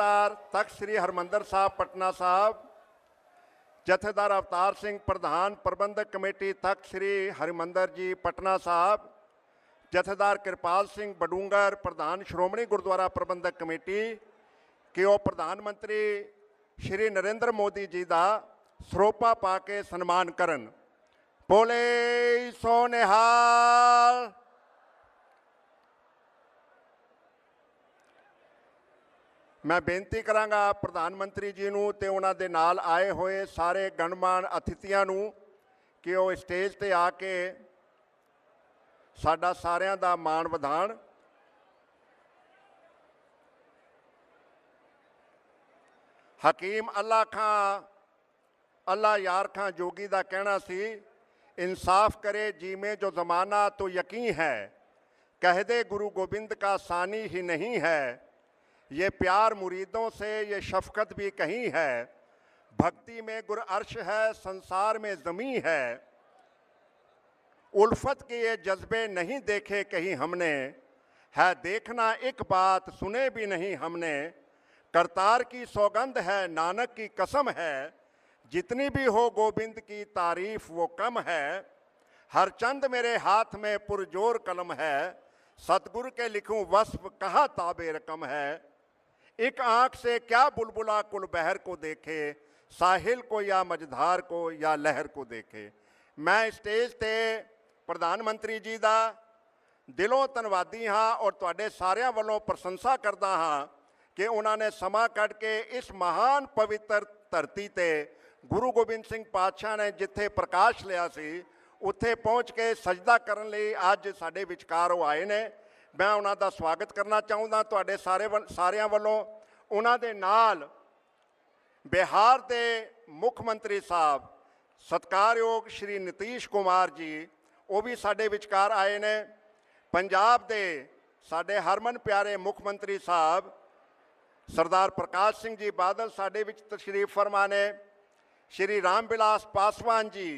जथेदार तख्त श्री हरमंदर साहब पटना साहब, जथेदार अवतार सिंह प्रधान प्रबंधक कमेटी तख्त श्री हरिमंदर जी पटना साहब, जथेदार कृपाल सिंह बडूंगर प्रधान श्रोमणी गुरुद्वारा प्रबंधक कमेटी कि वह प्रधानमंत्री श्री नरेंद्र मोदी जी का सरोपा पा के सन्मान करन। बोले सो निहाल। मैं बेनती करांगा प्रधानमंत्री जी नूं ते उन्हां दे नाल आए हुए सारे गणमान अतिथियां नूं कि वो स्टेज ते आके साडा सारियां दा मान वधाण। हकीम अल्लाह खां अल्लाह यार खां जोगी दा कहना सी, इंसाफ करे जी में जो ज़माना तो यकीन है, कह दे गुरु गोबिंद का सानी ही नहीं है, ये प्यार मुरीदों से ये शफ़क़त भी कहीं है, भक्ति में गुर अर्श है संसार में ज़मीं है, उल्फत के ये जज्बे नहीं देखे कहीं हमने, है देखना एक बात सुने भी नहीं हमने, करतार की सौगंध है नानक की कसम है, जितनी भी हो गोबिंद की तारीफ वो कम है, हर चंद मेरे हाथ में पुरजोर कलम है, सतगुरु के लिखूं वस्फ कहाँ ताबे रकम है, एक आँख से क्या बुलबुला कुल बहर को देखे, साहिल को या मझधार को या लहर को देखे। मैं स्टेज ते प्रधानमंत्री जी का दिलों धन्नवादी हाँ और तुहाडे सारिਆਂ ਵੱਲੋਂ प्रशंसा करदा हाँ कि उन्होंने समा कढ़ के इस महान पवित्र धरती ते गुरु गोबिंद सिंह पातशाह ने जिथे प्रकाश लिया सी उत्थे पहुँच के सजदा करन लई अज साडे विचकार वो आए ने। मैं उन्हां दा स्वागत करना चाहुंदा तुहाडे सारिਆਂ ਵੱਲੋਂ। उन्हां दे नाल बिहार के मुख मंत्री साहब सत्कारयोग श्री नीतीश कुमार जी वो भी साडे विचकार आए ने। पंजाब के साडे हरमन प्यारे मुख मंत्री साहब सरदार प्रकाश सिंह जी बादल साडे विच तशरीफ फरमा ने। श्री राम विलास पासवान जी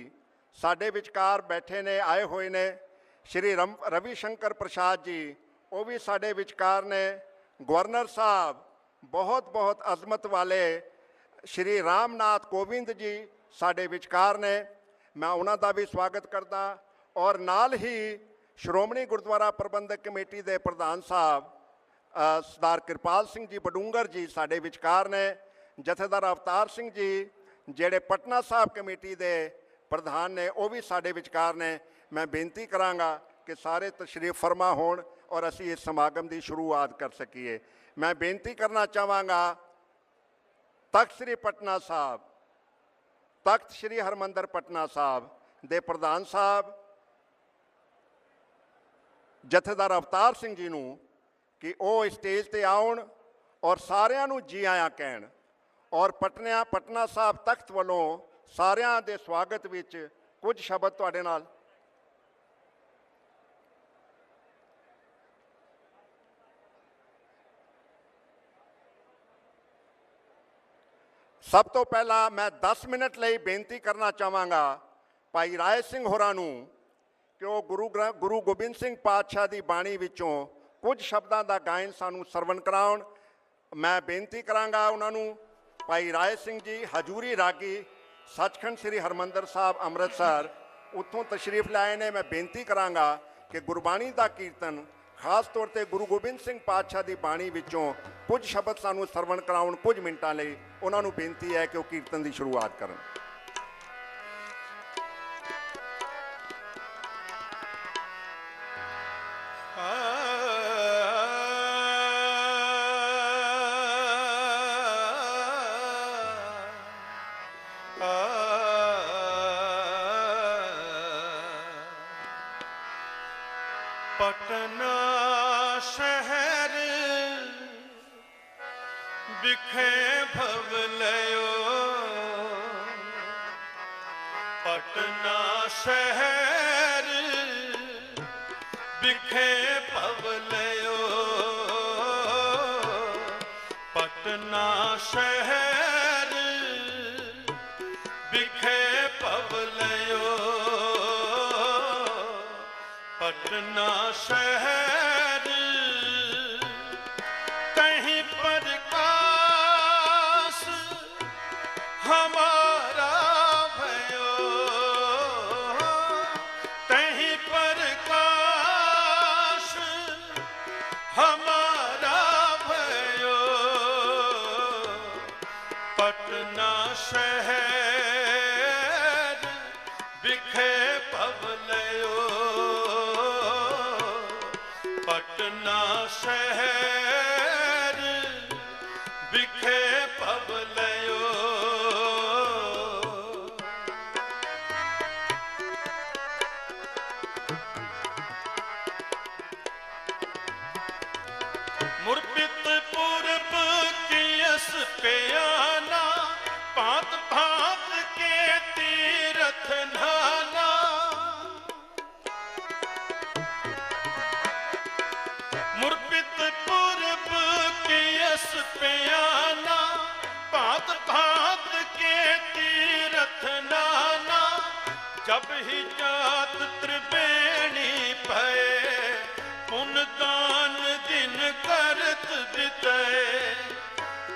साडे विचकार बैठे ने, आए हुए ने। श्री रवि शंकर प्रसाद जी वो भी साडे विचकार ने। गवर्नर साहब बहुत बहुत अजमत वाले श्री रामनाथ कोविंद जी साडे विचकार ने, मैं उन्हां दा भी स्वागत करदा। और नाल ही श्रोमणी गुरुद्वारा प्रबंधक कमेटी के प्रधान साहब सरदार कृपाल सिंह जी बडूंगर जी साडे विचकार ने। जथेदार अवतार सिंह जी जेड़े पटना साहब कमेटी के प्रधान ने वो भी साडे विचकार ने। मैं बेनती करांगा कि सारे तशरीफ फरमा होण और असी इस समागम की शुरुआत कर सकीए। मैं बेनती करना चाहांगा तख्त श्री पटना साहब, तख्त श्री हरमंदर पटना साहब दे प्रधान साहब जथेदार अवतार सिंह जी नूं कि वो स्टेज ते आउण और सारिਆਂ ਨੂੰ जी आया कहण और पटना साहब तख्त वालों सारिਆਂ ਦੇ स्वागत विच कुछ शब्द तुहाडे नाल। सब तो पहला मैं 10 मिनट ਲਈ बेनती करना चाहांगा भाई राय सिंह होरां नूं कि वो गुरु गोबिंद सिंह पातशाह की बाणी विचों कुछ शब्दों का गायन सानू सरवण कराउण। मैं बेनती करांगा उन्होंने भाई राय सिंह जी हजूरी रागी सचखंड श्री हरमंदर साहब अमृतसर उत्थों तशरीफ लाए ने। मैं बेनती करांगा कि गुरबाणी का कीर्तन खास तौर पर गुरु गोबिंद सिंह पातशाह की बाणी विचों कुछ शब्द सानू सरवण कराउण कुछ मिनटां लई। उन्होंने बेनती है कि वो कीर्तन की शुरुआत करन। पटना शहर बिखे भवलयो, पटना शहर बिखे भवलयो, पटना शहर बिखे भवलयो, पटना शहर कहीं पर का हमारा भयो तहि प्रकाश हमारा भयो पटना शहर बिखे पवलयो पटना शहर बिखे पवलयो मुर्बित पूरब कियस प्याना पात भात के तीरथ नाना मुर्बित पूरब कियस प्याना पात भात के तीरथ नाना जब ही जात त्रिवेणी भय पुन दान दिन करत बितय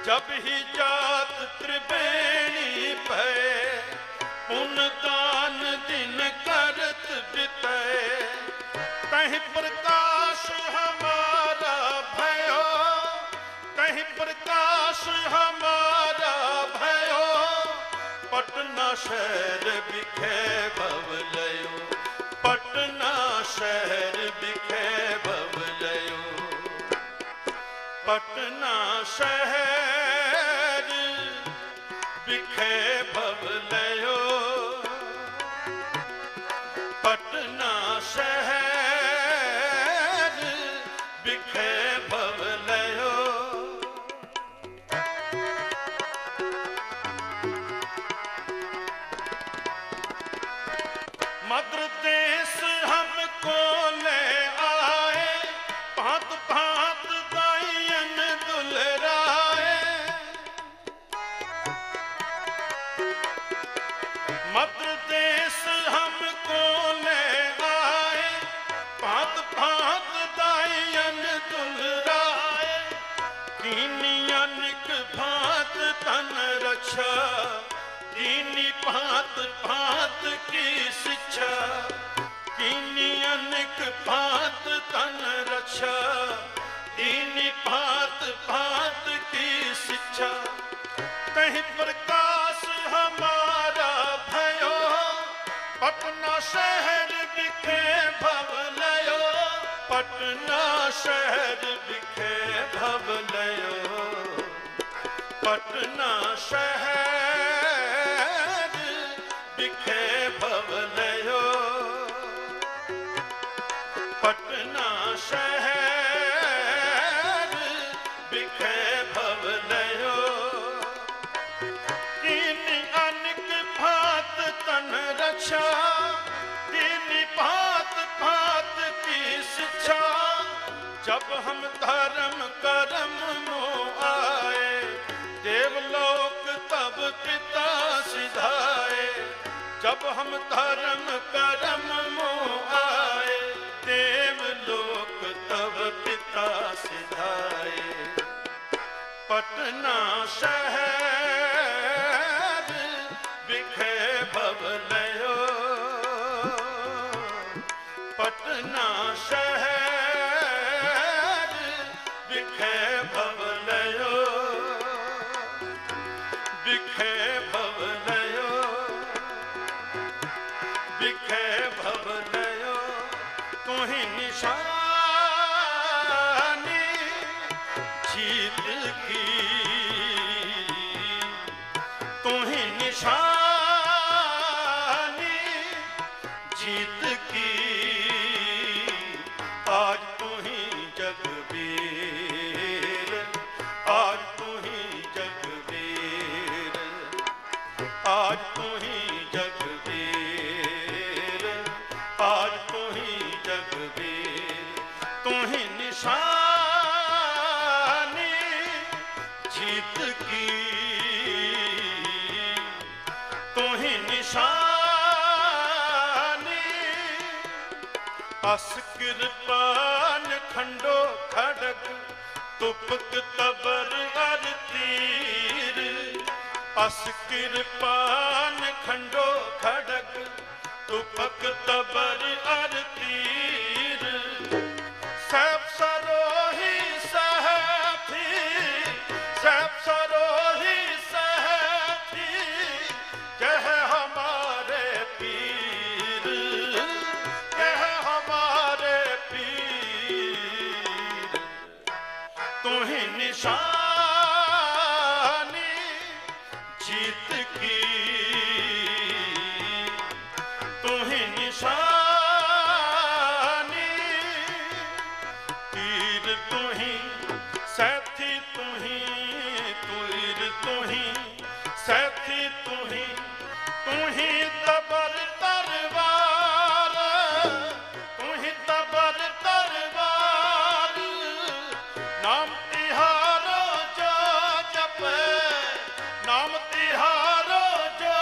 जब ही जात त्रिवेणी भय पुन दान दिन करत बितय तहि प्रकाश हमारा भयो तहि प्रकाश हमारा भयो पटना शहर बिखे भवलयो पटना शहर बिखे भवलयो पटना शहर बिखे भवलयो पटना शहर बिखे भवलयो मद्र देश हमको ले आए भांत भांत दायन दुलराए मद्र देश हमको ले आए भांत भांत दायन दुलराए कीनी अनेक भांत तन रक्षा कीनी भांत भांत की शिक्षा कीनी अनेक भांत तन रक्षा कीनी भांत भांत की शिक्षा कहीं प्रकाश हमारा भयो पटना शहर बिखे भवलयो पटना शहर बिखे भवलयो पटना शहर बिखे भवलयो पटना शहर बिखे भवलयो तीन अनेक भांत तन रक्षा तीन भांत भांत की शिक्षा जब हम धर्म कर्म मोह आए देवलोक तब पिता सिधाए जब हम धर्म कर्म मोह आए देवलोक तब पिता सिधाए पटना शहर बिखे भवलयो पटना शहर बिखे भवलयो बिखे भवलयो बिखे भवलयो तुहि निशानी जीत की तुहि निशानी जीत की आज तुहि जगवीर आज तुहि जगवीर आज तुहि जगवीर आज तुहि जगवीर तुहि निशानी जीत की तुहि निशानी अस कृपान खंडो खड़ग तुपक तबर अर तीर अस किरपान खंडो खड़ग तुपक तबर अर तीर सब सरोही सहथी सब सरोही सहथी कह हमारे पीर कह हमारे पीर तुम्हें निशानी जीत की तुम्हें निशानी तीर तुम्ही साथी तुम्ही तीर तुम्ही साथी तुम्ही तुम्ही तबर तरवार तुम्ही तबर तरवार नाम तिहारो जो जप नाम तिहारो जो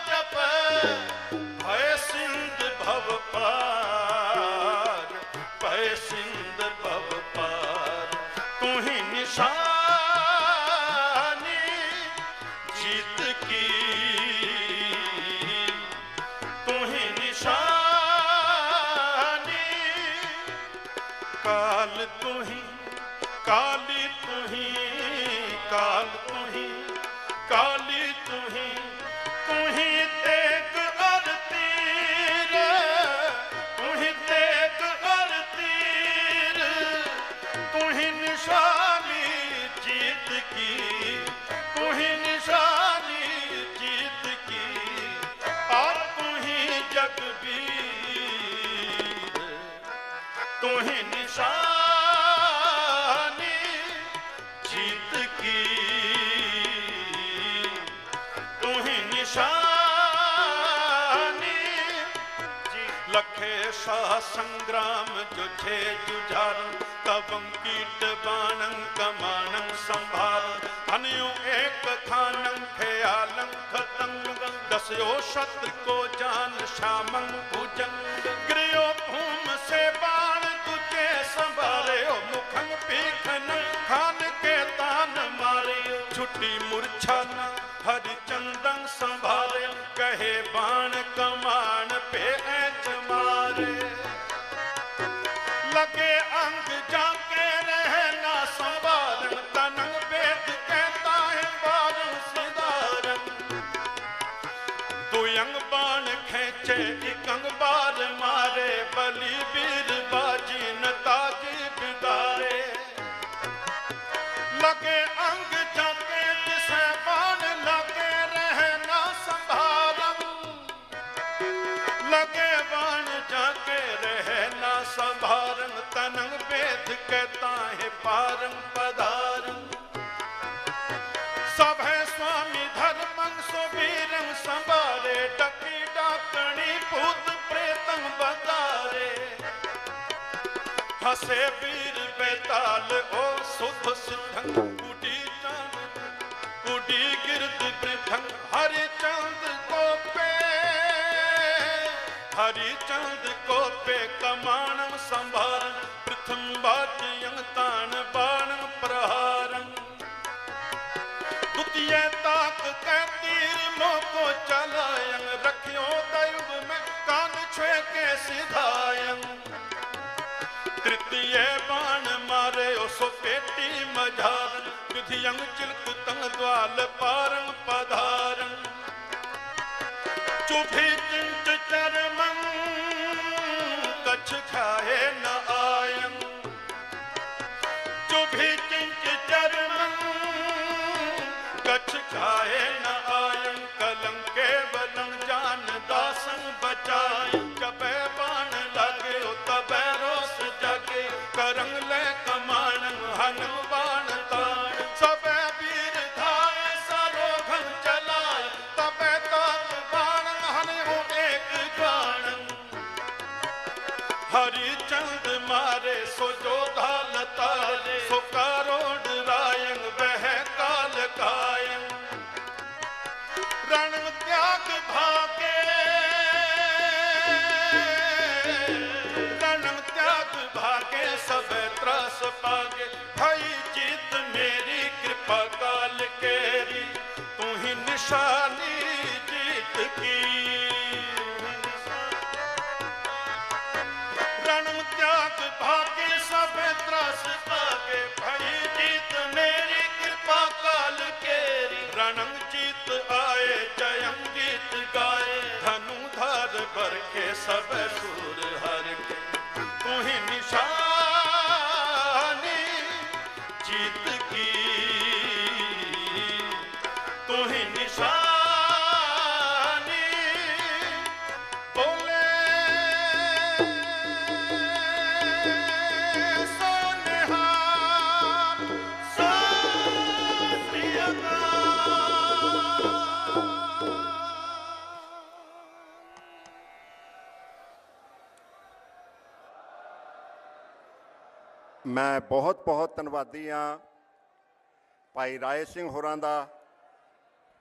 जप भय सिंध भव पार भय सिंध भव पार तुम्ही निशानी जीत की तुम्ही निशानी काल तुम्ही काली तुम्ही काल तुम्ही काली तुम्ही तुम्ही तेग अर तीर तुम्ही तेग अर तीर तुम्ही निशानी जीत की तुम्ही निशानी जीत की और तुम्ही जगबीर तुम्ही निशानी जीत की तुम्ही निशानी लखे शाह संग्राम जो छे जुझार तबं कीट बाणं कमानं संभार धन्यो एक खानं ख्यालं खतंग दस्यो शत्रु को जान शामं भुजंग गृयो भूम से बाण तुझे संभाले ओ मुखं पीखन खान के तान मारे छुट्टी मूर्छा न हरिचंदन संभाले कहे बाण कमान पे ऐच मारे लगे अंग जाके रहना संभालन तनंग वेद कहता है बारं सिधारन दुयंग बाण खेचे इकंग बार मारे बलि वीर बाजी न ताजी बिदारे लगे अंग जाके जिसे बाण लगे रहना संभारन लगे बाण जाके रहना संभारन तनंग वेद कहता है पारं पधारं सब है स्वामी धर्मं सुबीरं संभारे डकी डाकणी भूत प्रेतं बतारे हसे वीर बेताल ओ सुध सिद्धं कुटी चांद कुटी गिरद वृद्धं हरिचंद को पे हरिचंद को पे कमाणं संभारं प्रथम बाज्यं तान बाणं प्रहारं द्वितीय ताक कै तीर मोको चलायं रखियो दयुग में कान छुए के सिधायं तृतीय बाण मारे ओ सो पेटी मझारन विधियं चिल्क तंग द्वाल पारं पधारं चुभी चिंच चरमं कछ खाए न आयं चुभी चिंच चरमं कछ खाए न आयं कलंके बलं जान दासं बचाय जबे बाण लागे ओ तबे रोस जगे करंग ले कमाणं हनं बाण ताण सबे वीर धाय सरोघं चलाय तबे तात बाणं हनियो एक गाणं हरिचंद मारे सो जोधा लतारे सो कारोड रायं वह काल कायं रण त्याग भागे निशानी जीत की। रण त्याग भागे सब त्रस भागे, भई जीत मेरी कृपा काल केरी। रणंग जीत आए जयं गीत गाए, धनु धार बरखे सब सूर हर के। तू ही निशानी जीत की, तू ही निशानी। बोले सो निहाल, सो प्रियंका। मैं बहुत बहुत ਧੰਨਵਾਦੀ ਹਾਂ ਭਾਈ ਰਾਏ ਸਿੰਘ ਹੋਰਾਂ ਦਾ,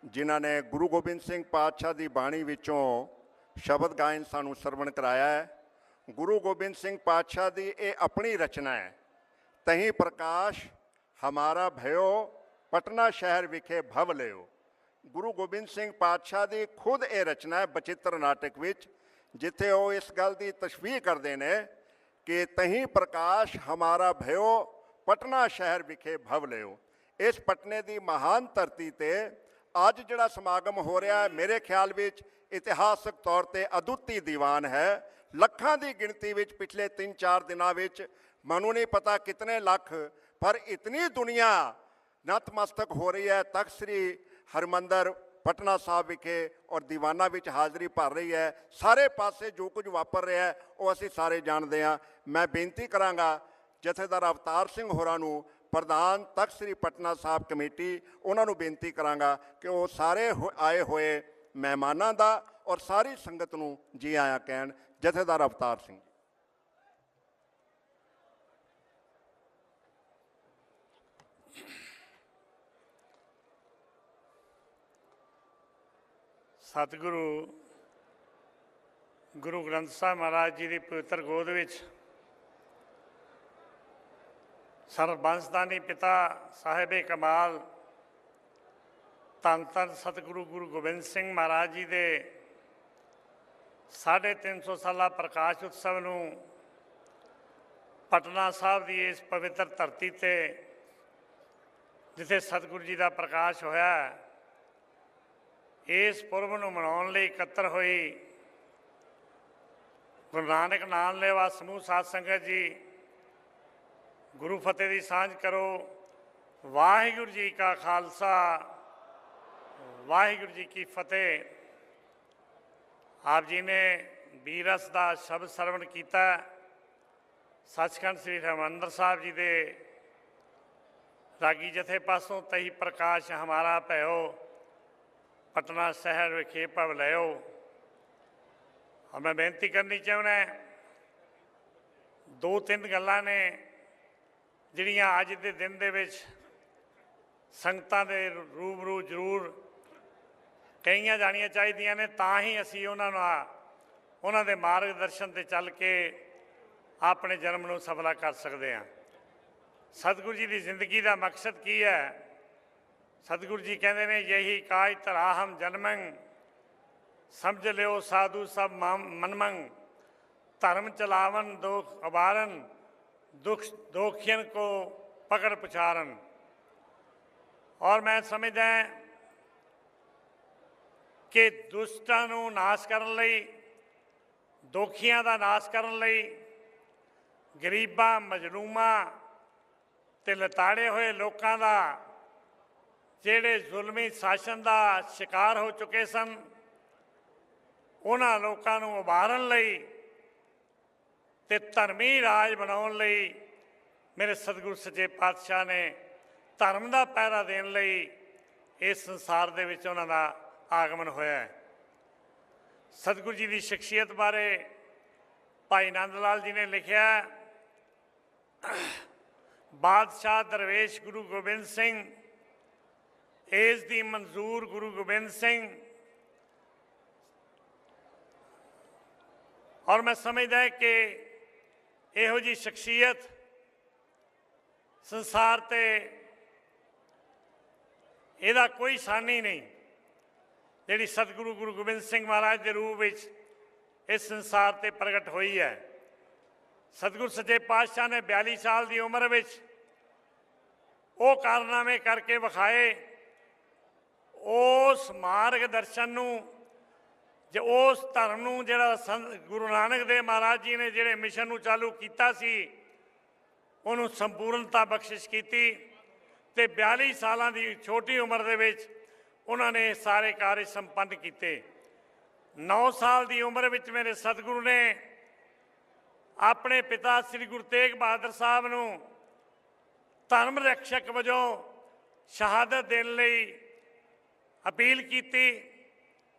ਜਿਨ੍ਹਾਂ ਨੇ ਗੁਰੂ ਗੋਬਿੰਦ ਸਿੰਘ ਪਾਤਸ਼ਾਹ ਦੀ ਬਾਣੀ ਵਿੱਚੋਂ ਸ਼ਬਦ ਗਾਇਨ ਸਾਨੂੰ ਸਰਵਣ ਕਰਾਇਆ ਹੈ। ਗੁਰੂ ਗੋਬਿੰਦ ਸਿੰਘ ਪਾਤਸ਼ਾਹ ਦੀ ਇਹ ਆਪਣੀ ਰਚਨਾ ਹੈ। ਤਹੀਂ ਪ੍ਰਕਾਸ਼ ਹਮਾਰਾ ਭਇਓ, ਪਟਨਾ ਸ਼ਹਿਰ ਵਿਖੇ ਭਵ ਲਿਓ। ਗੁਰੂ ਗੋਬਿੰਦ ਸਿੰਘ ਪਾਤਸ਼ਾਹ ਦੀ ਖੁਦ ਇਹ ਰਚਨਾ ਹੈ ਬਚਿੱਤਰ ਨਾਟਕ ਵਿੱਚ, ਜਿੱਥੇ ਉਹ ਇਸ ਗੱਲ ਦੀ ਤਸ਼ਬੀਹ ਕਰਦੇ ਨੇ ਕਿ ਤਹੀਂ ਪ੍ਰਕਾਸ਼ ਹਮਾਰਾ ਭਇਓ, ਪਟਨਾ ਸ਼ਹਿਰ ਵਿਖੇ ਭਵ ਲਿਓ। ਇਸ ਪਟਨੇ ਦੀ ਮਹਾਨ ਧਰਤੀ ਤੇ ਅੱਜ ਜਿਹੜਾ ਸਮਾਗਮ ਹੋ ਰਿਹਾ ਹੈ, ਮੇਰੇ ਖਿਆਲ ਵਿੱਚ ਇਤਿਹਾਸਕ ਤੌਰ ਤੇ ਅਦੁੱਤੀ ਦੀਵਾਨ ਹੈ। ਲੱਖਾਂ ਦੀ ਗਿਣਤੀ ਵਿੱਚ ਪਿਛਲੇ 3-4 ਦਿਨਾਂ ਵਿੱਚ, ਮੈਨੂੰ ਨਹੀਂ ਪਤਾ ਕਿਤਨੇ ਲੱਖ, ਪਰ ਇਤਨੀ ਦੁਨੀਆ ਨਤਮਸਤਕ ਹੋ ਰਹੀ ਹੈ ਤਖਤ ਸ੍ਰੀ ਹਰਿਮੰਦਰ ਪਟਨਾ ਸਾਹਿਬ ਵਿਖੇ, ਔਰ ਦੀਵਾਨਾਂ ਵਿੱਚ ਹਾਜ਼ਰੀ ਭਰ ਰਹੀ ਹੈ। ਸਾਰੇ ਪਾਸੇ ਜੋ ਕੁਝ ਵਾਪਰ ਰਿਹਾ ਹੈ ਉਹ ਅਸੀਂ ਸਾਰੇ ਜਾਣਦੇ ਹਾਂ। ਮੈਂ ਬੇਨਤੀ ਕਰਾਂਗਾ ਜਥੇਦਾਰ ਅਵਤਾਰ ਸਿੰਘ ਹੋਰਾਂ ਨੂੰ, ਪ੍ਰਧਾਨ ਤਖਤ ਸ੍ਰੀ ਪਟਨਾ ਸਾਹਿਬ ਕਮੇਟੀ, ਉਹਨਾਂ ਨੂੰ ਬੇਨਤੀ ਕਰਾਂਗਾ ਕਿ ਉਹ ਸਾਰੇ ਆਏ ਹੋਏ ਮਹਿਮਾਨਾਂ ਦਾ ਔਰ ਸਾਰੀ ਸੰਗਤ ਨੂੰ ਜੀ ਆਇਆਂ ਕਹਿਣ। ਜਥੇਦਾਰ ਅਵਤਾਰ ਸਿੰਘ। ਸਤਿਗੁਰੂ ਗੁਰੂ ਗ੍ਰੰਥ ਸਾਹਿਬ ਮਹਾਰਾਜ ਜੀ ਦੀ ਪਵਿੱਤਰ ਗੋਦ ਵਿੱਚ ਸਰਬੰਸਦਾਨੀ ਪਿਤਾ ਸਾਹਿਬ ਕਮਾਲ ਧੰਨ ਧੰਨ ਸਤਿਗੁਰੂ ਗੁਰੂ ਗੋਬਿੰਦ ਸਿੰਘ ਮਹਾਰਾਜ ਜੀ ਦੇ 350 ਸਾਲਾ ਪ੍ਰਕਾਸ਼ ਉਤਸਵ ਨੂੰ ਪਟਨਾ ਸਾਹਿਬ ਦੀ ਇਸ ਪਵਿੱਤਰ ਧਰਤੀ 'ਤੇ, ਜਿੱਥੇ ਸਤਿਗੁਰੂ ਜੀ ਦਾ ਪ੍ਰਕਾਸ਼ ਹੋਇਆ, ਇਸ ਪੁਰਬ ਨੂੰ ਮਨਾਉਣ ਲਈ ਇਕੱਤਰ ਹੋਈ ਗੁਰੂ ਨਾਨਕ ਨਾਮ ਲੈਵਾ ਸਮੂਹ ਸਾਧ ਸੰਗਤ ਜੀ, ਗੁਰੂ ਫਤਿਹ ਦੀ ਸਾਂਝ ਕਰੋ। ਵਾਹਿਗੁਰੂ ਜੀ ਕਾ ਖਾਲਸਾ, ਵਾਹਿਗੁਰੂ ਜੀ ਕੀ ਫਤਿਹ। ਆਪ ਜੀ ਨੇ ਵੀਰਸ ਦਾ ਸ਼ਬਦ ਸਰਵਣ ਕੀਤਾ। ਸੱਚਖੰਡ ਸ੍ਰੀ ਹਰਿਮੰਦਰ ਸਾਹਿਬ ਜੀ ਦੇ ਰਾਗੀ ਜਥੇ ਪਾਸੋਂ ਤਹੀਂ ਪ੍ਰਕਾਸ਼ ਹਮਾਰਾ ਭਇਓ, ਪਟਨਾ ਸ਼ਹਿਰ ਵਿਖੇ ਭਵ ਲਿਓ। ਮੈਂ ਬੇਨਤੀ ਕਰਨੀ ਚਾਹੁੰਦਾ, 2-3 ਗੱਲਾਂ ਨੇ ਜਿਹੜੀਆਂ ਅੱਜ ਦੇ ਦਿਨ ਦੇ ਵਿੱਚ ਸੰਗਤਾਂ ਦੇ ਰੂਬਰੂ ਜ਼ਰੂਰ ਕਹੀਆਂ ਜਾਣੀਆਂ ਚਾਹੀਦੀਆਂ ਨੇ, ਤਾਂ ਹੀ ਅਸੀਂ ਉਹਨਾਂ ਦੇ ਮਾਰਗਦਰਸ਼ਨ 'ਤੇ ਚੱਲ ਕੇ ਆਪਣੇ ਜਨਮ ਨੂੰ ਸਫਲਾ ਕਰ ਸਕਦੇ ਹਾਂ। ਸਤਿਗੁਰੂ ਜੀ ਦੀ ਜ਼ਿੰਦਗੀ ਦਾ ਮਕਸਦ ਕੀ ਹੈ? ਸਤਿਗੁਰੂ ਜੀ ਕਹਿੰਦੇ ਨੇ, ਯਹੀ ਕਾਜ ਧਰਾ ਹਮ ਜਨਮੰ, ਸਮਝ ਲਿਓ ਸਾਧੂ ਸਭ ਮਨਮੰਗ। ਧਰਮ ਚਲਾਵਨ ਦੋਖ ਅਬਾਰਨ, ਦੁਖ ਦੋਖੀਆਂ ਕੋ ਪਕੜ ਪੁਚਾਰਨ। ਔਰ ਮੈਂ ਸਮਝਦਾ ਕਿ ਦੁਸ਼ਟਾਂ ਨੂੰ ਨਾਸ਼ ਕਰਨ ਲਈ, ਦੋਖੀਆਂ ਦਾ ਨਾਸ਼ ਕਰਨ ਲਈ, ਗਰੀਬਾਂ, ਮਜ਼ਲੂਮਾਂ ਅਤੇ ਲਤਾੜੇ ਹੋਏ ਲੋਕਾਂ ਦਾ, ਜਿਹੜੇ ਜ਼ੁਲਮੀ ਸ਼ਾਸਨ ਦਾ ਸ਼ਿਕਾਰ ਹੋ ਚੁੱਕੇ ਸਨ, ਉਹਨਾਂ ਲੋਕਾਂ ਨੂੰ ਉਭਾਰਨ ਲਈ ਅਤੇ ਧਰਮੀ ਰਾਜ ਬਣਾਉਣ ਲਈ ਮੇਰੇ ਸਤਿਗੁਰੂ ਸੱਚੇ ਪਾਤਸ਼ਾਹ ਨੇ ਧਰਮ ਦਾ ਪਹਿਰਾ ਦੇਣ ਲਈ ਇਸ ਸੰਸਾਰ ਦੇ ਵਿੱਚ ਉਹਨਾਂ ਦਾ ਆਗਮਨ ਹੋਇਆ ਹੈ। ਸਤਿਗੁਰੂ ਜੀ ਦੀ ਸ਼ਖਸੀਅਤ ਬਾਰੇ ਭਾਈ ਨੰਦ ਲਾਲ ਜੀ ਨੇ ਲਿਖਿਆ, ਬਾਦਸ਼ਾਹ ਦਰਵੇਸ਼ ਗੁਰੂ ਗੋਬਿੰਦ ਸਿੰਘ, ਇਸ ਦੀ ਮਨਜ਼ੂਰ ਗੁਰੂ ਗੋਬਿੰਦ ਸਿੰਘ। ਔਰ ਮੈਂ ਸਮਝਦਾ ਕਿ ਇਹੋ ਜਿਹੀ ਸ਼ਖਸੀਅਤ ਸੰਸਾਰ 'ਤੇ ਇਹਦਾ ਕੋਈ ਸਾਨੀ ਨਹੀਂ। ਜਿਹੜੀ ਸਤਿਗੁਰੂ ਗੁਰੂ ਗੋਬਿੰਦ ਸਿੰਘ ਮਹਾਰਾਜ ਦੇ ਰੂਪ ਵਿੱਚ ਇਸ ਸੰਸਾਰ ਤੇ ਪ੍ਰਗਟ ਹੋਈ ਹੈ। ਸਤਿਗੁਰੂ ਸੱਚੇ ਪਾਤਸ਼ਾਹ ਨੇ 42 ਸਾਲ ਦੀ ਉਮਰ ਵਿੱਚ ਉਹ ਕਾਰਨਾਮੇ ਕਰਕੇ ਵਿਖਾਏ, ਉਸ ਮਾਰਗ ਦਰਸ਼ਨ ਨੂੰ, ਜੇ ਉਸ ਧਰਮ ਨੂੰ ਜਿਹੜਾ ਗੁਰੂ ਨਾਨਕ ਦੇਵ ਮਹਾਰਾਜ ਜੀ ਨੇ ਜਿਹੜੇ ਮਿਸ਼ਨ ਨੂੰ ਚਾਲੂ ਕੀਤਾ ਸੀ ਉਹਨੂੰ ਸੰਪੂਰਨਤਾ ਬਖਸ਼ਿਸ਼ ਕੀਤੀ ਤੇ 42 ਸਾਲਾਂ ਦੀ ਛੋਟੀ ਉਮਰ ਦੇ ਵਿੱਚ ਉਹਨਾਂ ਨੇ ਸਾਰੇ ਕਾਰਜ ਸੰਪੰਨ ਕੀਤੇ। 9 ਸਾਲ ਦੀ ਉਮਰ ਵਿੱਚ ਮੇਰੇ ਸਤਿਗੁਰੂ ਨੇ ਆਪਣੇ ਪਿਤਾ ਸ੍ਰੀ ਗੁਰੂ ਤੇਗ ਬਹਾਦਰ ਸਾਹਿਬ ਨੂੰ ਧਰਮ ਰਖਸ਼ਕ ਵਜੋਂ ਸ਼ਹਾਦਤ ਦੇਣ ਲਈ ਅਪੀਲ ਕੀਤੀ,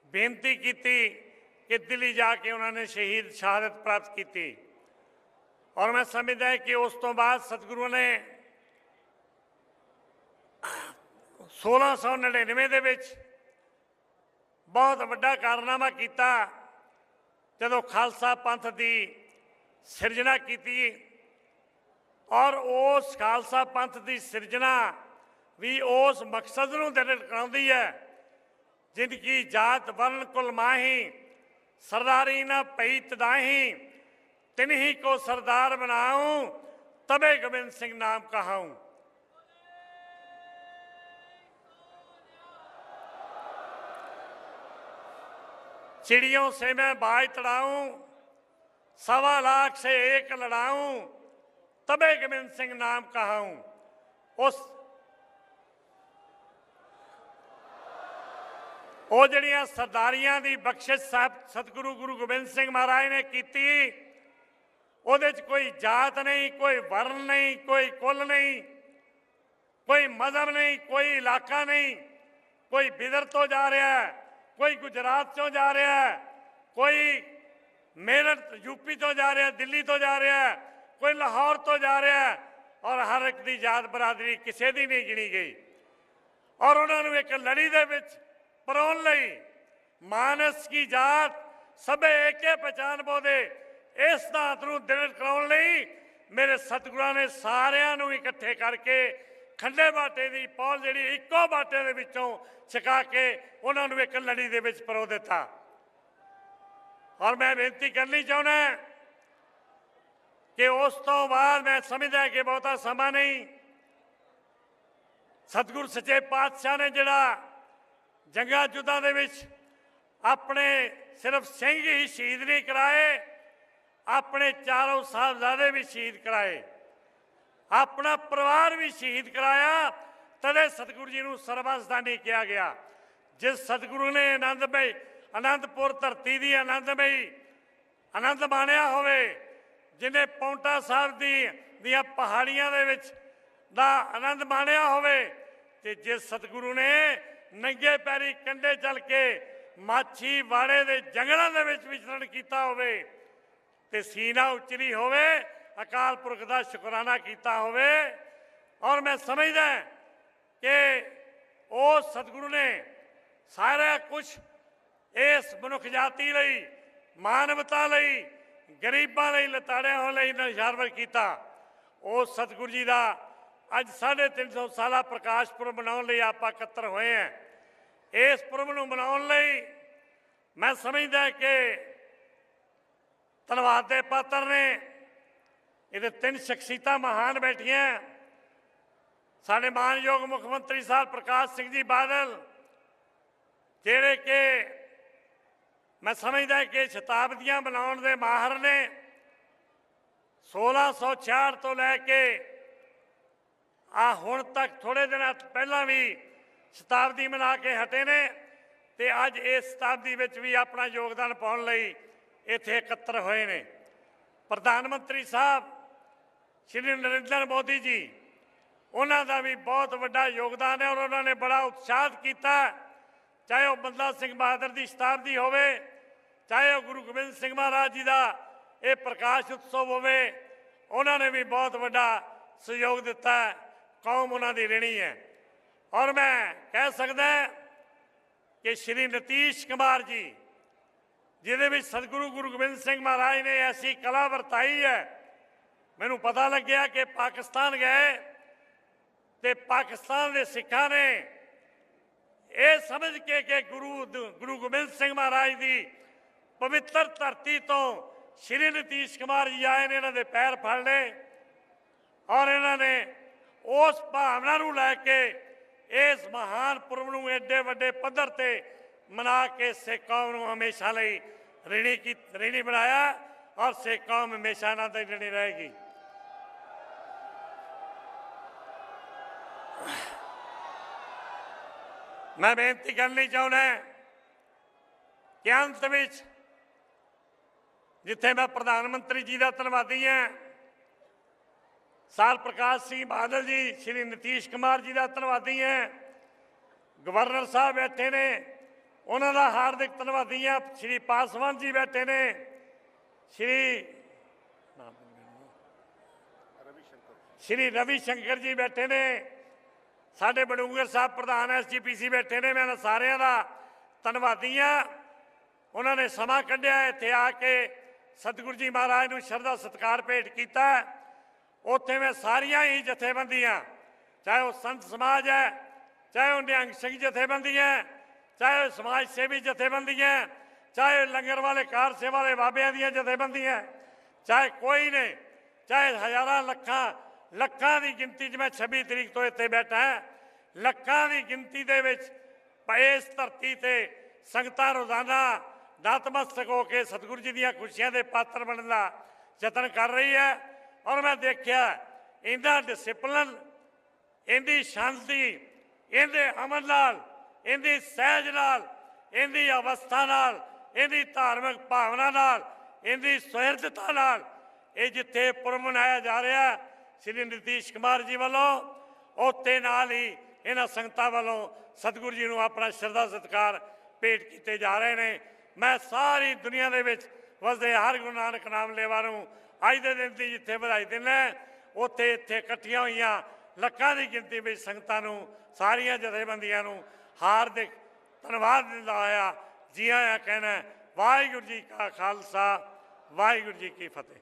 ਬੇਨਤੀ ਕੀਤੀ ਕਿ ਦਿੱਲੀ ਜਾ ਕੇ ਉਹਨਾਂ ਨੇ ਸ਼ਹਾਦਤ ਪ੍ਰਾਪਤ ਕੀਤੀ। ਔਰ ਮੈਂ ਸਮਝਦਾ ਹਾਂ ਕਿ ਉਸ ਤੋਂ ਬਾਅਦ ਸਤਿਗੁਰੂ ਨੇ 1699 ਦੇ ਵਿੱਚ ਬਹੁਤ ਵੱਡਾ ਕਾਰਨਾਮਾ ਕੀਤਾ ਜਦੋਂ ਖਾਲਸਾ ਪੰਥ ਦੀ ਸਿਰਜਣਾ ਕੀਤੀ। ਔਰ ਉਸ ਖਾਲਸਾ ਪੰਥ ਦੀ ਸਿਰਜਣਾ ਵੀ ਉਸ ਮਕਸਦ ਨੂੰ ਦਰਸਾਉਂਦੀ ਹੈ, ਜ਼ਿੰਦਗੀ ਜਾਤ ਵਰਨ ਕੁਲ ਮਾਹੀ, ਸਰਦਾਰੀ ਨਾ ਪਈ ਤਦਾਹੀ, तिन्ही को सरदार बनाऊं, तबे गोविंद सिंह नाम कहाऊं। चिड़ियों से मैं बाज तड़ाऊं, 1.25 लाख से एक लड़ाऊं, तबे गोविंद सिंह नाम कहाऊं। उस ਉਹ ਜਿਹੜੀਆਂ ਸਰਦਾਰੀਆਂ ਦੀ ਬਖਸ਼ਿਸ਼ ਸਾਹਿਬ ਸਤਿਗੁਰੂ ਗੁਰੂ ਗੋਬਿੰਦ ਸਿੰਘ ਮਹਾਰਾਜ ਨੇ ਕੀਤੀ, ਉਹਦੇ 'ਚ ਕੋਈ ਜਾਤ ਨਹੀਂ, ਕੋਈ ਵਰਨ ਨਹੀਂ, ਕੋਈ ਕੁਲ ਨਹੀਂ, ਕੋਈ ਮਜ਼ਹਬ ਨਹੀਂ, ਕੋਈ ਇਲਾਕਾ ਨਹੀਂ, ਕੋਈ ਬਿਦਰ ਤੋਂ ਜਾ ਰਿਹਾ, ਕੋਈ ਗੁਜਰਾਤ ਤੋਂ ਜਾ ਰਿਹਾ, ਕੋਈ ਮੇਰਠ ਯੂਪੀ ਤੋਂ ਜਾ ਰਿਹਾ, ਦਿੱਲੀ ਤੋਂ ਜਾ ਰਿਹਾ, ਕੋਈ ਲਾਹੌਰ ਤੋਂ ਜਾ ਰਿਹਾ, ਔਰ ਹਰ ਇੱਕ ਦੀ ਜਾਤ ਬਰਾਦਰੀ ਕਿਸੇ ਦੀ ਨਹੀਂ ਗਿਣੀ ਗਈ। ਔਰ ਉਹਨਾਂ ਨੂੰ ਇੱਕ ਲੜੀ ਦੇ ਵਿੱਚ ਪਰੋਣ ਲਈ ਮਾਨਸ ਕੀ ਜਾਤ ਸਭੇ ਏਕੇ ਪਛਾਣ ਬੋਦੇ, ਇਸ ਧਾਤ ਨੂੰ ਦ੍ਰਿੜ ਕਰਾਉਣ ਲਈ ਮੇਰੇ ਸਤਿਗੁਰਾਂ ਨੇ ਸਾਰਿਆਂ ਨੂੰ ਇਕੱਠੇ ਕਰਕੇ ਖੰਡੇ ਬਾਟੇ ਦੀ ਪੌਲ ਜਿਹੜੀ ਇੱਕੋ ਬਾਟੇ ਦੇ ਵਿੱਚੋਂ ਛਕਾ ਕੇ ਉਹਨਾਂ ਨੂੰ ਇੱਕ ਲੜੀ ਦੇ ਵਿੱਚ ਪਰੋ ਦਿੱਤਾ। ਔਰ ਮੈਂ ਬੇਨਤੀ ਕਰਨੀ ਚਾਹੁੰਦਾ ਕਿ ਉਸ ਤੋਂ ਬਾਅਦ ਮੈਂ ਸਮਝਦਾ ਕਿ ਬਹੁਤਾ ਸਮਾਂ ਨਹੀਂ, ਸਤਿਗੁਰੂ ਸੱਚੇ ਪਾਤਸ਼ਾਹ ਨੇ ਜਿਹੜਾ ਜੰਗਾਂ ਯੁੱਧਾਂ ਦੇ ਵਿੱਚ ਆਪਣੇ ਸਿਰਫ ਸਿੰਘ ਹੀ ਸ਼ਹੀਦ ਨਹੀਂ ਕਰਾਏ, ਆਪਣੇ ਚਾਰੋਂ ਸਾਹਿਬਜ਼ਾਦੇ ਵੀ ਸ਼ਹੀਦ ਕਰਾਏ, ਆਪਣਾ ਪਰਿਵਾਰ ਵੀ ਸ਼ਹੀਦ ਕਰਾਇਆ। ਤਦੇ ਸਤਿਗੁਰੂ ਜੀ ਨੂੰ ਸਰਬਸਦਾਨੀ ਕਿਹਾ ਗਿਆ। ਜਿਸ ਸਤਿਗੁਰੂ ਨੇ ਆਨੰਦਪੁਰ ਧਰਤੀ ਦੀ ਆਨੰਦ ਮਾਣਿਆ ਹੋਵੇ, ਜਿਹਨੇ ਪੌਂਟਾ ਸਾਹਿਬ ਦੀਆਂ ਪਹਾੜੀਆਂ ਦੇ ਵਿੱਚ ਦਾ ਆਨੰਦ ਮਾਣਿਆ ਹੋਵੇ, ਤੇ ਜਿਸ ਸਤਿਗੁਰੂ ਨੇ ਨੰਗੇ ਪੈਰੀ ਕੰਢੇ ਚੱਲ ਕੇ ਮਾਛੀ ਵਾੜੇ ਦੇ ਜੰਗਲਾਂ ਦੇ ਵਿੱਚ ਵਿਚਰਣ ਕੀਤਾ ਹੋਵੇ, ਤੇ ਸੀਨਾ ਉਚਰੀ ਹੋਵੇ, ਅਕਾਲ ਪੁਰਖ ਦਾ ਸ਼ੁਕਰਾਨਾ ਕੀਤਾ ਹੋਵੇ। ਔਰ ਮੈਂ ਸਮਝਦਾ ਕਿ ਉਸ ਸਤਿਗੁਰੂ ਨੇ ਸਾਰਾ ਕੁਝ ਇਸ ਮਨੁੱਖ ਜਾਤੀ ਲਈ, ਮਾਨਵਤਾ ਲਈ, ਗਰੀਬਾਂ ਲਈ, ਲਤਾੜਿਆਂ ਹੋਣ ਲਈ ਨਿਸ਼ਾਵਰ ਕੀਤਾ। ਉਸ ਸਤਿਗੁਰੂ ਜੀ ਦਾ ਅੱਜ 350 ਸਾਲਾ ਪ੍ਰਕਾਸ਼ ਪੁਰਬ ਮਨਾਉਣ ਲਈ ਆਪਾਂ ਇਕੱਤਰ ਹੋਏ ਹਾਂ। ਇਸ ਪੁਰਬ ਨੂੰ ਮਨਾਉਣ ਲਈ ਮੈਂ ਸਮਝਦਾ ਕਿ ਧੰਨਵਾਦ ਦੇ ਪਾਤਰ ਨੇ ਇਹਦੇ 3 ਸ਼ਖਸੀਅਤਾਂ ਮਹਾਨ ਬੈਠੀਆਂ। ਸਾਡੇ ਮਾਨਯੋਗ ਮੁੱਖ ਮੰਤਰੀ ਸਾਹਿਬ ਪ੍ਰਕਾਸ਼ ਸਿੰਘ ਜੀ ਬਾਦਲ, ਜਿਹੜੇ ਕਿ ਮੈਂ ਸਮਝਦਾ ਕਿ ਸ਼ਤਾਬਦੀਆਂ ਬਣਾਉਣ ਦੇ ਮਾਹਰ ਨੇ। 1666 ਤੋਂ ਲੈ ਕੇ ਹੁਣ ਤੱਕ ਥੋੜੇ ਦਿਨਾਂ ਪਹਿਲਾਂ ਵੀ ਸ਼ਤਾਬਦੀ ਮਨਾ ਕੇ ਹਟੇ ਨੇ, ਤੇ ਅੱਜ ਇਸ ਸ਼ਤਾਬਦੀ ਵਿੱਚ ਵੀ ਆਪਣਾ ਯੋਗਦਾਨ ਪਾਉਣ ਲਈ ਇੱਥੇ ਇਕੱਤਰ ਹੋਏ ਨੇ। ਪ੍ਰਧਾਨ ਮੰਤਰੀ ਸਾਹਿਬ ਸ਼੍ਰੀ ਨਰਿੰਦਰ ਮੋਦੀ ਜੀ, ਉਹਨਾਂ ਦਾ ਵੀ ਬਹੁਤ ਵੱਡਾ ਯੋਗਦਾਨ ਹੈ, ਔਰ ਉਹਨਾਂ ਨੇ ਬੜਾ ਉਤਸ਼ਾਹਿਤ ਕੀਤਾ, ਚਾਹੇ ਉਹ ਬੰਦਾ ਸਿੰਘ ਬਹਾਦਰ ਦੀ ਸ਼ਤਾਬਦੀ ਹੋਵੇ, ਚਾਹੇ ਉਹ ਗੁਰੂ ਗੋਬਿੰਦ ਸਿੰਘ ਮਹਾਰਾਜ ਜੀ ਦਾ ਇਹ ਪ੍ਰਕਾਸ਼ ਉਤਸਵ ਹੋਵੇ। ਉਹਨਾਂ ਨੇ ਵੀ ਬਹੁਤ ਵੱਡਾ ਸਹਿਯੋਗ ਦਿੱਤਾ, ਕੌਮ ਉਹਨਾਂ ਦੀ ਰਹਿਣੀ ਹੈ। ਔਰ ਮੈਂ ਕਹਿ ਸਕਦਾ ਕਿ ਸ਼੍ਰੀ ਨਤੀਸ਼ ਕੁਮਾਰ ਜੀ, ਜਿਹਦੇ ਵਿੱਚ ਸਤਿਗੁਰੂ ਗੁਰੂ ਗੋਬਿੰਦ ਸਿੰਘ ਮਹਾਰਾਜ ਨੇ ਐਸੀ ਕਲਾ ਵਰਤਾਈ ਹੈ, ਮੈਨੂੰ ਪਤਾ ਲੱਗਿਆ ਕਿ ਪਾਕਿਸਤਾਨ ਗਏ ਤੇ ਪਾਕਿਸਤਾਨ ਦੇ ਸਿੱਖਾਂ ਨੇ ਇਹ ਸਮਝ ਕੇ ਕਿ ਗੁਰੂ ਗੋਬਿੰਦ ਸਿੰਘ ਮਹਾਰਾਜ ਦੀ ਪਵਿੱਤਰ ਧਰਤੀ ਤੋਂ ਸ਼੍ਰੀ ਨਿਤੀਸ਼ ਕੁਮਾਰ ਜੀ ਆਏ ਨੇ, ਇਹਨਾਂ ਦੇ ਪੈਰ ਫੜ ਲਏ ਔਰ ਇਹਨਾਂ ਨੇ ਉਸ ਭਾਵਨਾ ਨੂੰ ਲੈ ਕੇ ਇਸ ਮਹਾਨ ਪੁਰਬ ਨੂੰ ਐਡੇ ਵੱਡੇ ਪੱਧਰ ਤੇ ਮਨਾ ਕੇ ਸਿੱਖ ਕੌਮ ਨੂੰ ਹਮੇਸ਼ਾ ਲਈ ਰਿਣੀ ਬਣਾਇਆ ਔਰ ਸਿੱਖ ਕੌਮ ਹਮੇਸ਼ਾ ਇਹਨਾਂ ਤੇ ਰਿਣੀ ਰਹੇਗੀ। ਮੈਂ ਬੇਨਤੀ ਕਰਨੀ ਚਾਹੁੰਦਾ ਕਿ ਅੰਤ ਵਿੱਚ ਜਿੱਥੇ ਮੈਂ ਪ੍ਰਧਾਨ ਮੰਤਰੀ ਜੀ ਦਾ ਧੰਨਵਾਦੀ ਹਾਂ, ਸਾਲ ਪ੍ਰਕਾਸ਼ ਸਿੰਘ ਬਾਦਲ ਜੀ, ਸ਼੍ਰੀ ਨਿਤੀਸ਼ ਕੁਮਾਰ ਜੀ ਦਾ ਧੰਨਵਾਦੀ ਹਾਂ, ਗਵਰਨਰ ਸਾਹਿਬ ਬੈਠੇ ਨੇ ਉਹਨਾਂ ਦਾ ਹਾਰਦਿਕ ਧੰਨਵਾਦੀ ਹਾਂ, ਸ਼੍ਰੀ ਪਾਸਵਾਨ ਜੀ ਬੈਠੇ ਨੇ, ਸ਼੍ਰੀ ਰਵੀ ਸ਼ੰਕਰ ਜੀ ਬੈਠੇ ਨੇ, ਸਾਡੇ ਬਡੂੰਗਰ ਸਾਹਿਬ ਪ੍ਰਧਾਨ SGPC ਬੈਠੇ ਨੇ। ਮੈਂ ਸਾਰਿਆਂ ਦਾ ਧੰਨਵਾਦੀ ਹਾਂ। ਉਹਨਾਂ ਨੇ ਸਮਾਂ ਕੱਢਿਆ ਇੱਥੇ ਆ ਕੇ ਸਤਿਗੁਰੂ ਜੀ ਮਹਾਰਾਜ ਨੂੰ ਸ਼ਰਧਾ ਸਤਿਕਾਰ ਭੇਟ ਕੀਤਾ। ਉੱਥੇ ਮੈਂ ਸਾਰੀਆਂ ਹੀ ਜਥੇਬੰਦੀਆਂ, ਚਾਹੇ ਉਹ ਸੰਤ ਸਮਾਜ ਹੈ, ਚਾਹੇ ਉਹ ਨਿਹੰਗ ਸਿੰਘ ਜਥੇਬੰਦੀਆਂ, ਚਾਹੇ ਉਹ ਸਮਾਜ ਸੇਵੀ ਜਥੇਬੰਦੀਆਂ, ਚਾਹੇ ਲੰਗਰ ਵਾਲੇ ਕਾਰ ਸੇਵਾ ਵਾਲੇ ਬਾਬਿਆਂ ਦੀਆਂ ਜਥੇਬੰਦੀਆਂ, ਚਾਹੇ ਕੋਈ ਨੇ, ਚਾਹੇ ਹਜ਼ਾਰਾਂ ਲੱਖਾਂ ਦੀ ਗਿਣਤੀ 'ਚ ਮੈਂ 26 ਤਰੀਕ ਤੋਂ ਇੱਥੇ ਬੈਠਾ, ਲੱਖਾਂ ਦੀ ਗਿਣਤੀ ਦੇ ਵਿੱਚ ਇਸ ਧਰਤੀ ਤੇ ਸੰਗਤਾਂ ਰੋਜ਼ਾਨਾ ਨਤਮਸਤਕ ਹੋ ਕੇ ਸਤਿਗੁਰੂ ਜੀ ਦੀਆਂ ਖੁਸ਼ੀਆਂ ਦੇ ਪਾਤਰ ਬਣਨ ਦਾ ਯਤਨ ਕਰ ਰਹੀ ਹੈ। ਔਰ ਮੈਂ ਦੇਖਿਆ ਇਹਦਾ ਡਿਸਿਪਲਨ, ਇਹਦੀ ਸ਼ਾਂਤੀ, ਇਹਦੇ ਅਮਨ ਨਾਲ, ਇਹਦੀ ਸਹਿਜ ਨਾਲ, ਇਹਦੀ ਅਵਸਥਾ ਨਾਲ, ਇਹਦੀ ਧਾਰਮਿਕ ਭਾਵਨਾ ਨਾਲ, ਇਹਦੀ ਸੁਹਿਰਦਤਾ ਨਾਲ ਇਹ ਜਿੱਥੇ ਪੁਰਬ ਮਨਾਇਆ ਜਾ ਰਿਹਾ ਸ਼੍ਰੀ ਨਿਤੀਸ਼ ਕੁਮਾਰ ਜੀ ਵੱਲੋਂ, ਉੱਥੇ ਨਾਲ ਹੀ ਇਹਨਾਂ ਸੰਗਤਾਂ ਵੱਲੋਂ ਸਤਿਗੁਰੂ ਜੀ ਨੂੰ ਆਪਣਾ ਸ਼ਰਧਾ ਸਤਿਕਾਰ ਭੇਟ ਕੀਤੇ ਜਾ ਰਹੇ ਨੇ। ਮੈਂ ਸਾਰੀ ਦੁਨੀਆ ਦੇ ਵਿੱਚ ਵਸਦੇ ਹਰ ਗੁਰੂ ਨਾਨਕ ਨਾਮ ਲੇਵਾ ਨੂੰ ਅੱਜ ਦੇ ਦਿਨ ਦੀ ਜਿੱਥੇ ਵਧਾਈ ਦਿੰਦਾ, ਉੱਥੇ ਇੱਥੇ ਇਕੱਠੀਆਂ ਹੋਈਆਂ ਲੱਖਾਂ ਦੀ ਗਿਣਤੀ ਵਿੱਚ ਸੰਗਤਾਂ ਨੂੰ, ਸਾਰੀਆਂ ਜਥੇਬੰਦੀਆਂ ਨੂੰ ਹਾਰਦਿਕ ਧੰਨਵਾਦ ਦਿੰਦਾ ਹੋਇਆ ਜੀ ਆਇਆਂ ਕਹਿਣਾ। ਵਾਹਿਗੁਰੂ ਜੀ ਕਾ ਖਾਲਸਾ, ਵਾਹਿਗੁਰੂ ਜੀ ਕੀ ਫਤਿਹ।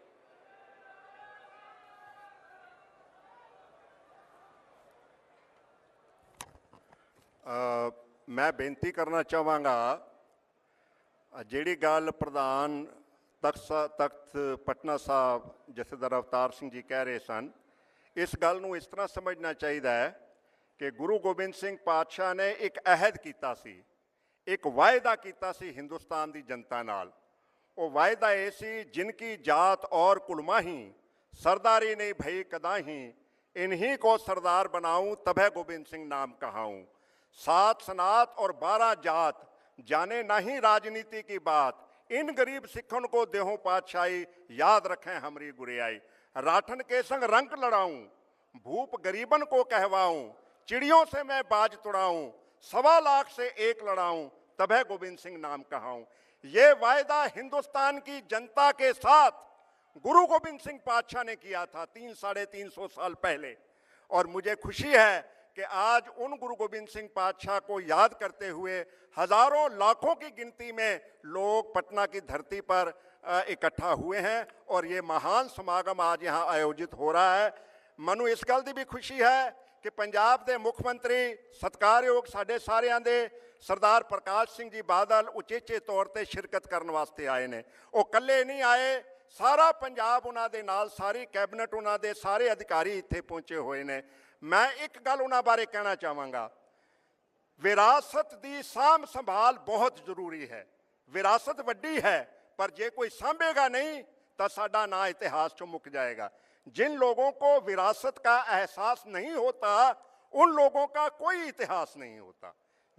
मैं बेनती करना चाहांगा, जिहड़ी गल प्रधान तख्त पटना साहब जथेदार अवतार सिंह जी कह रहे सन, इस गल नूं इस तरह समझना चाहिए है कि गुरु गोबिंद सिंह पातशाह ने एक अहद कीता सी, एक वायदा कीता सी हिंदुस्तान की जनता नाल। वो वायदा ये सी, जिनकी जात और कुलमाही सरदारी नहीं भई कदाही, इन्हीं को सरदार बनाऊं तबे गोबिंद सिंह नाम कहाऊं। 7 सनात और 12 जात, जाने नहीं राजनीति की बात, इन गरीब सिखन को देहो पातशाही, याद रखें हमरी गुरियाई। राठन के संग रंक लड़ाऊं, भूप गरीबन को कहवाऊं, चिड़ियों से मैं बाज तुड़ाऊं, 1.25 लाख से एक लड़ाऊं तबे गोविंद सिंह नाम कहाऊं। ये वायदा हिंदुस्तान की जनता के साथ गुरु गोबिंद सिंह पातशाह ने किया था 300-350 साल पहले। और मुझे खुशी है कि आज उन गुरु गोबिंद सिंह पातशाह को याद करते हुए हजारों लाखों की गिनती में लोग पटना की धरती पर इकट्ठा हुए हैं और ये महान समागम आज यहाँ आयोजित हो रहा है। मनु इस गल की भी खुशी है कि पंजाब के मुख्यमंत्री सत्कारयोग साडे सारियां दे सरदार प्रकाश सिंह जी बादल उचेचे तौर पर शिरकत करने वास्ते आए ने। वो कल्ले नहीं आए, सारा पंजाब उन्हां दे नाल, सारी कैबिनेट उन्हां दे सारे अधिकारी इत्थे पहुंचे हुए ने। मैं एक गल उन्हां बारे कहना चाहांगा, विरासत की साम संभाल बहुत जरूरी है। विरासत वड्डी है पर जे कोई सांभेगा नहीं तो साडा ना इतिहास चो मुक जाएगा। जिन लोगों को विरासत का एहसास नहीं होता उन लोगों का कोई इतिहास नहीं होता।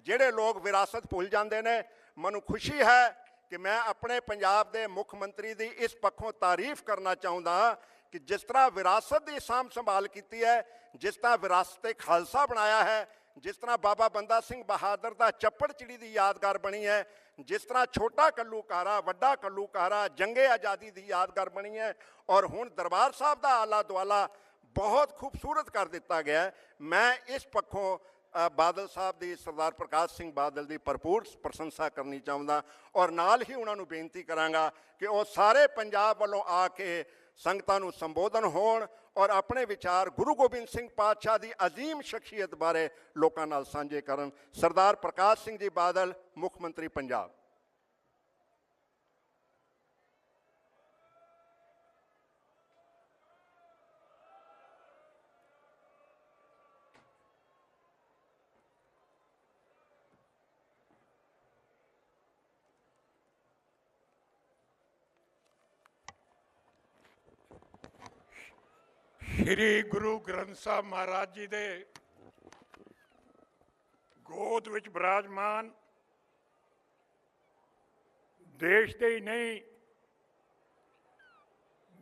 जेड़े लोग विरासत भुल जाते हैं, मनु खुशी है कि मैं अपने पंजाब के मुख्यमंत्री की इस पक्षों तारीफ करना चाहता कि जिस तरह विरासत की साम संभाल की है, जिस तरह विरासत खालसा बनाया है, जिस तरह बाबा बंदा सिंह बहादुर का चप्पड़ चिड़ी की यादगार बनी है, जिस तरह छोटा कल्लूकारा, वड्डा कल्लूकारा, जंगे आज़ादी की यादगार बनी है और हुण दरबार साहब का आला दुआला बहुत खूबसूरत कर दिता गया है। मैं इस पक्षों बादल साहब की, सरदार प्रकाश सिंह बादल की भरपूर प्रशंसा करनी चाहता और नाल ही उन्होंने बेनती करांगा कि वो सारे पंजाब वालों आके ਸੰਗਤਾਂ ਨੂੰ ਸੰਬੋਧਨ ਹੋਣ ਔਰ ਆਪਣੇ ਵਿਚਾਰ ਗੁਰੂ ਗੋਬਿੰਦ ਸਿੰਘ ਪਾਤਸ਼ਾਹ ਦੀ ਅਜ਼ੀਮ ਸ਼ਖਸੀਅਤ ਬਾਰੇ ਲੋਕਾਂ ਨਾਲ ਸਾਂਝੇ ਕਰਨ। ਸਰਦਾਰ ਪ੍ਰਕਾਸ਼ ਸਿੰਘ ਜੀ ਬਾਦਲ, ਮੁੱਖ ਮੰਤਰੀ ਪੰਜਾਬ। श्री गुरु ग्रंथ साहब महाराज जी दे गोद विच विराजमान देश दे ही नहीं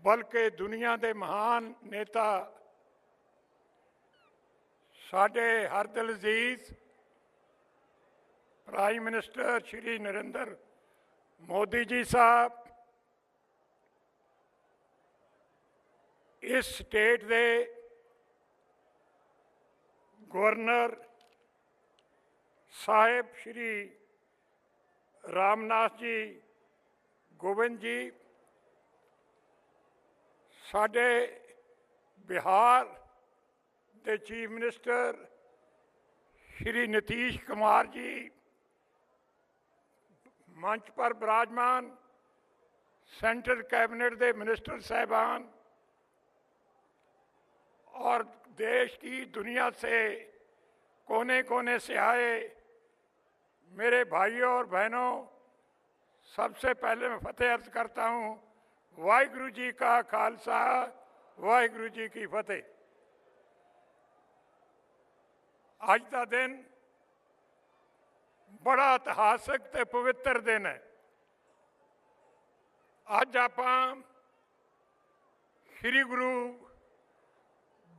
बल्कि दुनिया के महान नेता साडे हर दिल अजीज प्राइम मिनिस्टर श्री नरेंद्र मोदी जी साहब, इस स्टेट के गवर्नर साहिब श्री रामनाथ जी गोविंद जी, साडे बिहार के चीफ मिनिस्टर श्री नीतीश कुमार जी मंच पर विराजमान, सेंट्रल कैबिनेट के मिनिस्टर साहबान और देश की दुनिया से कोने कोने से आए मेरे भाइयों और बहनों, सबसे पहले मैं फतेह अर्ज करता हूँ। वाहिगुरु जी का खालसा, वाहिगुरु जी की फतेह। अज का दिन बड़ा इतिहासक ते पवित्र दिन है। अज आप श्री गुरु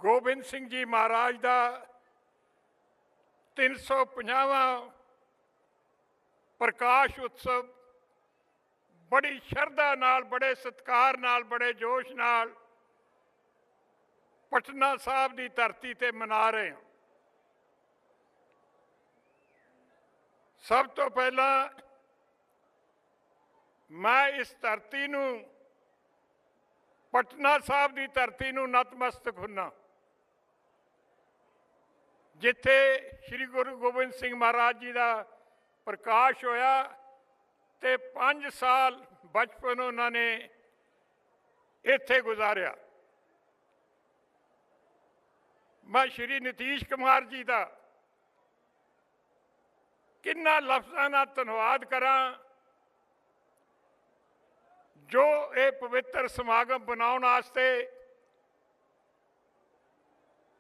गोबिंद सिंह जी महाराज का 350वां प्रकाश उत्सव बड़ी शरधा नाल, बड़े सत्कार नाल, बड़े जोश नाल पटना साहब की धरती ते मना रहे हैं। सब तो पहला मैं इस धरती नूं, पटना साहब की धरती नूं नतमस्तक हुन्ना, जिथे श्री गुरु गोबिंद सिंह महाराज जी का प्रकाश होया ते 5 साल बचपन उन्होंने इत्थे गुजारिया। मैं श्री नीतीश कुमार जी का किन्ना लफ्ज़ां नाल धन्नवाद करा जो ये पवित्र समागम बनाने वास्ते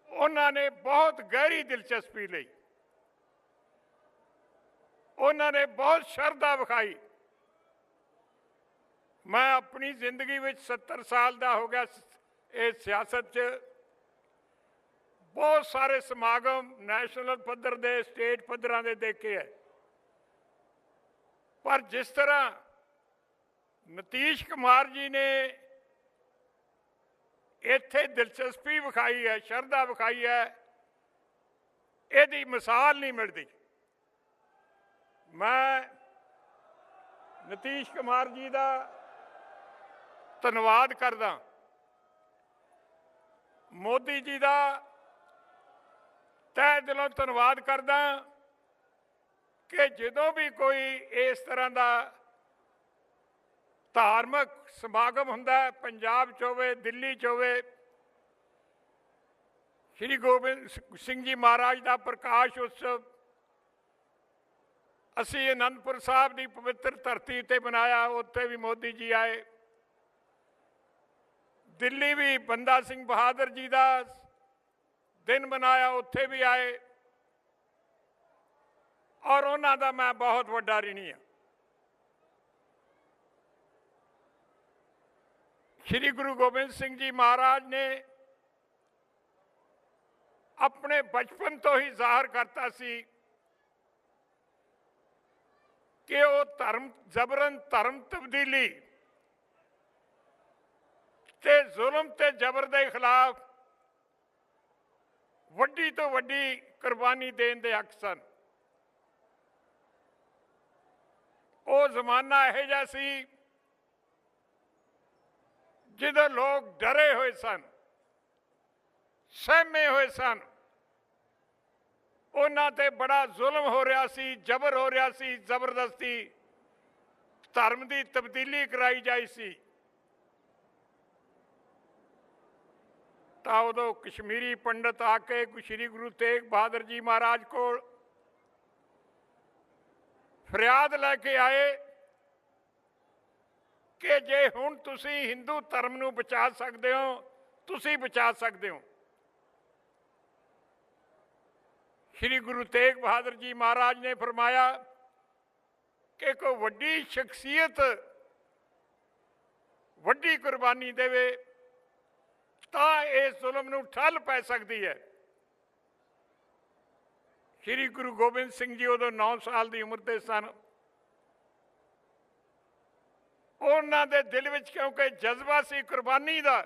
उन्होंने बहुत गहरी दिलचस्पी ली, उन्होंने बहुत श्रद्धा विखाई। मैं अपनी जिंदगी में 70 साल का हो गया इस सियासत च, बहुत सारे समागम नैशनल पद्धर दे, स्टेट पद्धर दे देखे है, पर जिस तरह नीतीश कुमार जी ने इत्थे दिलचस्पी विखाई है, श्रद्धा विखाई है, यदी मिसाल नहीं मिलती। मैं नीतीश कुमार जी का धन्नवाद करदा, मोदी जी का तह दिलों धन्नवाद करदा कि जदों भी कोई इस तरह का धार्मिक समागम हुंदा है, पंजाब च होवे, दिल्ली च होवे, श्री गोबिंद सिंह जी महाराज का प्रकाश उत्सव असी आनंदपुर साहब की पवित्र धरती ते मनाया, उत्थे भी मोदी जी आए। दिल्ली भी बंदा सिंह बहादुर जी का दिन मनाया, उत्थे भी आए और उन्हों का मैं बहुत वड्डा ऋणी हाँ। श्री गुरु गोबिंद सिंह जी महाराज ने अपने बचपन तो ही जाहिर करता सी कि वो धर्म जबरन धर्म तब्दीली ते जुल्म ते जबर के खिलाफ वड्डी तो वड्डी कुर्बानी देने दे हक सन। वो जमाना यह जिहा सी ਜਦੋਂ ਲੋਕ ਡਰੇ ਹੋਏ ਸਨ, ਸਹਿਮੇ ਹੋਏ ਸਨ, ਉਹਨਾਂ ਤੇ ਬੜਾ ਜ਼ੁਲਮ ਹੋ ਰਿਹਾ ਸੀ, ਜ਼ਬਰ ਹੋ ਰਿਹਾ ਸੀ, ਜ਼ਬਰਦਸਤੀ ਧਰਮ ਦੀ ਤਬਦੀਲੀ ਕਰਾਈ ਜਾਈ ਸੀ, ਤਾਂ ਉਦੋਂ ਕਸ਼ਮੀਰੀ ਪੰਡਤ ਆ ਕੇ ਸ਼੍ਰੀ ਗੁਰੂ ਤੇਗ ਬਹਾਦਰ ਜੀ ਮਹਾਰਾਜ ਕੋਲ ਫਰਿਆਦ ਲੈ ਕੇ ਆਏ ਕਿ ਜੇ ਹੁਣ ਤੁਸੀਂ ਹਿੰਦੂ ਧਰਮ ਨੂੰ ਬਚਾ ਸਕਦੇ ਹੋ, ਤੁਸੀਂ ਬਚਾ ਸਕਦੇ ਹੋ। ਸ਼੍ਰੀ ਗੁਰੂ ਤੇਗ ਬਹਾਦਰ ਜੀ ਮਹਾਰਾਜ ਨੇ ਫਰਮਾਇਆ ਕਿ ਕੋਈ ਵੱਡੀ ਸ਼ਖਸੀਅਤ ਵੱਡੀ ਕੁਰਬਾਨੀ ਦੇਵੇ ਤਾਂ ਇਸ ਜ਼ੁਲਮ ਨੂੰ ਠੱਲ ਪੈ ਸਕਦੀ ਹੈ। ਸ਼੍ਰੀ ਗੁਰੂ ਗੋਬਿੰਦ ਸਿੰਘ ਜੀ ਉਦੋਂ 9 ਸਾਲ ਦੀ ਉਮਰ ਦੇ ਸਨ। ਉਹਨਾਂ ਦੇ ਦਿਲ ਵਿੱਚ ਕਿਉਂਕਿ ਜਜ਼ਬਾ ਸੀ ਕੁਰਬਾਨੀ ਦਾ,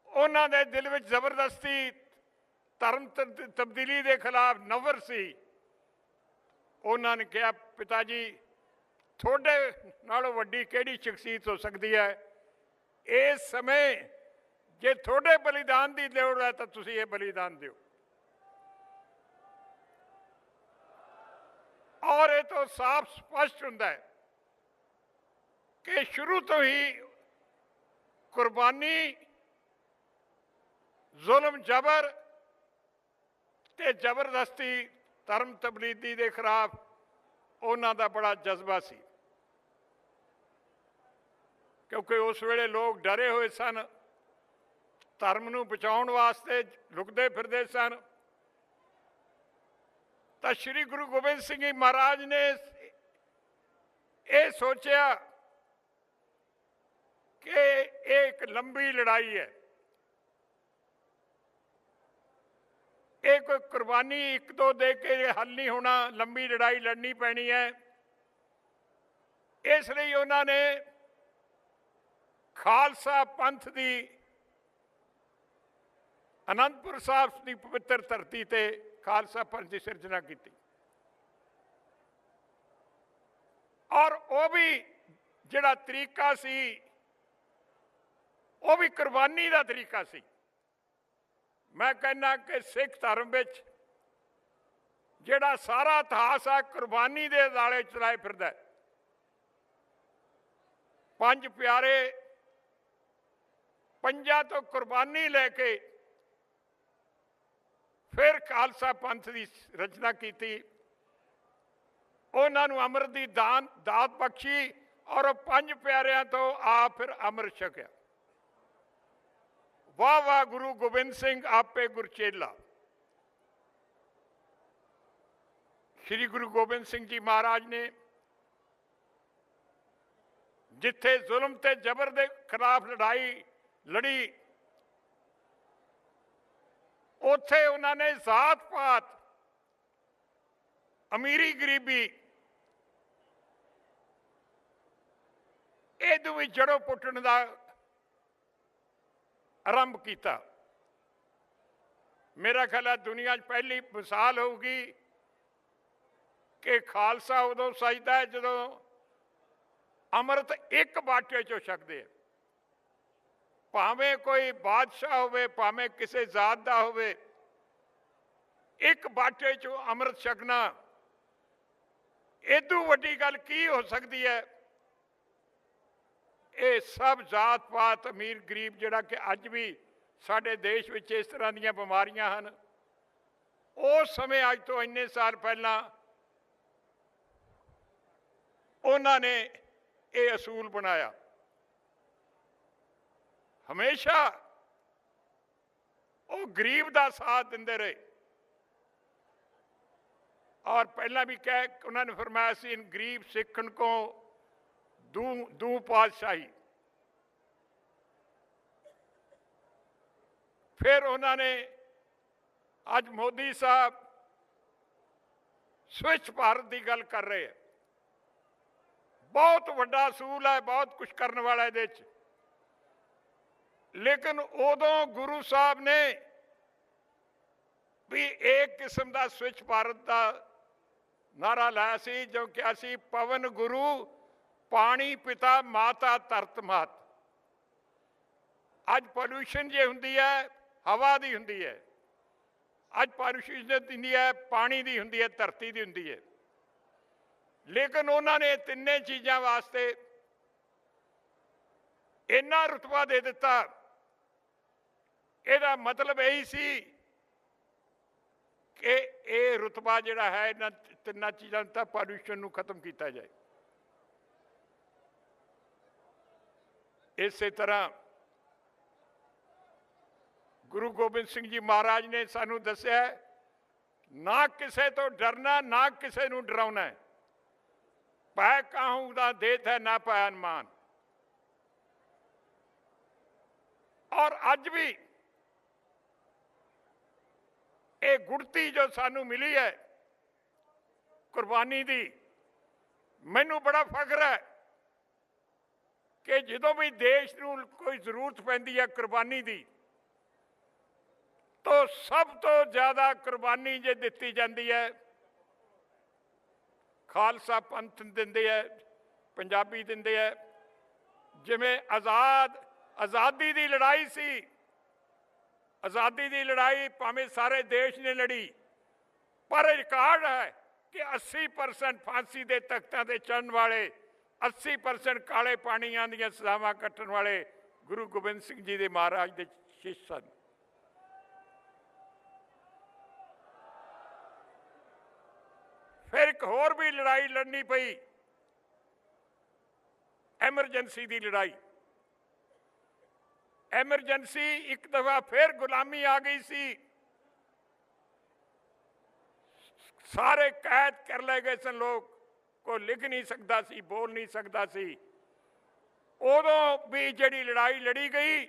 ਉਹਨਾਂ ਦੇ ਦਿਲ ਵਿੱਚ ਜ਼ਬਰਦਸਤੀ ਧਰਮ ਤਬਦੀਲੀ ਦੇ ਖਿਲਾਫ ਨਫ਼ਰਤ ਸੀ। ਉਹਨਾਂ ਨੇ ਕਿਹਾ, ਪਿਤਾ ਜੀ ਤੁਹਾਡੇ ਨਾਲੋਂ ਵੱਡੀ ਕਿਹੜੀ ਸ਼ਖਸੀਅਤ ਹੋ ਸਕਦੀ ਹੈ? ਇਸ ਸਮੇਂ ਜੇ ਤੁਹਾਡੇ ਬਲੀਦਾਨ ਦੀ ਲੋੜ ਹੈ ਤਾਂ ਤੁਸੀਂ ਇਹ ਬਲੀਦਾਨ ਦਿਓ। ਔਰ ਇਹ ਤੋਂ ਸਾਫ਼ ਸਪਸ਼ਟ ਹੁੰਦਾ ਹੈ ਕਿ ਸ਼ੁਰੂ ਤੋਂ ਹੀ ਕੁਰਬਾਨੀ, ਜ਼ੁਲਮ, ਜ਼ਬਰ ਤੇ ਜ਼ਬਰਦਸਤੀ ਧਰਮ ਤਬਦੀਲੀ ਦੇ ਖਿਲਾਫ ਉਹਨਾਂ ਦਾ ਬੜਾ ਜਜ਼ਬਾ ਸੀ, ਕਿਉਂਕਿ ਉਸ ਵੇਲੇ ਲੋਕ ਡਰੇ ਹੋਏ ਸਨ, ਧਰਮ ਨੂੰ ਬਚਾਉਣ ਵਾਸਤੇ ਲੁਕਦੇ ਫਿਰਦੇ ਸਨ। ਤਾਂ ਸ਼੍ਰੀ ਗੁਰੂ ਗੋਬਿੰਦ ਸਿੰਘ ਜੀ ਮਹਾਰਾਜ ਨੇ ਇਹ ਸੋਚਿਆ ਕਿ ਇਹ ਇੱਕ ਲੰਬੀ ਲੜਾਈ ਹੈ, ਇਹ ਕੋਈ ਕੁਰਬਾਨੀ ਇੱਕ ਦੋ ਦੇ ਕੇ ਹੱਲ ਨਹੀਂ ਹੋਣਾ, ਲੰਬੀ ਲੜਾਈ ਲੜਨੀ ਪੈਣੀ ਹੈ। ਇਸ ਲਈ ਉਹਨਾਂ ਨੇ ਖਾਲਸਾ ਪੰਥ ਦੀ ਅਨੰਦਪੁਰ ਸਾਹਿਬ ਦੀ ਪਵਿੱਤਰ ਧਰਤੀ ਤੇ ਖਾਲਸਾ ਪੰਥ ਦੀ ਸਿਰਜਣਾ ਕੀਤੀ। ਔਰ ਉਹ ਵੀ ਜਿਹੜਾ ਤਰੀਕਾ ਸੀ ਉਹ ਵੀ ਕੁਰਬਾਨੀ ਦਾ ਤਰੀਕਾ ਸੀ। ਮੈਂ ਕਹਿੰਦਾ ਕਿ ਸਿੱਖ ਧਰਮ ਵਿੱਚ ਜਿਹੜਾ ਸਾਰਾ ਇਤਿਹਾਸ ਆ ਕੁਰਬਾਨੀ ਦੇ ਨਾਲੇ ਚਲਾਏ ਫਿਰਦਾ। 5 ਪਿਆਰੇ, 5 ਤੋਂ ਕੁਰਬਾਨੀ ਲੈ ਕੇ ਫਿਰ ਖਾਲਸਾ ਪੰਥ ਦੀ ਰਚਨਾ ਕੀਤੀ। ਉਹਨਾਂ ਨੂੰ ਅੰਮ੍ਰਿਤ ਦੀ ਦਾਤ ਬਖਸ਼ੀ ਔਰ 5 ਪਿਆਰਿਆਂ ਤੋਂ ਆਪ ਫਿਰ ਅੰਮ੍ਰਿਤ ਛਕਿਆ। ਵਾਹ ਵਾਹ ਗੁਰੂ ਗੋਬਿੰਦ ਸਿੰਘ ਆਪੇ ਗੁਰਚੇਲਾ। ਸ਼੍ਰੀ ਗੁਰੂ ਗੋਬਿੰਦ ਸਿੰਘ ਜੀ ਮਹਾਰਾਜ ਨੇ ਜਿੱਥੇ ਜ਼ੁਲਮ ਤੇ ਜ਼ਬਰ ਦੇ ਖਿਲਾਫ ਲੜਾਈ ਲੜੀ, ਉੱਥੇ ਉਹਨਾਂ ਨੇ ਜ਼ਾਤ ਪਾਤ, ਅਮੀਰੀ ਗਰੀਬੀ, ਇਹਦੋਂ ਵੀ ਜੜੋਂ ਪੁੱਟਣ ਦਾ ਆਰੰਭ ਕੀਤਾ। ਮੇਰਾ ਖਿਆਲ ਹੈ ਦੁਨੀਆ 'ਚ ਪਹਿਲੀ ਮਿਸਾਲ ਹੋਊਗੀ ਕਿ ਖਾਲਸਾ ਉਦੋਂ ਸਜਦਾ ਹੈ ਜਦੋਂ ਅੰਮ੍ਰਿਤ ਇੱਕ ਬਾਟੇ 'ਚੋਂ ਛਕਦੇ ਆ, ਭਾਵੇਂ ਕੋਈ ਬਾਦਸ਼ਾਹ ਹੋਵੇ, ਭਾਵੇਂ ਕਿਸੇ ਜ਼ਾਤ ਦਾ ਹੋਵੇ, ਇੱਕ ਬਾਟੇ 'ਚੋਂ ਅੰਮ੍ਰਿਤ ਛਕਣਾ ਇਦੋਂ ਵੱਡੀ ਗੱਲ ਕੀ ਹੋ ਸਕਦੀ ਹੈ। ਇਹ ਸਭ ਜ਼ਾਤ ਪਾਤ, ਅਮੀਰ ਗਰੀਬ, ਜਿਹੜਾ ਕਿ ਅੱਜ ਵੀ ਸਾਡੇ ਦੇਸ਼ ਵਿੱਚ ਇਸ ਤਰ੍ਹਾਂ ਦੀਆਂ ਬਿਮਾਰੀਆਂ ਹਨ, ਉਸ ਸਮੇਂ ਅੱਜ ਤੋਂ ਇੰਨੇ ਸਾਲ ਪਹਿਲਾਂ ਉਹਨਾਂ ਨੇ ਇਹ ਅਸੂਲ ਬਣਾਇਆ। ਹਮੇਸ਼ਾ ਉਹ ਗਰੀਬ ਦਾ ਸਾਥ ਦਿੰਦੇ ਰਹੇ। ਔਰ ਪਹਿਲਾਂ ਵੀ ਉਹਨਾਂ ਨੇ ਫਰਮਾਇਆ ਸੀ, ਇਨ ਗਰੀਬ ਸਿੱਖਣ ਕੋ ਦੂ ਪਾਤਸ਼ਾਹੀ। ਫਿਰ ਉਹਨਾਂ ਨੇ ਅੱਜ ਮੋਦੀ ਸਾਹਿਬ ਸਵੱਛ ਭਾਰਤ ਦੀ ਗੱਲ ਕਰ ਰਹੇ ਹੈ। ਬਹੁਤ ਵੱਡਾ ਅਸੂਲ ਹੈ, ਬਹੁਤ ਕੁਝ ਕਰਨ ਵਾਲਾ ਇਹਦੇ 'ਚ। ਲੇਕਿਨ ਉਦੋਂ ਗੁਰੂ ਸਾਹਿਬ ਨੇ ਵੀ ਇੱਕ ਕਿਸਮ ਦਾ ਸਵੱਛ ਭਾਰਤ ਦਾ ਨਾਰਾ ਲਾਇਆ ਸੀ, ਜੋ ਕਿਹਾ ਸੀ, ਪਵਨ ਗੁਰੂ, ਪਾਣੀ ਪਿਤਾ, ਮਾਤਾ ਧਰਤ ਮਾਤ। ਅੱਜ ਪੋਲਿਊਸ਼ਨ ਜੇ ਹੁੰਦੀ ਹੈ ਹਵਾ ਦੀ ਹੁੰਦੀ ਹੈ, ਅੱਜ ਪੋਲਿਊਸ਼ਨ ਹੁੰਦੀ ਹੈ ਪਾਣੀ ਦੀ ਹੁੰਦੀ ਹੈ, ਧਰਤੀ ਦੀ ਹੁੰਦੀ ਹੈ। ਲੇਕਿਨ ਉਹਨਾਂ ਨੇ ਤਿੰਨੇ ਚੀਜ਼ਾਂ ਵਾਸਤੇ ਇੰਨਾ ਰੁਤਬਾ ਦੇ ਦਿੱਤਾ। ਇਹਦਾ ਮਤਲਬ ਇਹੀ ਸੀ ਕਿ ਇਹ ਰੁਤਬਾ ਜਿਹੜਾ ਹੈ ਇਹਨਾਂ ਤਿੰਨਾਂ ਚੀਜ਼ਾਂ ਦਾ ਪੋਲਿਊਸ਼ਨ ਨੂੰ ਖਤਮ ਕੀਤਾ ਜਾਏ। ਇਸੇ ਤਰ੍ਹਾਂ ਗੁਰੂ ਗੋਬਿੰਦ ਸਿੰਘ ਜੀ ਮਹਾਰਾਜ ਨੇ ਸਾਨੂੰ ਦੱਸਿਆ, ਨਾ ਕਿਸੇ ਤੋਂ ਡਰਨਾ, ਨਾ ਕਿਸੇ ਨੂੰ ਡਰਾਉਣਾ। ਪੈ ਕਾਹੂ ਦਾ ਦੇਤ ਹੈ ਨਾ ਪੈ ਅਨਮਾਨ। ਔਰ ਅੱਜ ਵੀ ਇਹ ਗੁੜਤੀ ਜੋ ਸਾਨੂੰ ਮਿਲੀ ਹੈ ਕੁਰਬਾਨੀ ਦੀ, ਮੈਨੂੰ ਬੜਾ ਫਖਰ ਹੈ ਕਿ ਜਦੋਂ ਵੀ ਦੇਸ਼ ਨੂੰ ਕੋਈ ਜ਼ਰੂਰਤ ਪੈਂਦੀ ਹੈ ਕੁਰਬਾਨੀ ਦੀ, ਤਾਂ ਸਭ ਤੋਂ ਜ਼ਿਆਦਾ ਕੁਰਬਾਨੀ ਜੇ ਦਿੱਤੀ ਜਾਂਦੀ ਹੈ ਖਾਲਸਾ ਪੰਥ ਦਿੰਦੇ ਹੈ, ਪੰਜਾਬੀ ਦਿੰਦੇ ਹੈ। ਜਿਵੇਂ ਆਜ਼ਾਦੀ ਦੀ ਲੜਾਈ ਸੀ, ਆਜ਼ਾਦੀ ਦੀ ਲੜਾਈ ਭਾਵੇਂ ਸਾਰੇ ਦੇਸ਼ ਨੇ ਲੜੀ, ਪਰ ਰਿਕਾਰਡ ਹੈ ਕਿ 80% ਫਾਂਸੀ ਦੇ ਤਖਤਾਂ ਤੇ ਚੜ੍ਹਨ ਵਾਲੇ, 80% ਕਾਲੇ ਪਾਣੀਆਂ ਦੀਆਂ ਸਜ਼ਾਵਾਂ ਕੱਟਣ ਵਾਲੇ ਗੁਰੂ ਗੋਬਿੰਦ ਸਿੰਘ ਜੀ ਦੇ ਮਹਾਰਾਜ ਦੇ ਸ਼ਿਸ਼ ਸਨ। ਫਿਰ ਇੱਕ ਹੋਰ ਵੀ ਲੜਾਈ ਲੜਨੀ ਪਈ, ਐਮਰਜੈਂਸੀ ਦੀ ਲੜਾਈ। ਐਮਰਜੈਂਸੀ ਇੱਕ ਦਫਾ ਫਿਰ ਗੁਲਾਮੀ ਆ ਗਈ ਸੀ, ਸਾਰੇ ਕੈਦ ਕਰ ਲਏ ਗਏ ਸਨ ਲੋਕ, ਕੋਈ ਲਿਖ ਨਹੀਂ ਸਕਦਾ ਸੀ, ਬੋਲ ਨਹੀਂ ਸਕਦਾ ਸੀ। ਉਦੋਂ ਵੀ ਜਿਹੜੀ ਲੜਾਈ ਲੜੀ ਗਈ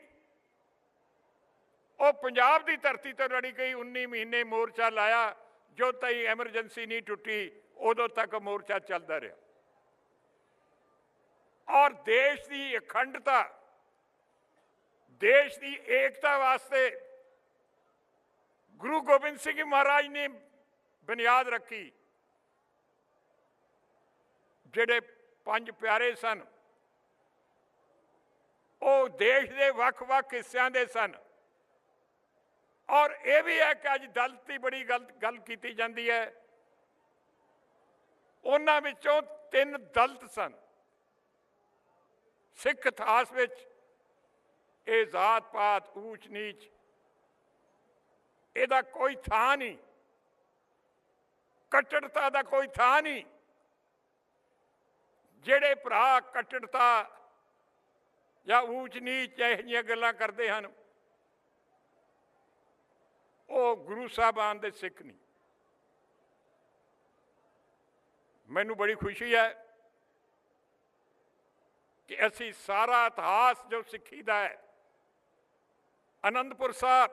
ਉਹ ਪੰਜਾਬ ਦੀ ਧਰਤੀ ਤੋਂ ਲੜੀ ਗਈ। 19 ਮਹੀਨੇ ਮੋਰਚਾ ਲਾਇਆ, ਜੋ ਤਾਈਂ ਐਮਰਜੈਂਸੀ ਨਹੀਂ ਟੁੱਟੀ ਉਦੋਂ ਤੱਕ ਮੋਰਚਾ ਚੱਲਦਾ ਰਿਹਾ। ਔਰ ਦੇਸ਼ ਦੀ ਅਖੰਡਤਾ, ਦੇਸ਼ ਦੀ ਏਕਤਾ ਵਾਸਤੇ ਗੁਰੂ ਗੋਬਿੰਦ ਸਿੰਘ ਮਹਾਰਾਜ ਨੇ ਬੁਨਿਆਦ ਰੱਖੀ। ਜਿਹੜੇ 5 ਪਿਆਰੇ ਸਨ ਉਹ ਦੇਸ਼ ਦੇ ਵੱਖ-ਵੱਖ ਹਿੱਸਿਆਂ ਦੇ ਸਨ। ਔਰ ਇਹ ਵੀ ਹੈ ਕਿ ਅੱਜ ਦਲਿਤ ਦੀ ਬੜੀ ਗੱਲ ਕੀਤੀ ਜਾਂਦੀ ਹੈ, ਉਹਨਾਂ ਵਿੱਚੋਂ 3 ਦਲਿਤ ਸਨ। ਸਿੱਖ ਇਤਿਹਾਸ ਵਿੱਚ ਇਹ ਜ਼ਾਤ ਪਾਤ ਊਚ ਨੀਚ ਇਹਦਾ ਕੋਈ ਥਾਂ ਨਹੀਂ, ਕੱਟੜਤਾ ਦਾ ਕੋਈ ਥਾਂ ਨਹੀਂ। ਜਿਹੜੇ ਭਰਾ ਕੱਟੜਤਾ ਜਾਂ ਊਚ ਨੀਚ ਇਹੋ ਜਿਹੀਆਂ ਗੱਲਾਂ ਕਰਦੇ ਹਨ ਉਹ ਗੁਰੂ ਸਾਹਿਬਾਨ ਦੇ ਸਿੱਖ ਨਹੀਂ। ਮੈਨੂੰ ਬੜੀ ਖੁਸ਼ੀ ਹੈ ਕਿ ਅਸੀਂ ਸਾਰਾ ਇਤਿਹਾਸ ਜੋ ਸਿੱਖੀ ਦਾ ਹੈ, ਅਨੰਦਪੁਰ ਸਾਹਿਬ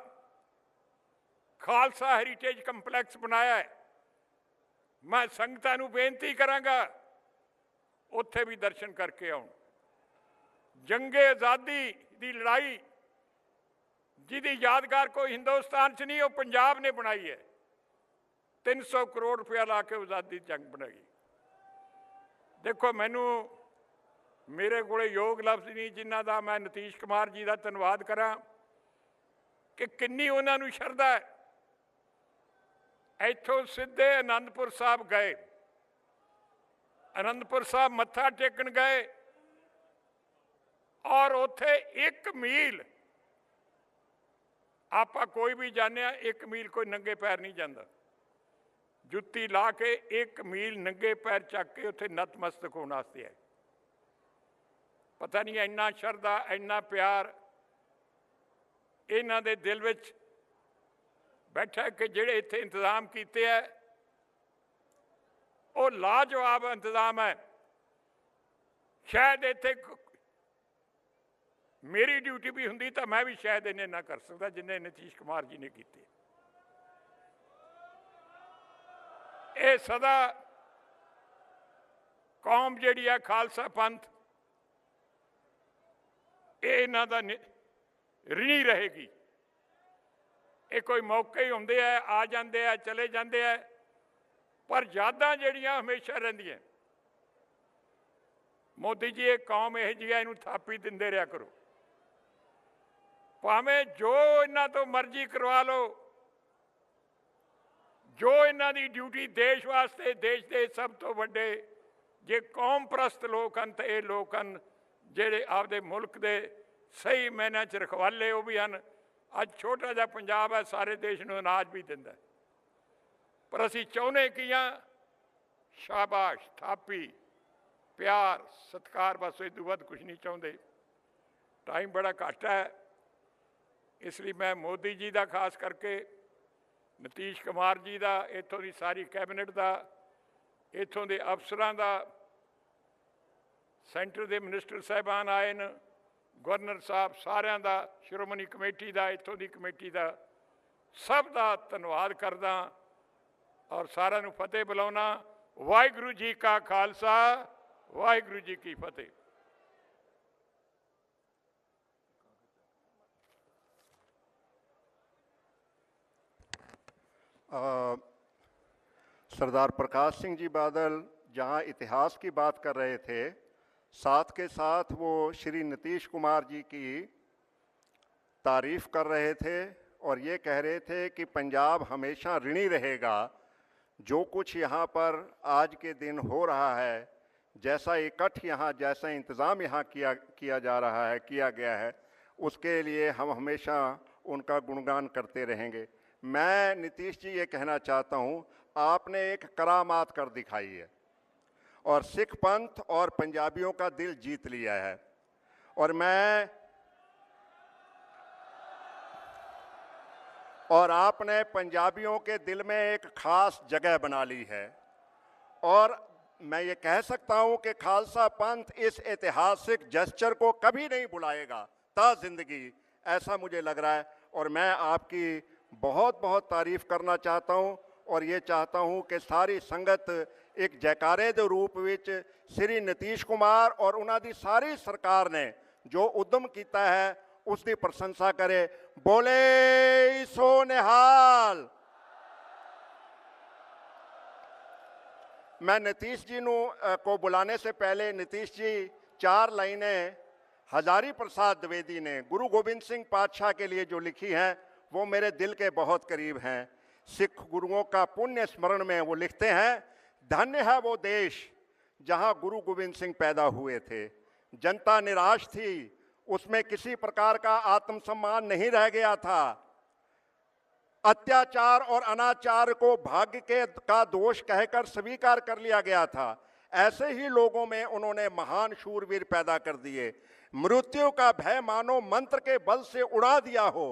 ਖਾਲਸਾ ਹੈਰੀਟੇਜ ਕੰਪਲੈਕਸ ਬਣਾਇਆ ਹੈ। ਮੈਂ ਸੰਗਤਾਂ ਨੂੰ ਬੇਨਤੀ ਕਰਾਂਗਾ ਉੱਥੇ ਵੀ ਦਰਸ਼ਨ ਕਰਕੇ ਆਉਣ। ਜੰਗੇ ਆਜ਼ਾਦੀ ਦੀ ਲੜਾਈ ਜਿਹਦੀ ਯਾਦਗਾਰ ਕੋਈ ਹਿੰਦੁਸਤਾਨ 'ਚ ਨਹੀਂ, ਉਹ ਪੰਜਾਬ ਨੇ ਬਣਾਈ ਹੈ। 300 ਕਰੋੜ ਰੁਪਇਆ ਲਾ ਕੇ ਆਜ਼ਾਦੀ ਜੰਗ ਬਣਾਈ। ਦੇਖੋ, ਮੈਨੂੰ ਮੇਰੇ ਕੋਲੇ ਯੋਗ ਲਫ਼ਜ਼ ਨਹੀਂ ਜਿਨ੍ਹਾਂ ਦਾ ਮੈਂ ਨਤੀਸ਼ ਕੁਮਾਰ ਜੀ ਦਾ ਧੰਨਵਾਦ ਕਰਾਂ ਕਿ ਕਿੰਨੀ ਉਹਨਾਂ ਨੂੰ ਸ਼ਰਧਾ ਹੈ। ਇੱਥੋਂ ਸਿੱਧੇ ਅਨੰਦਪੁਰ ਸਾਹਿਬ ਗਏ, ਅਨੰਦਪੁਰ ਸਾਹਿਬ ਮੱਥਾ ਟੇਕਣ ਗਏ ਔਰ ਉੱਥੇ 1 ਮੀਲ, ਆਪਾਂ ਕੋਈ ਵੀ ਜਾਂਦੇ ਹਾਂ 1 ਮੀਲ ਕੋਈ ਨੰਗੇ ਪੈਰ ਨਹੀਂ ਜਾਂਦਾ। ਜੁੱਤੀ ਲਾ ਕੇ 1 ਮੀਲ ਨੰਗੇ ਪੈਰ ਚੱਕ ਕੇ ਉੱਥੇ ਨਤਮਸਤਕ ਹੋਣ ਵਾਸਤੇ ਆਏ। ਪਤਾ ਨਹੀਂ ਇੰਨਾ ਸ਼ਰਧਾ, ਇੰਨਾ ਪਿਆਰ ਇਹਨਾਂ ਦੇ ਦਿਲ ਵਿੱਚ ਬੈਠਾ ਕਿ ਜਿਹੜੇ ਇੱਥੇ ਇੰਤਜ਼ਾਮ ਕੀਤੇ ਹੈ ਉਹ ਲਾਜਵਾਬ ਇੰਤਜ਼ਾਮ ਹੈ। ਸ਼ਾਇਦ ਇੱਥੇ ਮੇਰੀ ਡਿਊਟੀ ਵੀ ਹੁੰਦੀ ਤਾਂ ਮੈਂ ਵੀ ਸ਼ਾਇਦ ਇਹਨੇ ਨਾ ਕਰ ਸਕਦਾ ਜਿੰਨੇ ਨਤੀਸ਼ ਕੁਮਾਰ ਜੀ ਨੇ ਕੀਤੇ। ਇਹ ਸਦਾ ਕੌਮ ਜਿਹੜੀ ਹੈ ਖਾਲਸਾ ਪੰਥ, ਇਹ ਇਹਨਾਂ ਦਾ ਰਿਣੀ ਰਹੇਗੀ। ਇਹ ਕੋਈ ਮੌਕੇ ਹੀ ਹੁੰਦੇ ਆ, ਆ ਜਾਂਦੇ ਆ, ਚਲੇ ਜਾਂਦੇ ਆ, ਪਰ ਯਾਦਾਂ ਜਿਹੜੀਆਂ ਹਮੇਸ਼ਾ ਰਹਿੰਦੀਆਂ। ਮੋਦੀ ਜੀ, ਇਹ ਕੌਮ ਇਹੋ ਜਿਹੀ ਹੈ, ਇਹਨੂੰ ਥਾਪੀ ਦਿੰਦੇ ਰਿਹਾ ਕਰੋ। ਭਾਵੇਂ ਜੋ ਇਹਨਾਂ ਤੋਂ ਮਰਜ਼ੀ ਕਰਵਾ ਲਓ, ਜੋ ਇਹਨਾਂ ਦੀ ਡਿਊਟੀ ਦੇਸ਼ ਵਾਸਤੇ, ਦੇਸ਼ ਦੇ ਸਭ ਤੋਂ ਵੱਡੇ ਜੇ ਕੌਮ ਪ੍ਰਸਤ ਲੋਕ ਹਨ ਤਾਂ ਇਹ ਲੋਕ ਹਨ ਜਿਹੜੇ ਆਪਦੇ ਮੁਲਕ ਦੇ ਸਹੀ ਮਾਇਨਿਆਂ 'ਚ ਰਖਵਾਲੇ ਉਹ ਵੀ ਹਨ। ਅੱਜ ਛੋਟਾ ਜਿਹਾ ਪੰਜਾਬ ਹੈ, ਸਾਰੇ ਦੇਸ਼ ਨੂੰ ਅਨਾਜ ਵੀ ਦਿੰਦਾ, ਪਰ ਅਸੀਂ ਚਾਹੁੰਦੇ ਕੀ ਹਾਂ? ਸ਼ਾਬਾਸ਼, ਥਾਪੀ, ਪਿਆਰ, ਸਤਿਕਾਰ, ਬਸ ਇਹ ਤੋਂ ਵੱਧ ਕੁਝ ਨਹੀਂ ਚਾਹੁੰਦੇ। ਟਾਈਮ ਬੜਾ ਘੱਟ ਹੈ, ਇਸ ਲਈ ਮੈਂ ਮੋਦੀ ਜੀ ਦਾ ਖਾਸ ਕਰਕੇ, ਨਤੀਸ਼ ਕੁਮਾਰ ਜੀ ਦਾ, ਇੱਥੋਂ ਦੀ ਸਾਰੀ ਕੈਬਨਿਟ ਦਾ, ਇੱਥੋਂ ਦੇ ਅਫਸਰਾਂ ਦਾ, ਸੈਂਟਰ ਦੇ ਮਿਨਿਸਟਰ ਸਾਹਿਬਾਨ ਆਏ ਨੇ, ਗਵਰਨਰ ਸਾਹਿਬ, ਸਾਰਿਆਂ ਦਾ, ਸ਼੍ਰੋਮਣੀ ਕਮੇਟੀ ਦਾ, ਇੱਥੋਂ ਦੀ ਕਮੇਟੀ ਦਾ, ਸਭ ਦਾ ਧੰਨਵਾਦ ਕਰਦਾ ਔਰ ਸਾਰਿਆਂ ਨੂੰ ਫਤਿਹ ਬੁਲਾਉਣਾ। ਵਾਹਿਗੁਰੂ ਜੀ ਕਾ ਖਾਲਸਾ, ਵਾਹਿਗੁਰੂ ਜੀ ਕੀ ਫਤਿਹ। सरदार प्रकाश सिंह जी बादल जहां इतिहास की बात कर रहे थे, साथ के साथ वो श्री नीतीश कुमार जी की तारीफ कर रहे थे और ये कह रहे थे कि पंजाब हमेशा ऋणी रहेगा। जो कुछ यहाँ पर आज के दिन हो रहा है, जैसा इकट्ठ यहाँ, जैसा इंतज़ाम यहाँ किया जा रहा है, किया गया है, उसके लिए हम हमेशा उनका गुणगान करते रहेंगे। मैं नीतीश जी ये कहना चाहता हूँ, आपने एक करामात कर दिखाई है और सिख पंथ और पंजाबियों का दिल जीत लिया है। और आपने पंजाबियों के दिल में एक खास जगह बना ली है और मैं ये कह सकता हूँ कि खालसा पंथ इस ऐतिहासिक जेस्चर को कभी नहीं भुलाएगा ता जिंदगी, ऐसा मुझे लग रहा है। और मैं आपकी बहुत बहुत तारीफ करना चाहता हूँ और ये चाहता हूँ कि सारी संगत एक जयकारे के रूप विच श्री नीतीश कुमार और उन्होंने सारी सरकार ने जो उद्यम किया है उसकी प्रशंसा करे। बोले सो निहाल। मैं नीतीश जी को बुलाने से पहले, नीतीश जी 4 लाइनें हजारी प्रसाद द्विवेदी ने गुरु गोविंद सिंह पातशाह के लिए जो लिखी हैं वो मेरे दिल के बहुत करीब हैं। सिख गुरुओं का पुण्य स्मरण में वो लिखते हैं, धन्य है वो देश जहां गुरु गोविंद सिंह पैदा हुए थे। जनता निराश थी, उसमें किसी प्रकार का आत्मसम्मान नहीं रह गया था। अत्याचार और अनाचार को भाग्य का दोष कहकर स्वीकार कर लिया गया था। ऐसे ही लोगों में उन्होंने महान शूरवीर पैदा कर दिए। मृत्यु का भय मानो मंत्र के बल से उड़ा दिया हो।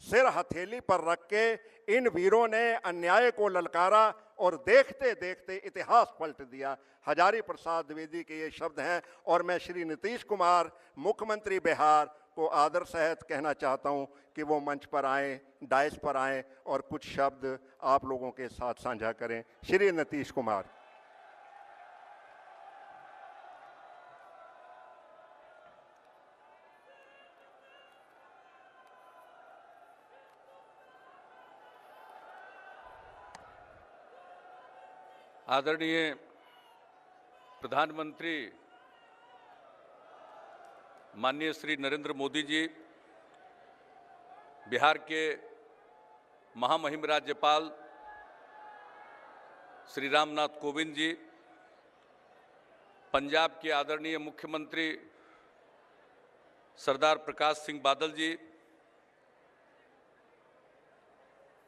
सिर हथेली पर रख के इन वीरों ने अन्याय को ललकारा और देखते देखते इतिहास पलट दिया। हजारी प्रसाद द्विवेदी के ये शब्द हैं और मैं श्री नीतीश कुमार मुख्यमंत्री बिहार को आदर सहित कहना चाहता हूं कि वो मंच पर आएँ, डायस पर आएँ और कुछ शब्द आप लोगों के साथ साझा करें। श्री नीतीश कुमार। आदरणीय प्रधानमंत्री माननीय श्री नरेंद्र मोदी जी, बिहार के महामहिम राज्यपाल श्री रामनाथ कोविंद जी, पंजाब के आदरणीय मुख्यमंत्री सरदार प्रकाश सिंह बादल जी,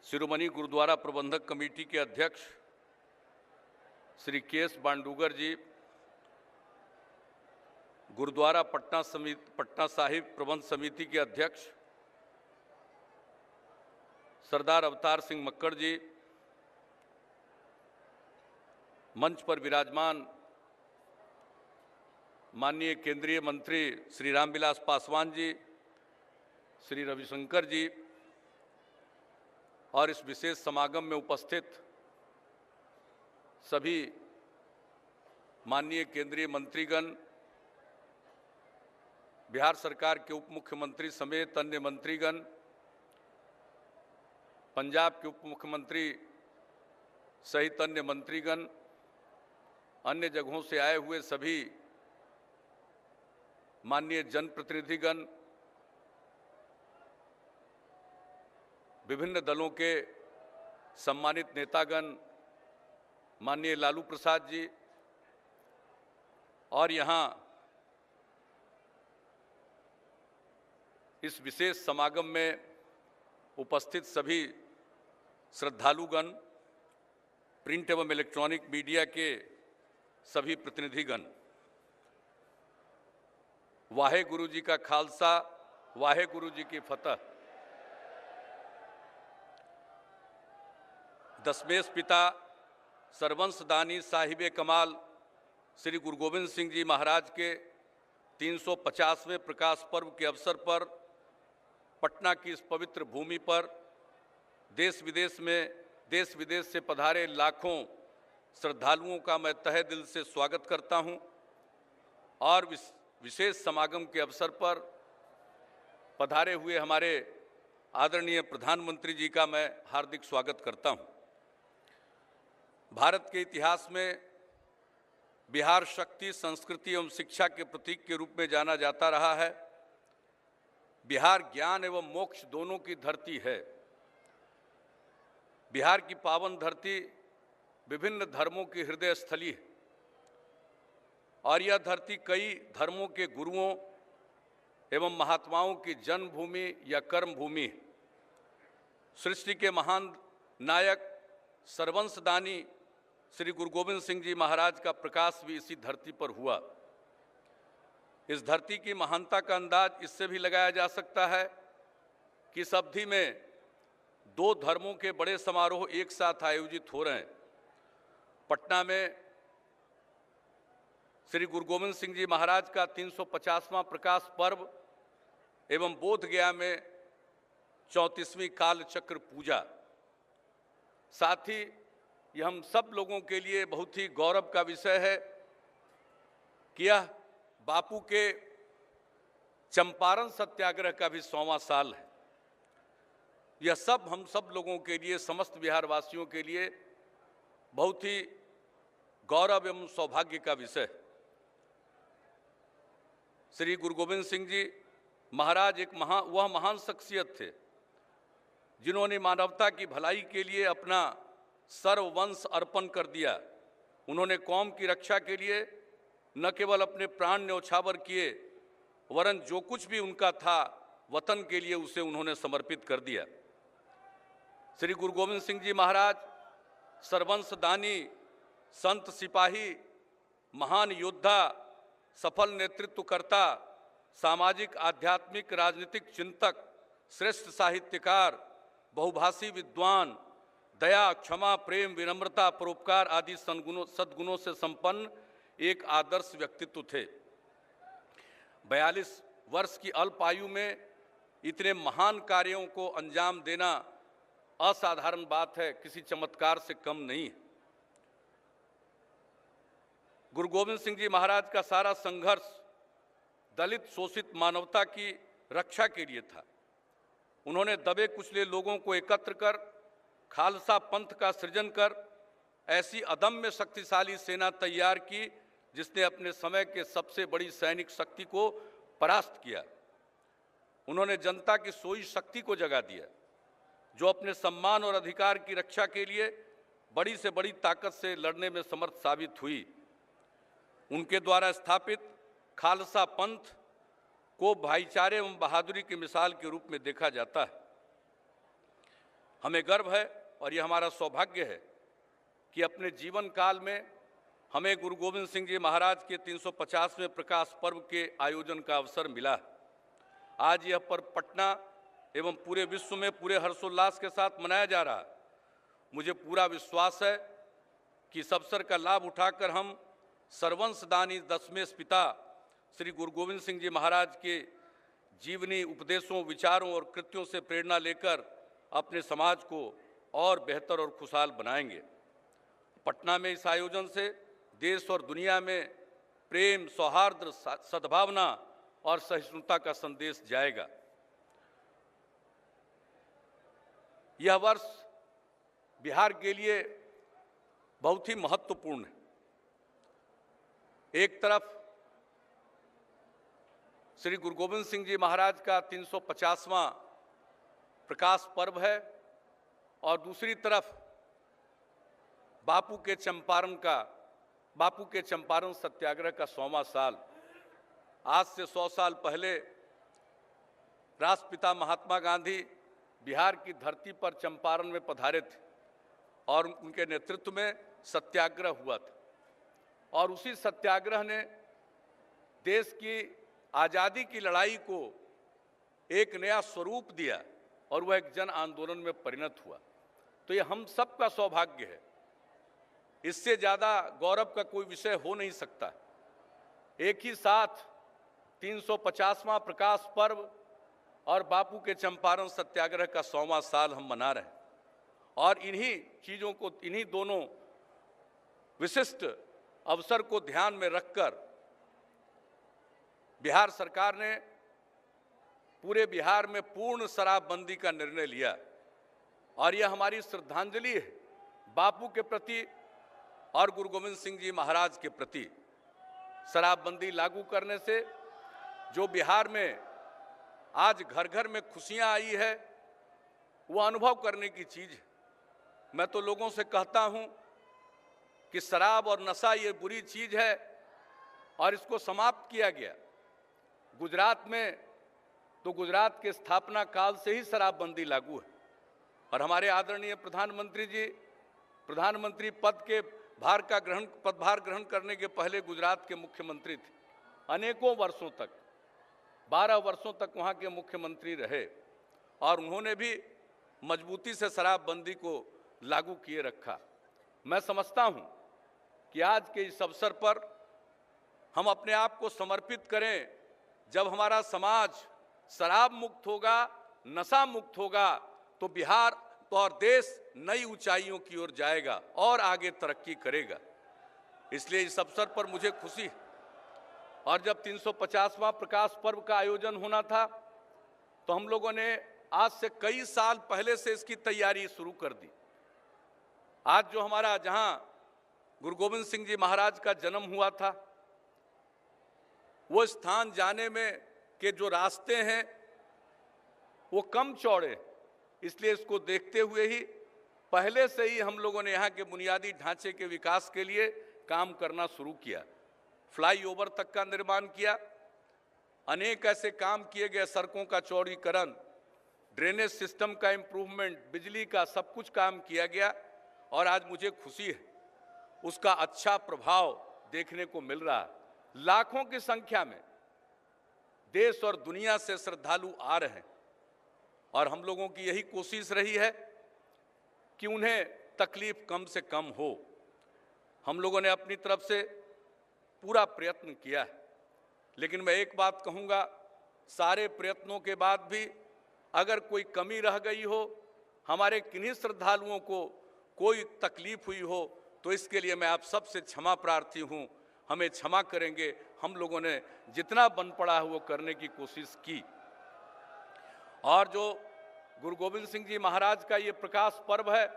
शिरोमणि गुरुद्वारा प्रबंधक कमेटी के अध्यक्ष श्री के.एस. बांडूगर जी, गुरुद्वारा पटना साहिब प्रबंध समिति के अध्यक्ष सरदार अवतार सिंह मक्कड़ जी, मंच पर विराजमान माननीय केंद्रीय मंत्री श्री रामविलास पासवान जी, श्री रविशंकर जी और इस विशेष समागम में उपस्थित सभी माननीय केंद्रीय मंत्रीगण, बिहार सरकार के उप मुख्यमंत्री समेत अन्य मंत्रीगण, पंजाब के उप मुख्यमंत्री सहित अन्य मंत्रीगण, अन्य जगहों से आए हुए सभी माननीय जनप्रतिनिधिगण, विभिन्न दलों के सम्मानित नेतागण, माननीय लालू प्रसाद जी, और यहाँ इस विशेष समागम में उपस्थित सभी श्रद्धालुगण, प्रिंट एवं इलेक्ट्रॉनिक मीडिया के सभी प्रतिनिधिगण, वाहे गुरु जी का खालसा, वाहे गुरु जी की फतह। दशमेश पिता सरवंशदानी साहिब कमाल श्री गुरु गोविंद सिंह जी महाराज के 350वें प्रकाश पर्व के अवसर पर पटना की इस पवित्र भूमि पर देश विदेश से पधारे लाखों श्रद्धालुओं का मैं तहे दिल से स्वागत करता हूं और विशेष समागम के अवसर पर पधारे हुए हमारे आदरणीय प्रधानमंत्री जी का मैं हार्दिक स्वागत करता हूं। भारत के इतिहास में बिहार शक्ति, संस्कृति एवं शिक्षा के प्रतीक के रूप में जाना जाता रहा है। बिहार ज्ञान एवं मोक्ष दोनों की धरती है। बिहार की पावन धरती विभिन्न धर्मों की हृदय स्थली है और यह धरती कई धर्मों के गुरुओं एवं महात्माओं की जन्मभूमि या कर्मभूमि है। सृष्टि के महान नायक सर्वंशदानी श्री गुरु गोविंद सिंह जी महाराज का प्रकाश भी इसी धरती पर हुआ। इस धरती की महानता का अंदाज इससे भी लगाया जा सकता है कि इस अवधि में दो धर्मों के बड़े समारोह एक साथ आयोजित हो रहे हैं। पटना में श्री गुरु गोविंद सिंह जी महाराज का 350वां प्रकाश पर्व एवं बोधगया में 34वीं काल चक्र पूजा। साथ ही यह हम सब लोगों के लिए बहुत ही गौरव का विषय है कि यह बापू के चंपारण सत्याग्रह का भी 100वां साल है। यह सब हम सब लोगों के लिए, समस्त बिहार वासियों के लिए बहुत ही गौरव एवं सौभाग्य का विषय है। श्री गुरु गोविंद सिंह जी महाराज वह महान शख्सियत थे जिन्होंने मानवता की भलाई के लिए अपना सर्ववंश अर्पण कर दिया। उन्होंने कौम की रक्षा के लिए न केवल अपने प्राण न्यौछावर किए, वरन जो कुछ भी उनका था वतन के लिए उसे उन्होंने समर्पित कर दिया। श्री गुरु गोविंद सिंह जी महाराज सर्वंशदानी, संत सिपाही, महान योद्धा, सफल नेतृत्वकर्ता, सामाजिक, आध्यात्मिक, राजनीतिक चिंतक, श्रेष्ठ साहित्यकार, बहुभाषी विद्वान, दया, क्षमा, प्रेम, विनम्रता, परोपकार आदि सद्गुणों से संपन्न एक आदर्श व्यक्तित्व थे। 42 वर्ष की अल्प आयु में इतने महान कार्यों को अंजाम देना असाधारण बात है, किसी चमत्कार से कम नहीं है। गुरु गोविंद सिंह जी महाराज का सारा संघर्ष दलित, शोषित मानवता की रक्षा के लिए था। उन्होंने दबे कुचले लोगों को एकत्र कर खालसा पंथ का सृजन कर ऐसी अदम्य शक्तिशाली सेना तैयार की जिसने अपने समय के सबसे बड़ी सैनिक शक्ति को परास्त किया। उन्होंने जनता की सोई शक्ति को जगा दिया जो अपने सम्मान और अधिकार की रक्षा के लिए बड़ी से बड़ी ताकत से लड़ने में समर्थ साबित हुई। उनके द्वारा स्थापित खालसा पंथ को भाईचारे एवं बहादुरी की मिसाल के रूप में देखा जाता है। हमें गर्व है और यह हमारा सौभाग्य है कि अपने जीवन काल में हमें गुरु गोविंद सिंह जी महाराज के 350वें प्रकाश पर्व के आयोजन का अवसर मिला। आज यह पर्व पटना एवं पूरे विश्व में पूरे हर्षोल्लास के साथ मनाया जा रहा है। मुझे पूरा विश्वास है कि इस अवसर का लाभ उठाकर हम सर्वंशदानी दशमेश पिता श्री गुरु गोविंद सिंह जी महाराज के जीवनी, उपदेशों, विचारों और कृत्यों से प्रेरणा लेकर अपने समाज को और बेहतर और खुशहाल बनाएंगे। पटना में इस आयोजन से देश और दुनिया में प्रेम, सौहार्द, सद्भावना और सहिष्णुता का संदेश जाएगा। यह वर्ष बिहार के लिए बहुत ही महत्वपूर्ण है। एक तरफ श्री गुरु गोविंद सिंह जी महाराज का 350वां प्रकाश पर्व है और दूसरी तरफ बापू के चंपारण सत्याग्रह का 100वां साल। आज से 100 साल पहले राष्ट्रपिता महात्मा गांधी बिहार की धरती पर चंपारण में पधारे थे और उनके नेतृत्व में सत्याग्रह हुआ था और उसी सत्याग्रह ने देश की आज़ादी की लड़ाई को एक नया स्वरूप दिया और वह एक जन आंदोलन में परिणत हुआ। तो ये हम सबका सौभाग्य है, इससे ज़्यादा गौरव का कोई विषय हो नहीं सकता। एक ही साथ 350वां प्रकाश पर्व और बापू के चंपारण सत्याग्रह का 100वां साल हम मना रहे हैं और इन्हीं चीज़ों को, इन्हीं दोनों विशिष्ट अवसर को ध्यान में रखकर बिहार सरकार ने पूरे बिहार में पूर्ण शराबबंदी का निर्णय लिया और यह हमारी श्रद्धांजलि है बापू के प्रति और गुरु गोविंद सिंह जी महाराज के प्रति। शराबबंदी लागू करने से जो बिहार में आज घर घर में खुशियां आई है, वो अनुभव करने की चीज़ है। मैं तो लोगों से कहता हूं कि शराब और नशा ये बुरी चीज़ है और इसको समाप्त किया गया। गुजरात में तो गुजरात के स्थापना काल से ही शराबबंदी लागू है और हमारे आदरणीय प्रधानमंत्री जी प्रधानमंत्री पद के पदभार ग्रहण करने के पहले गुजरात के मुख्यमंत्री थे। अनेकों वर्षों तक 12 वर्षों तक वहाँ के मुख्यमंत्री रहे और उन्होंने भी मजबूती से शराबबंदी को लागू किए रखा। मैं समझता हूँ कि आज के इस अवसर पर हम अपने आप को समर्पित करें। जब हमारा समाज शराब मुक्त होगा, नशा मुक्त होगा, तो बिहार और देश नई ऊंचाइयों की ओर जाएगा और आगे तरक्की करेगा। इसलिए इस अवसर पर मुझे खुशी है और जब 350वां प्रकाश पर्व का आयोजन होना था तो हम लोगों ने आज से कई साल पहले से इसकी तैयारी शुरू कर दी। आज जो हमारा जहां गुरु गोविंद सिंह जी महाराज का जन्म हुआ था, वो स्थान जाने में के जो रास्ते हैं वो कम चौड़े, इसलिए इसको देखते हुए ही पहले से ही हम लोगों ने यहाँ के बुनियादी ढांचे के विकास के लिए काम करना शुरू किया। फ्लाईओवर तक का निर्माण किया, अनेक ऐसे काम किए गए, सड़कों का चौड़ीकरण, ड्रेनेज सिस्टम का इम्प्रूवमेंट, बिजली का सब कुछ काम किया गया और आज मुझे खुशी है उसका अच्छा प्रभाव देखने को मिल रहा है। लाखों की संख्या में देश और दुनिया से श्रद्धालु आ रहे हैं और हम लोगों की यही कोशिश रही है कि उन्हें तकलीफ कम से कम हो। हम लोगों ने अपनी तरफ से पूरा प्रयत्न किया है, लेकिन मैं एक बात कहूँगा, सारे प्रयत्नों के बाद भी अगर कोई कमी रह गई हो, हमारे किन्हीं श्रद्धालुओं को कोई तकलीफ हुई हो, तो इसके लिए मैं आप सबसे क्षमा प्रार्थी हूँ। हमें क्षमा करेंगे। हम लोगों ने जितना बन पड़ा है वो करने की कोशिश की। और जो गुरु गोविंद सिंह जी महाराज का ये प्रकाश पर्व है,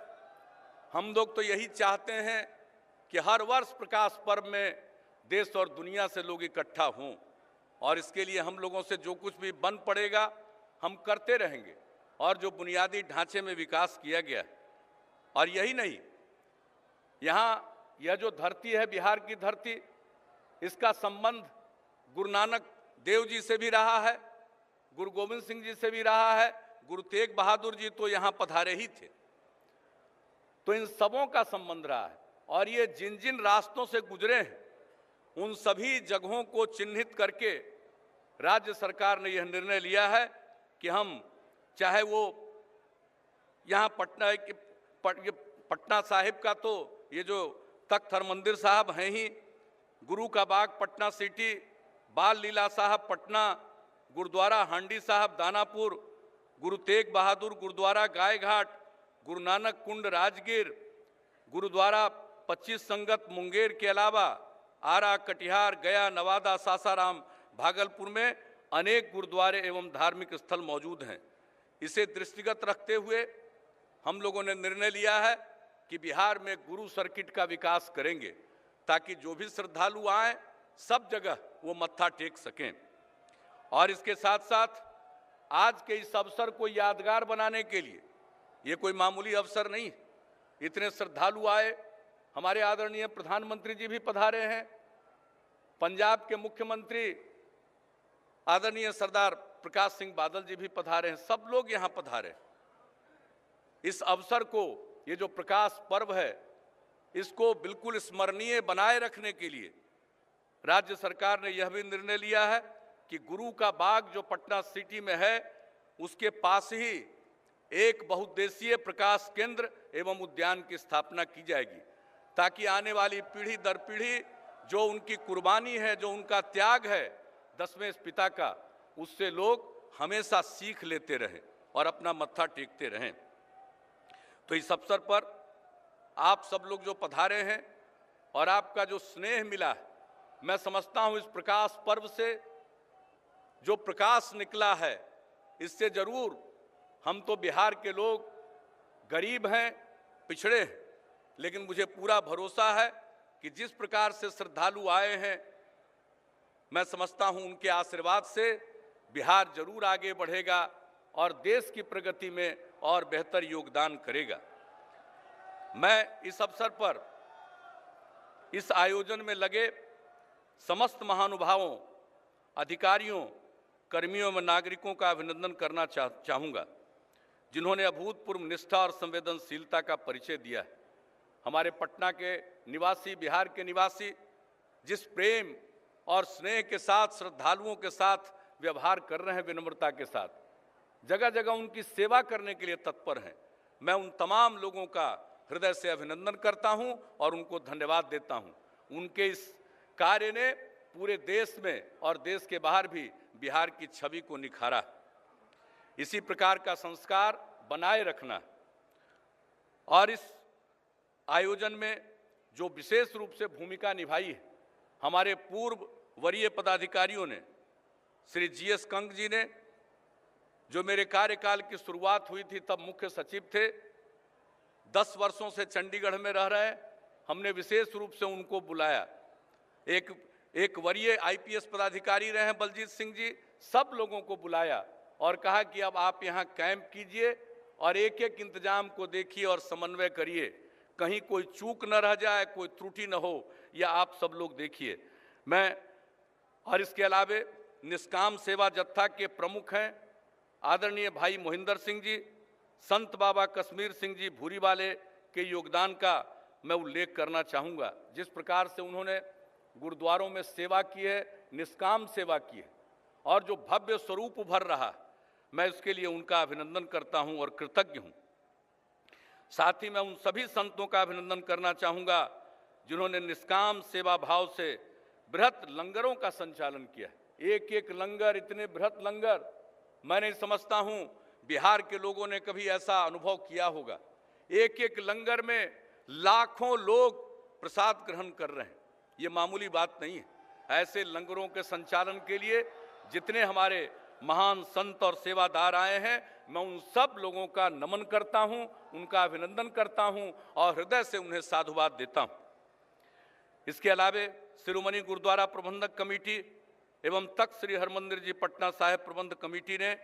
हम लोग तो यही चाहते हैं कि हर वर्ष प्रकाश पर्व में देश और दुनिया से लोग इकट्ठा हों और इसके लिए हम लोगों से जो कुछ भी बन पड़ेगा हम करते रहेंगे। और जो बुनियादी ढांचे में विकास किया गया है, और यही नहीं, यहाँ यह जो धरती है बिहार की धरती, इसका संबंध गुरु नानक देव जी से भी रहा है, गुरु गोविंद सिंह जी से भी रहा है, गुरु तेग बहादुर जी तो यहाँ पधारे ही थे। तो इन सबों का संबंध रहा है और ये जिन जिन रास्तों से गुजरे हैं उन सभी जगहों को चिन्हित करके राज्य सरकार ने यह निर्णय लिया है कि हम, चाहे वो यहाँ पटना साहिब का, तो ये जो तख्त हरमंदिर साहब हैं ही, गुरु का बाग पटना सिटी, बाल लीला साहब पटना, गुरुद्वारा हांडी साहब दानापुर, गुरु तेग बहादुर गुरुद्वारा गायघाट, गुरु नानक कुंड राजगीर, गुरुद्वारा 25 संगत मुंगेर के अलावा आरा, कटिहार, गया, नवादा, सासाराम, भागलपुर में अनेक गुरुद्वारे एवं धार्मिक स्थल मौजूद हैं। इसे दृष्टिगत रखते हुए हम लोगों ने निर्णय लिया है कि बिहार में गुरु सर्किट का विकास करेंगे ताकि जो भी श्रद्धालु आए सब जगह वो मत्था टेक सकें। और इसके साथ साथ आज के इस अवसर को यादगार बनाने के लिए ये कोई मामूली अवसर नहीं। इतने श्रद्धालु आए, हमारे आदरणीय प्रधानमंत्री जी भी पधारे हैं, पंजाब के मुख्यमंत्री आदरणीय सरदार प्रकाश सिंह बादल जी भी पधारे हैं, सब लोग यहाँ पधारे। इस अवसर को, ये जो प्रकाश पर्व है, इसको बिल्कुल स्मरणीय बनाए रखने के लिए राज्य सरकार ने यह भी निर्णय लिया है कि गुरु का बाग जो पटना सिटी में है, उसके पास ही एक बहुउद्देशीय प्रकाश केंद्र एवं उद्यान की स्थापना की जाएगी, ताकि आने वाली पीढ़ी दर पीढ़ी जो उनकी कुर्बानी है, जो उनका त्याग है 10वें पिता का, उससे लोग हमेशा सीख लेते रहें और अपना मत्था टेकते रहें। तो इस अवसर पर आप सब लोग जो पधारे हैं और आपका जो स्नेह मिला है, मैं समझता हूं इस प्रकाश पर्व से जो प्रकाश निकला है, इससे जरूर हम तो बिहार के लोग गरीब हैं, पिछड़े हैं, लेकिन मुझे पूरा भरोसा है कि जिस प्रकार से श्रद्धालु आए हैं, मैं समझता हूं उनके आशीर्वाद से बिहार जरूर आगे बढ़ेगा और देश की प्रगति में और बेहतर योगदान करेगा। मैं इस अवसर पर इस आयोजन में लगे समस्त महानुभावों, अधिकारियों, कर्मियों व नागरिकों का अभिनंदन करना चाहूँगा, जिन्होंने अभूतपूर्व निष्ठा और संवेदनशीलता का परिचय दिया है। हमारे पटना के निवासी, बिहार के निवासी जिस प्रेम और स्नेह के साथ श्रद्धालुओं के साथ व्यवहार कर रहे हैं, विनम्रता के साथ, जगह जगह उनकी सेवा करने के लिए तत्पर हैं, मैं उन तमाम लोगों का हृदय से अभिनंदन करता हूं और उनको धन्यवाद देता हूं। उनके इस कार्य ने पूरे देश में और देश के बाहर भी बिहार की छवि को निखारा। इसी प्रकार का संस्कार बनाए रखना और इस आयोजन में जो विशेष रूप से भूमिका निभाई है, हमारे पूर्व वरीय पदाधिकारियों ने, श्री GS कंग जी ने, जो मेरे कार्यकाल की शुरुआत हुई थी तब मुख्य सचिव थे, 10 वर्षों से चंडीगढ़ में रह रहे हैं, हमने विशेष रूप से उनको बुलाया। एक वरीय IPS पदाधिकारी रहे हैं बलजीत सिंह जी, सब लोगों को बुलाया और कहा कि अब आप यहाँ कैंप कीजिए और एक एक इंतजाम को देखिए और समन्वय करिए, कहीं कोई चूक न रह जाए, कोई त्रुटि न हो, या आप सब लोग देखिए। मैं और इसके अलावे निष्काम सेवा जत्था के प्रमुख हैं आदरणीय भाई मोहिंदर सिंह जी, संत बाबा कश्मीर सिंह जी भूरीवाले के योगदान का मैं उल्लेख करना चाहूँगा। जिस प्रकार से उन्होंने गुरुद्वारों में सेवा की है, निष्काम सेवा की है और जो भव्य स्वरूप उभर रहा, मैं इसके लिए उनका अभिनंदन करता हूं और कृतज्ञ हूं। साथ ही मैं उन सभी संतों का अभिनंदन करना चाहूँगा जिन्होंने निष्काम सेवा भाव से बृहत लंगरों का संचालन किया है। एक एक लंगर, इतने बृहत लंगर, मैं नहीं समझता हूं बिहार के लोगों ने कभी ऐसा अनुभव किया होगा। एक एक लंगर में लाखों लोग प्रसाद ग्रहण कर रहे हैं, ये मामूली बात नहीं है। ऐसे लंगरों के संचालन के लिए जितने हमारे महान संत और सेवादार आए हैं, मैं उन सब लोगों का नमन करता हूं, उनका अभिनंदन करता हूं और हृदय से उन्हें साधुवाद देता हूं। इसके अलावे शिरोमणि गुरुद्वारा प्रबंधक कमेटी एवं तख्त श्री हरमंदिर जी पटना साहिब प्रबंध कमेटी ने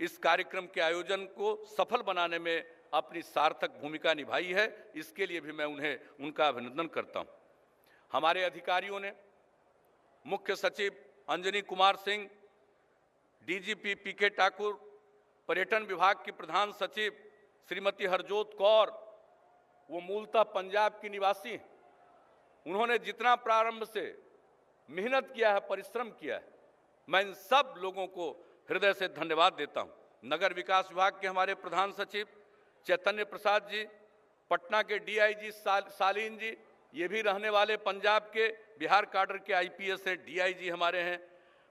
इस कार्यक्रम के आयोजन को सफल बनाने में अपनी सार्थक भूमिका निभाई है, इसके लिए भी मैं उनका अभिनंदन करता हूं। हमारे अधिकारियों ने, मुख्य सचिव अंजनी कुमार सिंह, DGP PK ठाकुर, पर्यटन विभाग की प्रधान सचिव श्रीमती हरजोत कौर, वो मूलतः पंजाब की निवासी हैं, उन्होंने जितना प्रारंभ से मेहनत किया है, परिश्रम किया है, मैं इन सब लोगों को हृदय से धन्यवाद देता हूं। नगर विकास विभाग के हमारे प्रधान सचिव चैतन्य प्रसाद जी, पटना के DIG सालीन जी, ये भी रहने वाले पंजाब के बिहार काडर के IPS हैं, DIG हमारे हैं,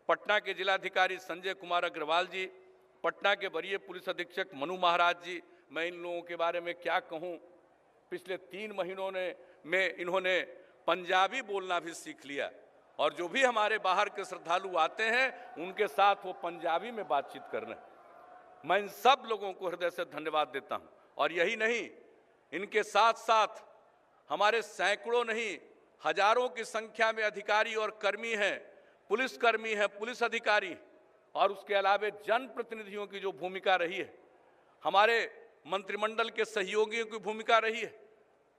पटना के जिलाधिकारी संजय कुमार अग्रवाल जी, पटना के वरीय पुलिस अधीक्षक मनु महाराज जी, मैं इन लोगों के बारे में क्या कहूं, पिछले 3 महीनों में इन्होंने पंजाबी बोलना भी सीख लिया और जो भी हमारे बाहर के श्रद्धालु आते हैं उनके साथ वो पंजाबी में बातचीत कर रहे हैं। मैं इन सब लोगों को हृदय से धन्यवाद देता हूं। और यही नहीं, इनके साथ साथ हमारे सैकड़ों नहीं हजारों की संख्या में अधिकारी और कर्मी हैं, पुलिसकर्मी हैं, पुलिस अधिकारी, और उसके अलावा जनप्रतिनिधियों की जो भूमिका रही है, हमारे मंत्रिमंडल के सहयोगियों की भूमिका रही है।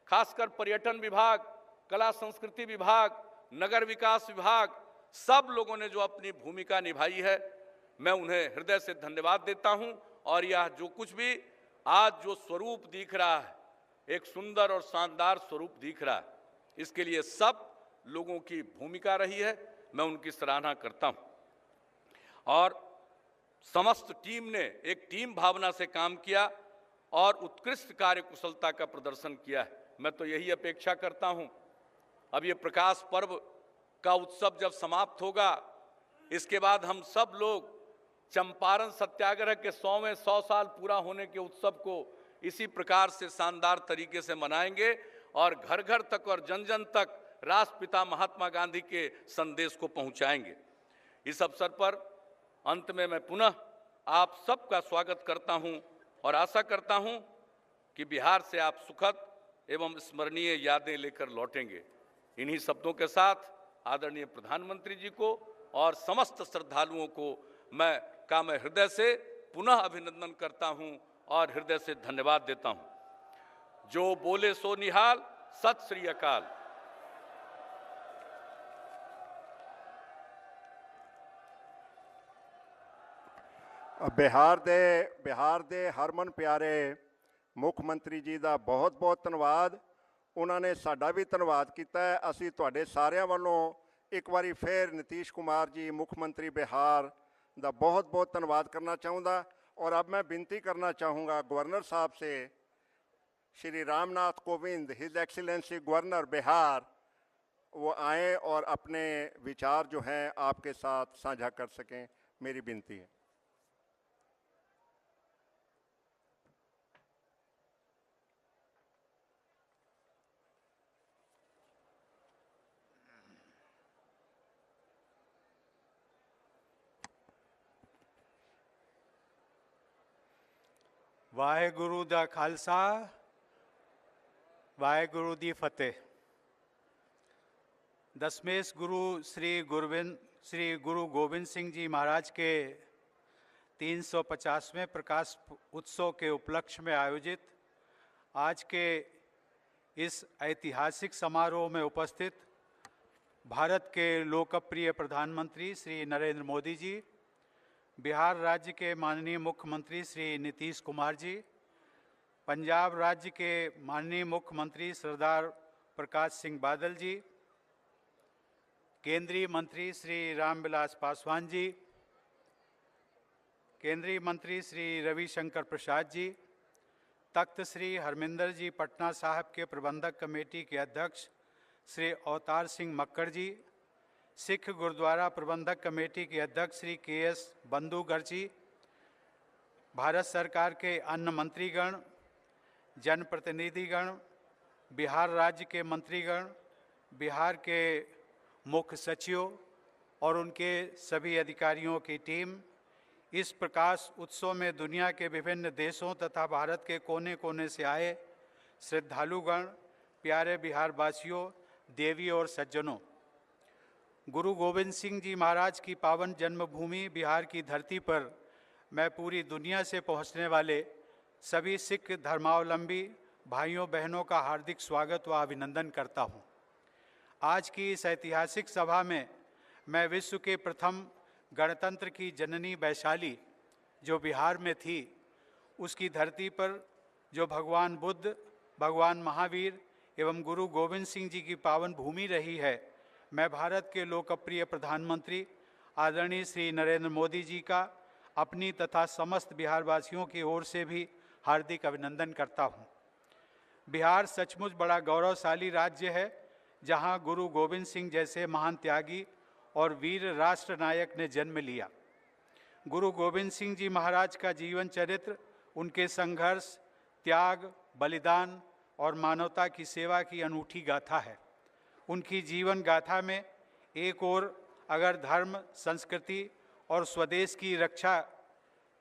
खासकर पर्यटन विभाग, कला संस्कृति विभाग, नगर विकास विभाग, सब लोगों ने जो अपनी भूमिका निभाई है, मैं उन्हें हृदय से धन्यवाद देता हूं। और यह जो कुछ भी आज जो स्वरूप दिख रहा है, एक सुंदर और शानदार स्वरूप दिख रहा है, इसके लिए सब लोगों की भूमिका रही है, मैं उनकी सराहना करता हूं। और समस्त टीम ने एक टीम भावना से काम किया और उत्कृष्ट कार्य कुशलता का प्रदर्शन किया है। मैं तो यही अपेक्षा करता हूं, अब ये प्रकाश पर्व का उत्सव जब समाप्त होगा, इसके बाद हम सब लोग चंपारण सत्याग्रह के 100 साल पूरा होने के उत्सव को इसी प्रकार से शानदार तरीके से मनाएंगे और घर घर तक और जन जन तक राष्ट्रपिता महात्मा गांधी के संदेश को पहुंचाएंगे। इस अवसर पर अंत में मैं पुनः आप सबका स्वागत करता हूं और आशा करता हूं कि बिहार से आप सुखद एवं स्मरणीय यादें लेकर लौटेंगे। इन्हीं शब्दों के साथ आदरणीय प्रधानमंत्री जी को और समस्त श्रद्धालुओं को मैं हृदय से पुनः अभिनंदन करता हूं और हृदय से धन्यवाद देता हूं। जो बोले सो निहाल, सत श्री अकाल। बिहार दे हरमन प्यारे मुख मंत्री जी का बहुत बहुत धन्यवाद। उन्होंने साडा भी धन्यवाद किया है। असी तुहाडे सारिਆਂ ਵੱਲੋਂ एक बारी फिर नीतीश कुमार जी मुख मंत्री बिहार का बहुत बहुत धन्यवाद करना चाहूँगा। और अब मैं विनती करना चाहूँगा गवर्नर साहब से, Shri Ramnath Kovind, his excellency governor Bihar, वो आए और अपने विचार जो हैं आपके साथ साझा कर सकें, मेरी विनती है। वाहेगुरु दा खालसा, वाहेगुरु दी फतेह। दशमेश गुरु श्री गुरु गोविंद सिंह जी महाराज के 350वें प्रकाश उत्सव के उपलक्ष्य में आयोजित आज के इस ऐतिहासिक समारोह में उपस्थित भारत के लोकप्रिय प्रधानमंत्री श्री नरेंद्र मोदी जी, बिहार राज्य के माननीय मुख्यमंत्री श्री नीतीश कुमार जी, पंजाब राज्य के माननीय मुख्यमंत्री सरदार प्रकाश सिंह बादल जी, केंद्रीय मंत्री श्री रामविलास पासवान जी, केंद्रीय मंत्री श्री रविशंकर प्रसाद जी, तख्त श्री हरमिंदर जी पटना साहिब के प्रबंधक कमेटी के अध्यक्ष श्री अवतार सिंह मक्कड़ जी, सिख गुरुद्वारा प्रबंधक कमेटी के अध्यक्ष श्री KS बंदूगर जी, भारत सरकार के अन्य मंत्रीगण, जनप्रतिनिधिगण, बिहार राज्य के मंत्रीगण, बिहार के मुख्य सचिव और उनके सभी अधिकारियों की टीम, इस प्रकाश उत्सव में दुनिया के विभिन्न देशों तथा भारत के कोने कोने से आए श्रद्धालुगण, प्यारे बिहार वासियों, देवी और सज्जनों, गुरु गोविंद सिंह जी महाराज की पावन जन्मभूमि बिहार की धरती पर मैं पूरी दुनिया से पहुंचने वाले सभी सिख धर्मावलंबी भाइयों बहनों का हार्दिक स्वागत व अभिनंदन करता हूं। आज की इस ऐतिहासिक सभा में मैं विश्व के प्रथम गणतंत्र की जननी वैशाली जो बिहार में थी, उसकी धरती पर जो भगवान बुद्ध, भगवान महावीर एवं गुरु गोविंद सिंह जी की पावन भूमि रही है, मैं भारत के लोकप्रिय प्रधानमंत्री आदरणीय श्री नरेंद्र मोदी जी का अपनी तथा समस्त बिहारवासियों की ओर से भी हार्दिक अभिनंदन करता हूं। बिहार सचमुच बड़ा गौरवशाली राज्य है, जहां गुरु गोविंद सिंह जैसे महान त्यागी और वीर राष्ट्र नायक ने जन्म लिया। गुरु गोविंद सिंह जी महाराज का जीवन चरित्र उनके संघर्ष, त्याग, बलिदान और मानवता की सेवा की अनूठी गाथा है। उनकी जीवन गाथा में एक ओर अगर धर्म, संस्कृति और स्वदेश की रक्षा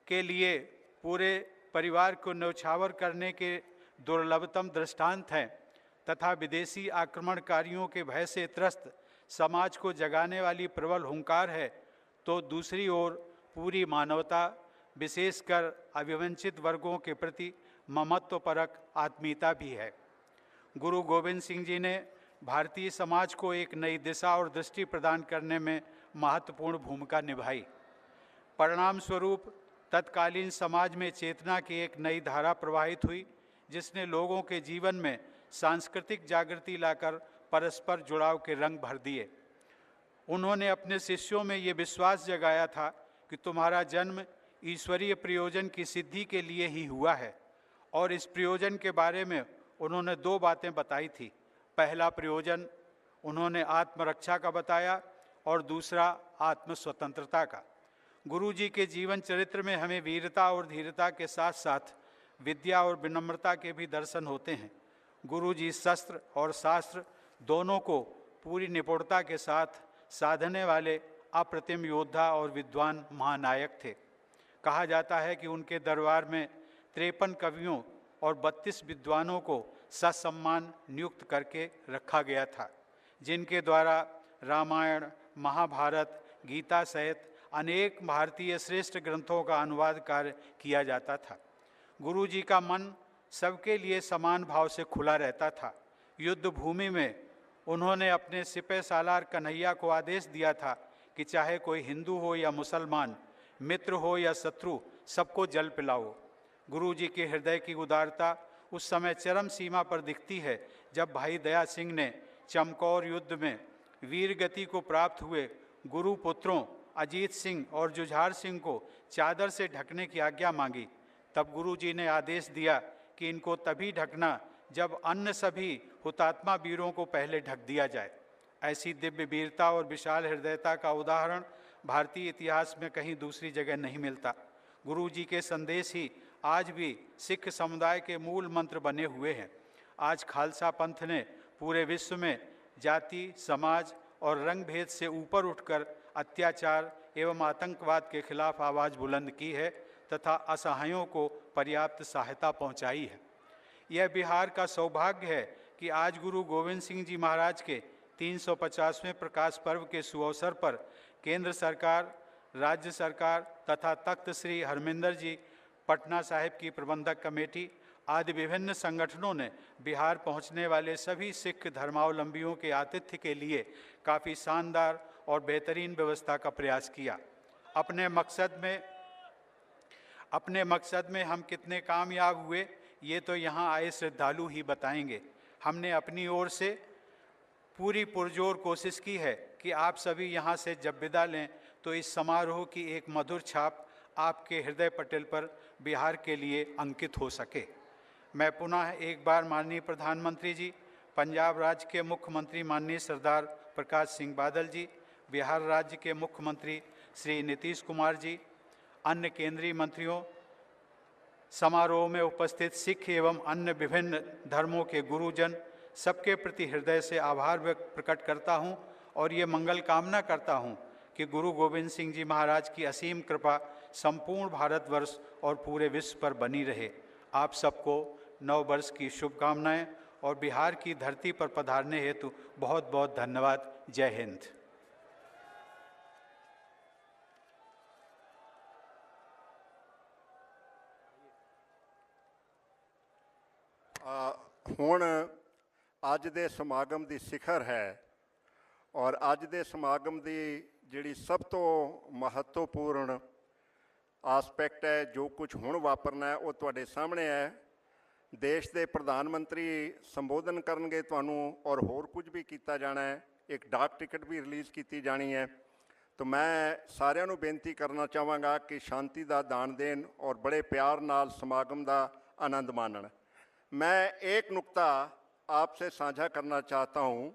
के लिए पूरे परिवार को न्यौछावर करने के दुर्लभतम दृष्टांत हैं तथा विदेशी आक्रमणकारियों के भय से त्रस्त समाज को जगाने वाली प्रबल हुंकार है, तो दूसरी ओर पूरी मानवता, विशेषकर अभिवंचित वर्गों के प्रति ममत्वपरक आत्मीयता भी है। गुरु गोविंद सिंह जी ने भारतीय समाज को एक नई दिशा और दृष्टि प्रदान करने में महत्वपूर्ण भूमिका निभाई। परिणाम स्वरूप तत्कालीन समाज में चेतना की एक नई धारा प्रवाहित हुई, जिसने लोगों के जीवन में सांस्कृतिक जागृति लाकर परस्पर जुड़ाव के रंग भर दिए। उन्होंने अपने शिष्यों में ये विश्वास जगाया था कि तुम्हारा जन्म ईश्वरीय प्रयोजन की सिद्धि के लिए ही हुआ है, और इस प्रयोजन के बारे में उन्होंने 2 बातें बताई थी। पहला प्रयोजन उन्होंने आत्मरक्षा का बताया और दूसरा आत्म स्वतंत्रता का। गुरु जी के जीवन चरित्र में हमें वीरता और धीरता के साथ साथ विद्या और विनम्रता के भी दर्शन होते हैं। गुरु जी शस्त्र और शास्त्र दोनों को पूरी निपुणता के साथ साधने वाले अप्रतिम योद्धा और विद्वान महानायक थे। कहा जाता है कि उनके दरबार में 53 कवियों और 32 विद्वानों को ससम्मान नियुक्त करके रखा गया था, जिनके द्वारा रामायण, महाभारत, गीता सहित अनेक भारतीय श्रेष्ठ ग्रंथों का अनुवाद कार्य किया जाता था। गुरु जी का मन सबके लिए समान भाव से खुला रहता था। युद्ध भूमि में उन्होंने अपने सिपह सालार कन्हैया को आदेश दिया था कि चाहे कोई हिंदू हो या मुसलमान, मित्र हो या शत्रु, सबको जल पिलाओ। गुरु जी के हृदय की उदारता उस समय चरम सीमा पर दिखती है जब भाई दया सिंह ने चमकौर युद्ध में वीर गति को प्राप्त हुए गुरु पुत्रों अजीत सिंह और जुझार सिंह को चादर से ढकने की आज्ञा मांगी। तब गुरु जी ने आदेश दिया कि इनको तभी ढकना जब अन्य सभी हुतात्मा वीरों को पहले ढक दिया जाए। ऐसी दिव्य वीरता और विशाल हृदयता का उदाहरण भारतीय इतिहास में कहीं दूसरी जगह नहीं मिलता। गुरु जी के संदेश ही आज भी सिख समुदाय के मूल मंत्र बने हुए हैं। आज खालसा पंथ ने पूरे विश्व में जाति, समाज और रंग भेद से ऊपर उठकर अत्याचार एवं आतंकवाद के खिलाफ आवाज़ बुलंद की है तथा असहायों को पर्याप्त सहायता पहुंचाई है। यह बिहार का सौभाग्य है कि आज गुरु गोविंद सिंह जी महाराज के 350वें प्रकाश पर्व के सुअवसर पर केंद्र सरकार, राज्य सरकार तथा तख्त श्री हरमिंदर जी पटना साहिब की प्रबंधक कमेटी आदि विभिन्न संगठनों ने बिहार पहुंचने वाले सभी सिख धर्मावलंबियों के आतिथ्य के लिए काफ़ी शानदार और बेहतरीन व्यवस्था का प्रयास किया। अपने मकसद में हम कितने कामयाब हुए, ये तो यहाँ आए श्रद्धालु ही बताएंगे। हमने अपनी ओर से पूरी पुरजोर कोशिश की है कि आप सभी यहाँ से जब विदा लें तो इस समारोह की एक मधुर छाप आपके हृदय पटल पर बिहार के लिए अंकित हो सके। मैं पुनः एक बार माननीय प्रधानमंत्री जी, पंजाब राज्य के मुख्यमंत्री माननीय सरदार प्रकाश सिंह बादल जी, बिहार राज्य के मुख्यमंत्री श्री नीतीश कुमार जी, अन्य केंद्रीय मंत्रियों, समारोह में उपस्थित सिख एवं अन्य विभिन्न धर्मों के गुरुजन, सबके प्रति हृदय से आभार प्रकट करता हूं और ये मंगल कामना करता हूं कि गुरु गोविंद सिंह जी महाराज की असीम कृपा संपूर्ण भारतवर्ष और पूरे विश्व पर बनी रहे। आप सबको नव वर्ष की शुभकामनाएं और बिहार की धरती पर पधारने हेतु बहुत बहुत धन्यवाद। जय हिंद। ਹੁਣ ਅੱਜ ਦੇ ਸਮਾਗਮ ਦੀ ਸਿਖਰ ਹੈ ਔਰ ਅੱਜ ਦੇ ਸਮਾਗਮ ਦੀ ਜਿਹੜੀ ਸਭ ਤੋਂ ਮਹੱਤਵਪੂਰਨ ਆਸਪੈਕਟ ਹੈ, ਜੋ ਕੁਝ ਹੁਣ ਵਾਪਰਨਾ ਹੈ ਉਹ ਤੁਹਾਡੇ ਸਾਹਮਣੇ ਹੈ। ਦੇਸ਼ ਦੇ ਪ੍ਰਧਾਨ ਮੰਤਰੀ ਸੰਬੋਧਨ ਕਰਨਗੇ ਤੁਹਾਨੂੰ ਔਰ ਹੋਰ ਕੁਝ ਵੀ ਕੀਤਾ ਜਾਣਾ ਹੈ। ਇੱਕ ਡਾਕ ਟਿਕਟ ਵੀ ਰਿਲੀਜ਼ ਕੀਤੀ ਜਾਣੀ ਹੈ। तो मैं सारिਆਂ ਨੂੰ ਬੇਨਤੀ ਕਰਨਾ ਚਾਹਾਂਗਾ कि शांति ਦਾ ਦਾਨ ਦੇਣ और बड़े प्यार नाल समागम का आनंद मानन। मैं एक नुक्ता आपसे साझा करना चाहता हूँ।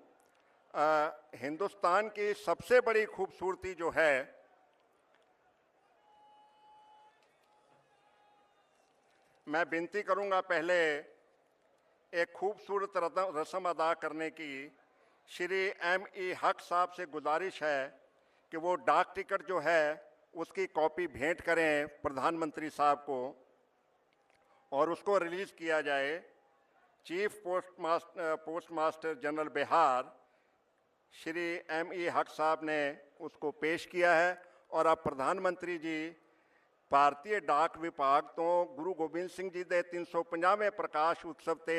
हिंदुस्तान की सबसे बड़ी खूबसूरती जो है, मैं विनती करूँगा पहले एक खूबसूरत रस्म अदा करने की। श्री M.E. हक साहब से गुजारिश है कि वो डाक टिकट जो है उसकी कॉपी भेंट करें प्रधानमंत्री साहब को और उसको रिलीज़ किया जाए। Chief post master general Bihar Shri M.E. हक साहब ने उसको पेश किया है और अब प्रधानमंत्री जी ਭਾਰਤੀ ਡਾਕ ਵਿਭਾਗ ਤੋਂ ਗੁਰੂ ਗੋਬਿੰਦ ਸਿੰਘ ਜੀ ਦੇ 350ਵੇਂ ਪ੍ਰਕਾਸ਼ ਉਤਸਵ ਤੇ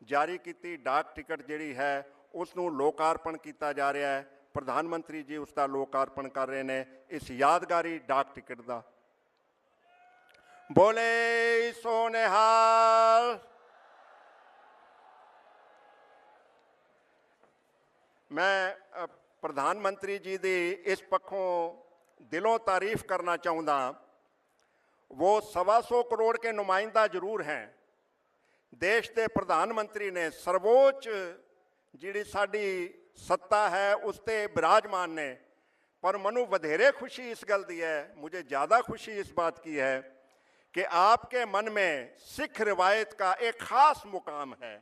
ਜਾਰੀ ਕੀਤੀ ਡਾਕ ਟਿਕਟ ਜਿਹੜੀ ਹੈ ਉਸ ਨੂੰ ਲੋਕਾਰਪਣ ਕੀਤਾ ਜਾ ਰਿਹਾ ਹੈ। ਪ੍ਰਧਾਨ ਮੰਤਰੀ ਜੀ ਉਸ ਦਾ ਲੋਕਾਰਪਣ ਕਰ ਰਹੇ ਨੇ ਇਸ ਯਾਦਗਾਰੀ ਡਾਕ ਟਿਕਟ ਦਾ। ਬੋਲੇ ਸੋ ਨਿਹਾਲ। ਮੈਂ ਪ੍ਰਧਾਨ ਮੰਤਰੀ ਜੀ ਦੀ ਇਸ ਪੱਖੋਂ ਦਿਲੋਂ ਤਾਰੀਫ करना चाहूँगा। वो 125 करोड़ के नुमाइंदा जरूर हैं। देश के प्रधानमंत्री ने सर्वोच्च जिहड़ी साडी सत्ता है उस ते विराजमान ने, पर मनु वधेरे खुशी इस गल दी है, मुझे ज़्यादा खुशी इस बात की है कि आपके मन में सिख रिवायत का एक ख़ास मुकाम है।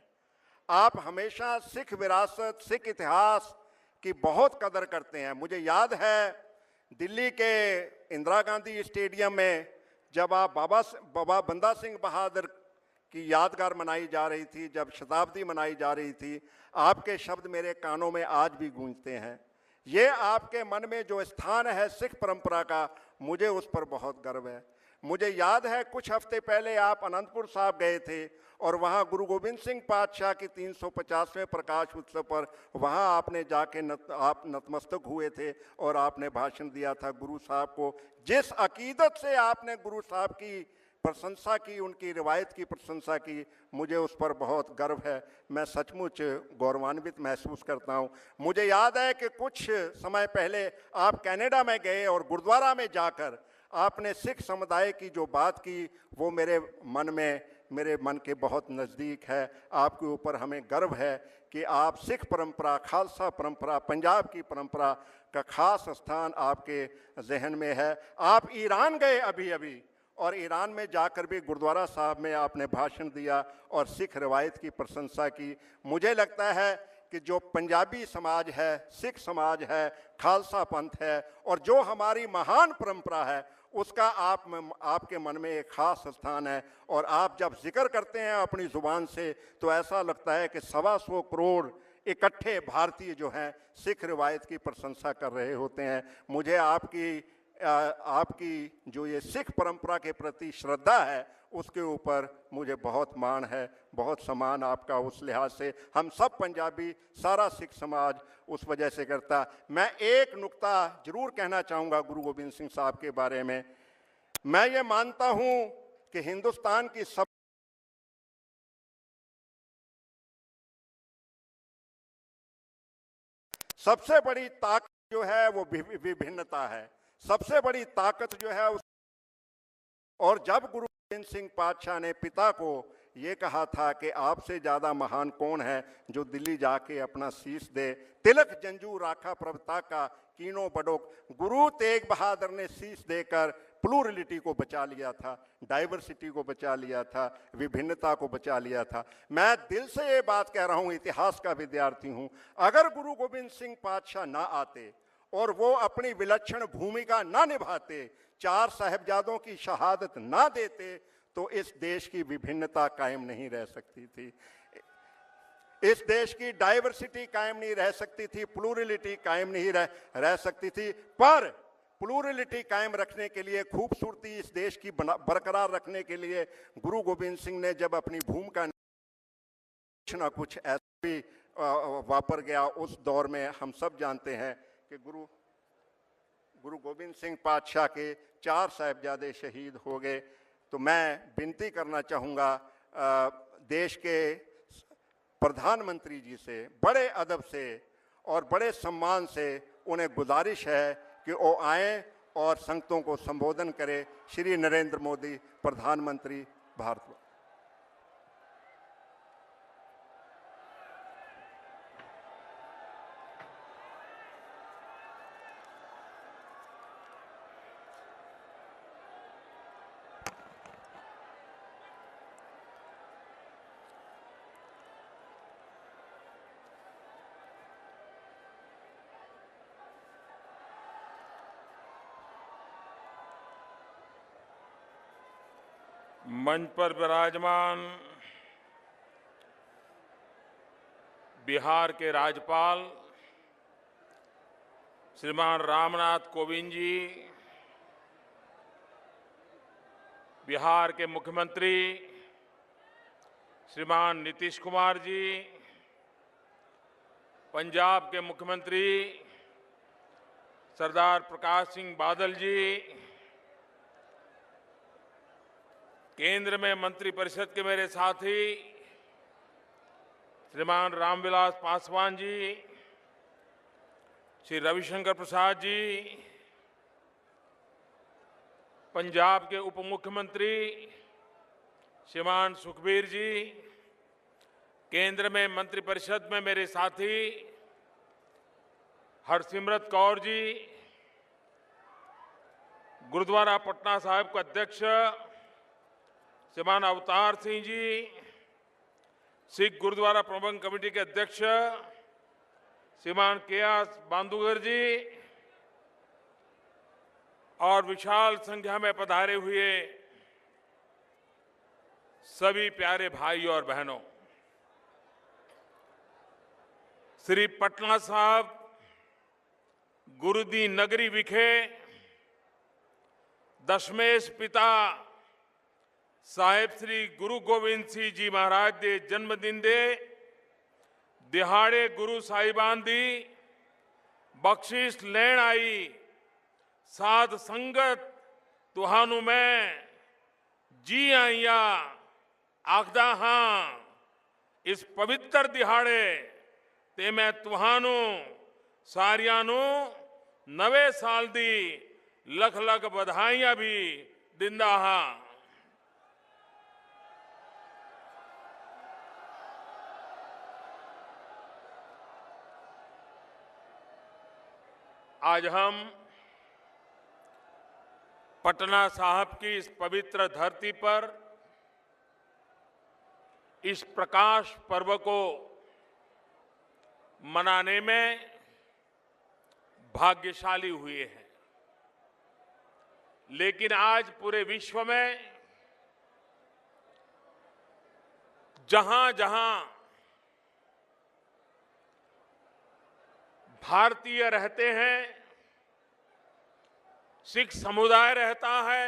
आप हमेशा सिख विरासत, सिख इतिहास की बहुत कदर करते हैं। मुझे याद है दिल्ली के इंदिरा गांधी स्टेडियम में जब आप बाबा बंदा सिंह बहादुर की यादगार मनाई जा रही थी, जब शताब्दी मनाई जा रही थी, आपके शब्द मेरे कानों में आज भी गूंजते हैं। ये आपके मन में जो स्थान है सिख परंपरा का, मुझे उस पर बहुत गर्व है। मुझे याद है कुछ हफ्ते पहले आप अनंतपुर साहब गए थे और वहाँ गुरु गोबिंद सिंह पातशाह की 350वें प्रकाश उत्सव पर वहाँ आपने जाके आप नतमस्तक हुए थे और आपने भाषण दिया था। गुरु साहब को जिस अकीदत से आपने गुरु साहब की प्रशंसा की, उनकी रिवायत की प्रशंसा की, मुझे उस पर बहुत गर्व है। मैं सचमुच गौरवान्वित महसूस करता हूँ। मुझे याद है कि कुछ समय पहले आप कनाडा में गए और गुरुद्वारा में जाकर आपने सिख समुदाय की जो बात की वो मेरे मन के बहुत नज़दीक है। आपके ऊपर हमें गर्व है कि आप सिख परंपरा, खालसा परंपरा, पंजाब की परंपरा का खास स्थान आपके जहन में है। आप ईरान गए अभी और ईरान में जाकर भी गुरुद्वारा साहब में आपने भाषण दिया और सिख रवायत की प्रशंसा की। मुझे लगता है कि जो पंजाबी समाज है, सिख समाज है, खालसा पंथ है और जो हमारी महान परंपरा है उसका आपके मन में एक ख़ास स्थान है। और आप जब जिक्र करते हैं अपनी ज़ुबान से तो ऐसा लगता है कि 125 करोड़ इकट्ठे भारतीय जो हैं सिख रिवायत की प्रशंसा कर रहे होते हैं। मुझे आपकी जो ये सिख परंपरा के प्रति श्रद्धा है उसके ऊपर मुझे बहुत मान है, बहुत सम्मान आपका उस लिहाज से। हम सब पंजाबी, सारा सिख समाज उस वजह से करता। मैं एक नुक्ता जरूर कहना चाहूँगा गुरु गोबिंद सिंह साहब के बारे में। मैं ये मानता हूँ कि हिंदुस्तान की सबसे बड़ी ताकत जो है वो विभिन्नता है। सबसे बड़ी ताकत जो है और जब गुरु गोबिंद सिंह पातशाह ने पिता को ये कहा था कि आपसे ज़्यादा महान कौन है जो दिल्ली जाके अपना शीश दे, तिलक जंजू राखा प्रभुता का कीनो बड़ो। गुरु तेग बहादुर ने शीश देकर प्लूरलिटी को बचा लिया था, डाइवर्सिटी को बचा लिया था, विभिन्नता को बचा लिया था। मैं दिल से ये बात कह रहा हूँ, इतिहास का विद्यार्थी हूँ। अगर गुरु गोबिंद सिंह पातशाह ना आते और वो अपनी विलक्षण भूमिका ना निभाते, 4 साहिबजादों की शहादत ना देते, तो इस देश की विभिन्नता कायम नहीं रह सकती थी, इस देश की डाइवर्सिटी कायम नहीं रह सकती थी, प्लूरलिटी कायम नहीं रह सकती थी। पर प्लूरलिटी कायम रखने के लिए, खूबसूरती इस देश की बरकरार रखने के लिए गुरु गोबिंद सिंह ने जब अपनी भूमिका कुछ ना कुछ ऐसा भी वापर गया। उस दौर में हम सब जानते हैं कि गुरु गोबिंद सिंह पातशाह के 4 साहिबजादे शहीद हो गए। तो मैं विनती करना चाहूँगा देश के प्रधानमंत्री जी से, बड़े अदब से और बड़े सम्मान से उन्हें गुजारिश है कि वो आएँ और संगतों को संबोधन करें। श्री नरेंद्र मोदी, प्रधानमंत्री भारत। मंच पर विराजमान बिहार के राज्यपाल श्रीमान रामनाथ कोविंद जी, बिहार के मुख्यमंत्री श्रीमान नीतीश कुमार जी, पंजाब के मुख्यमंत्री सरदार प्रकाश सिंह बादल जी, केंद्र में मंत्रिपरिषद के मेरे साथी श्रीमान रामविलास पासवान जी, श्री रविशंकर प्रसाद जी, पंजाब के उप मुख्यमंत्री श्रीमान सुखबीर जी, केंद्र में मंत्रिपरिषद में मेरे साथी हरसिमरत कौर जी, गुरुद्वारा पटना साहिब के अध्यक्ष श्रीमान अवतार सिंह जी, सिख गुरुद्वारा प्रबंधन कमेटी के अध्यक्ष श्रीमान केएस बांदुगर जी और विशाल संख्या में पधारे हुए सभी प्यारे भाई और बहनों, श्री पटना साहब गुरुदी नगरी विखे दशमेश पिता साहेब श्री गुरु गोविंद सिंह जी महाराज के जन्मदिन दे दिहाड़े गुरु साहिबान दी बख्शिश लैण आई साध संगत तुहानू मैं जी आइया आखदा हाँ। इस पवित्र दिहाड़े ते मैं तुहानू सारियां नू नवे साल दी लख लख बधाइयां भी दिंदा हाँ। आज हम पटना साहिब की इस पवित्र धरती पर इस प्रकाश पर्व को मनाने में भाग्यशाली हुए हैं, लेकिन आज पूरे विश्व में जहां जहां भारतीय रहते हैं, सिख समुदाय रहता है,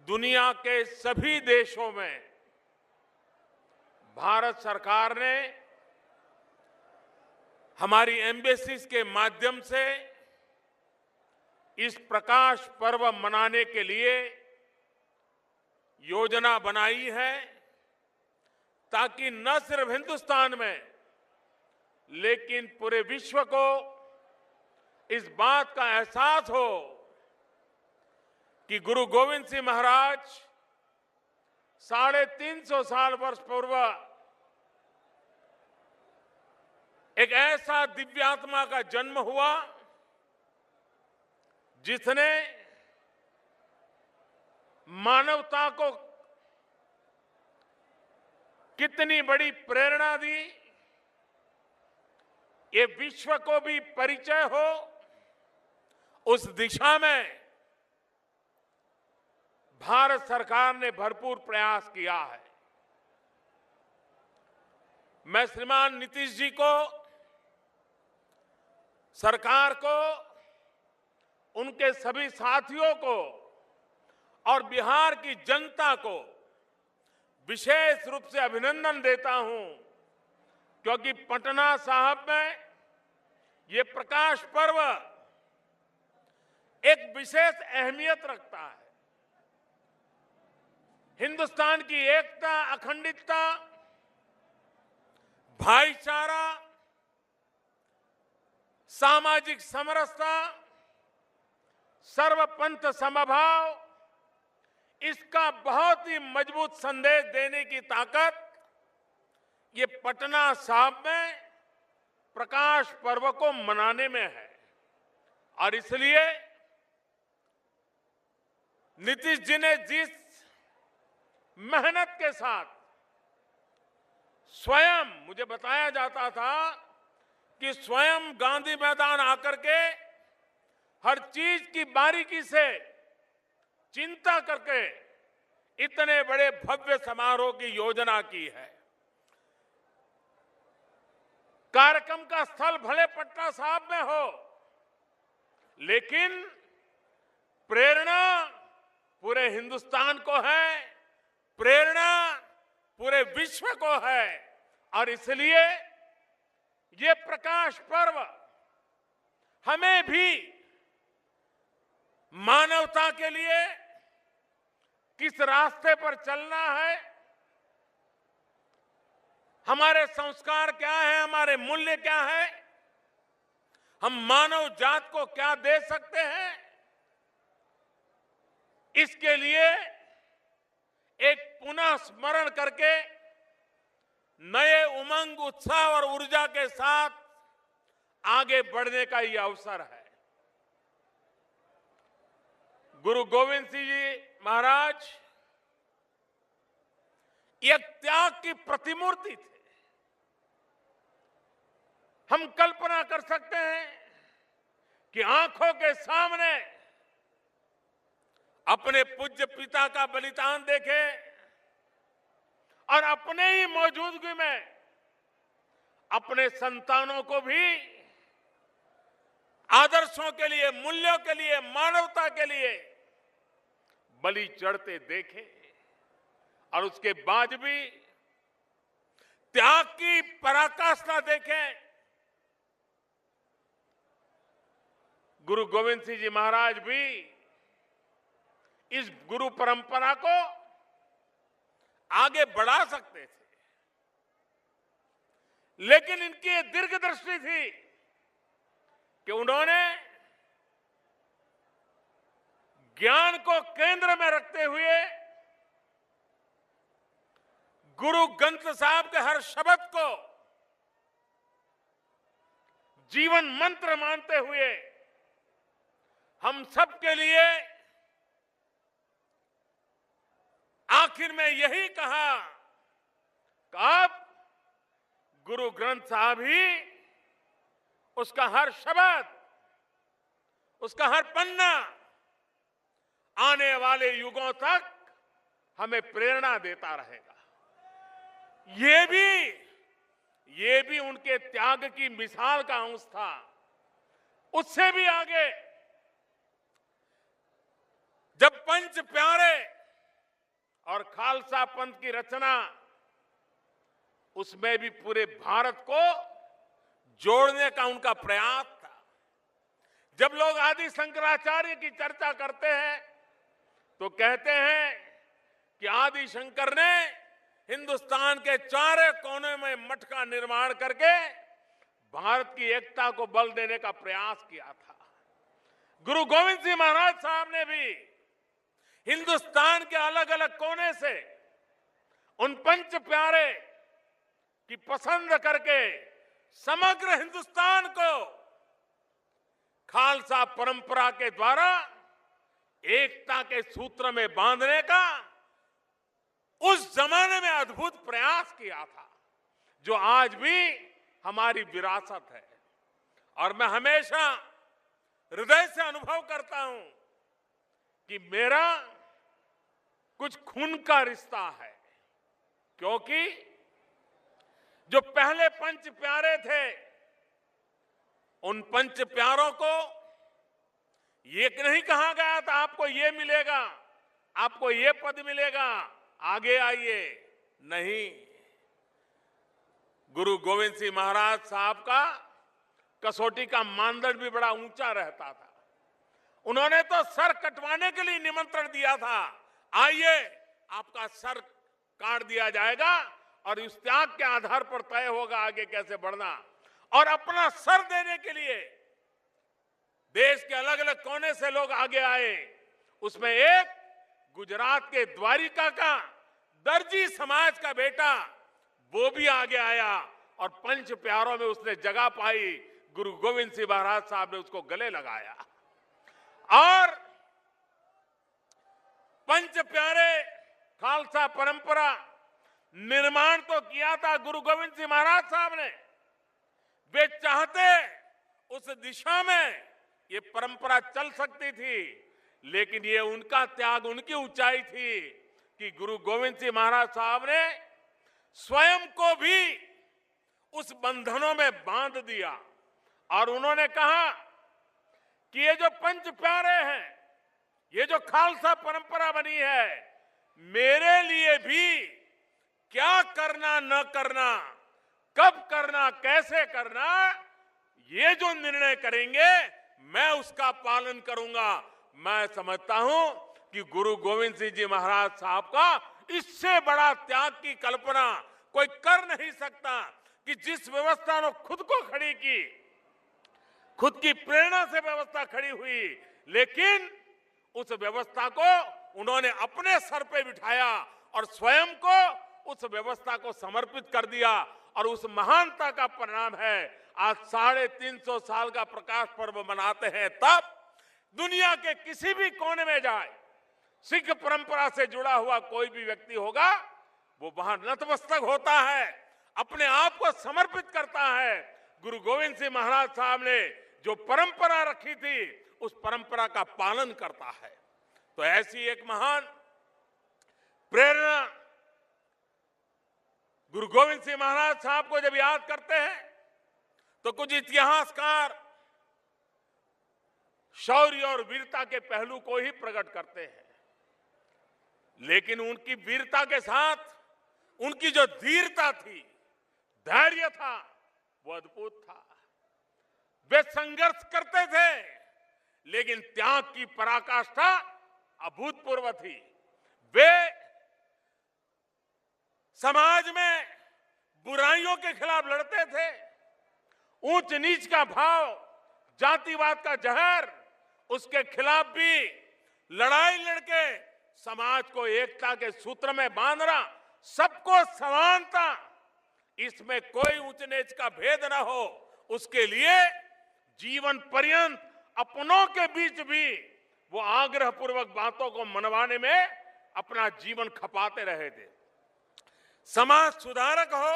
दुनिया के सभी देशों में भारत सरकार ने हमारी एम्बेसीज के माध्यम से इस प्रकाश पर्व मनाने के लिए योजना बनाई है, ताकि न सिर्फ हिंदुस्तान में लेकिन पूरे विश्व को इस बात का एहसास हो कि गुरु गोविंद सिंह महाराज 350 साल वर्ष पूर्व एक ऐसा दिव्यात्मा का जन्म हुआ जिसने मानवता को कितनी बड़ी प्रेरणा दी, ये विश्व को भी परिचय हो, उस दिशा में भारत सरकार ने भरपूर प्रयास किया है। मैं श्रीमान नीतीश जी को, सरकार को, उनके सभी साथियों को और बिहार की जनता को विशेष रूप से अभिनंदन देता हूं, क्योंकि पटना साहिब में ये प्रकाश पर्व एक विशेष अहमियत रखता है। हिंदुस्तान की एकता, अखंडितता, भाईचारा, सामाजिक समरसता, सर्वपंथ समभाव, इसका बहुत ही मजबूत संदेश देने की ताकत ये पटना साहिब में प्रकाश पर्व को मनाने में है। और इसलिए नीतीश जी ने जिस मेहनत के साथ, स्वयं मुझे बताया जाता था कि स्वयं गांधी मैदान आकर के हर चीज की बारीकी से चिंता करके इतने बड़े भव्य समारोह की योजना की है। कार्यक्रम का स्थल भले पटना साहिब में हो, लेकिन प्रेरणा पूरे हिंदुस्तान को है, प्रेरणा पूरे विश्व को है। और इसलिए ये प्रकाश पर्व हमें भी मानवता के लिए किस रास्ते पर चलना है, हमारे संस्कार क्या है, हमारे मूल्य क्या है, हम मानव जात को क्या दे सकते हैं, इसके लिए एक पुनः स्मरण करके नए उमंग, उत्साह और ऊर्जा के साथ आगे बढ़ने का यह अवसर है। गुरु गोविंद सिंह जी महाराज एक त्याग की प्रतिमूर्ति थे। हम कल्पना कर सकते हैं कि आंखों के सामने अपने पूज्य पिता का बलिदान देखें और अपने ही मौजूदगी में अपने संतानों को भी आदर्शों के लिए, मूल्यों के लिए, मानवता के लिए बलि चढ़ते देखें और उसके बाद भी त्याग की पराकाष्ठा देखें। गुरु गोविंद सिंह जी महाराज भी इस गुरु परंपरा को आगे बढ़ा सकते थे, लेकिन इनकी ये दीर्घदृष्टि थी कि उन्होंने ज्ञान को केंद्र में रखते हुए गुरु ग्रंथ साहब के हर शब्द को जीवन मंत्र मानते हुए हम सब के लिए आखिर में यही कहा कि अब गुरु ग्रंथ साहब ही, उसका हर शब्द, उसका हर पन्ना आने वाले युगों तक हमें प्रेरणा देता रहेगा। ये भी उनके त्याग की मिसाल का अंश था। उससे भी आगे जब पंच प्यारे और खालसा पंथ की रचना, उसमें भी पूरे भारत को जोड़ने का उनका प्रयास था। जब लोग आदि शंकराचार्य की चर्चा करते हैं तो कहते हैं कि आदि शंकर ने हिंदुस्तान के चारों कोने में मठ का निर्माण करके भारत की एकता को बल देने का प्रयास किया था। गुरु गोविंद सिंह महाराज साहब ने भी हिंदुस्तान के अलग अलग कोने से उन पंच प्यारे की पसंद करके समग्र हिंदुस्तान को खालसा परंपरा के द्वारा एकता के सूत्र में बांधने का उस जमाने में अद्भुत प्रयास किया था, जो आज भी हमारी विरासत है। और मैं हमेशा हृदय से अनुभव करता हूं कि मेरा कुछ खून का रिश्ता है, क्योंकि जो पहले पंच प्यारे थे, उन पंच प्यारों को ये नहीं कहा गया था आपको ये मिलेगा, आपको ये पद मिलेगा, आगे आइए। नहीं, गुरु गोविंद सिंह महाराज साहब का कसौटी का मानदंड भी बड़ा ऊंचा रहता था। उन्होंने तो सर कटवाने के लिए निमंत्रण दिया था, आइए आपका सर काट दिया जाएगा और इस त्याग के आधार पर तय होगा आगे कैसे बढ़ना। और अपना सर देने के लिए देश के अलग अलग कोने से लोग आगे आए। उसमें एक गुजरात के द्वारिका का दर्जी समाज का बेटा, वो भी आगे आया और पंच प्यारों में उसने जगह पाई। गुरु गोविंद सिंह महाराज साहब ने उसको गले लगाया और पंच प्यारे खालसा परंपरा निर्माण तो किया था गुरु गोविंद सिंह महाराज साहब ने। वे चाहते उस दिशा में ये परंपरा चल सकती थी, लेकिन ये उनका त्याग, उनकी ऊंचाई थी कि गुरु गोविंद सिंह महाराज साहब ने स्वयं को भी उस बंधनों में बांध दिया और उन्होंने कहा कि ये जो पंच प्यारे हैं, ये जो खालसा परंपरा बनी है, मेरे लिए भी क्या करना न करना, कब करना, कैसे करना, ये जो निर्णय करेंगे मैं उसका पालन करूंगा। मैं समझता हूं कि गुरु गोविंद सिंह जी महाराज साहब का इससे बड़ा त्याग की कल्पना कोई कर नहीं सकता कि जिस व्यवस्था ने खुद को खड़ी की, खुद की प्रेरणा से व्यवस्था खड़ी हुई, लेकिन उस व्यवस्था को उन्होंने अपने सर पे बिठाया और स्वयं को उस व्यवस्था को समर्पित कर दिया। और उस महानता का परिणाम है आज 350 साल का प्रकाश पर्व मनाते हैं। तब दुनिया के किसी भी कोने में जाए, सिख परंपरा से जुड़ा हुआ कोई भी व्यक्ति होगा, वो वहां नतमस्तक होता है, अपने आप को समर्पित करता है। गुरु गोविंद सिंह महाराज साहब ने जो परंपरा रखी थी, उस परंपरा का पालन करता है। तो ऐसी एक महान प्रेरणा गुरु गोविंद सिंह महाराज साहब को जब याद करते हैं तो कुछ इतिहासकार शौर्य और वीरता के पहलू को ही प्रकट करते हैं, लेकिन उनकी वीरता के साथ उनकी जो धीरता थी, धैर्य था, वो अद्भुत था। वे संघर्ष करते थे, लेकिन त्याग की पराकाष्ठा अभूतपूर्व थी। वे समाज में बुराइयों के खिलाफ लड़ते थे। ऊंच नीच का भाव, जातिवाद का जहर, उसके खिलाफ भी लड़ाई लड़के समाज को एकता के सूत्र में बांधना, सबको समानता, इसमें कोई ऊंच नीच का भेद न हो, उसके लिए जीवन पर्यंत अपनों के बीच भी वो आग्रह पूर्वक बातों को मनवाने में अपना जीवन खपाते रहे थे। समाज सुधारक हो,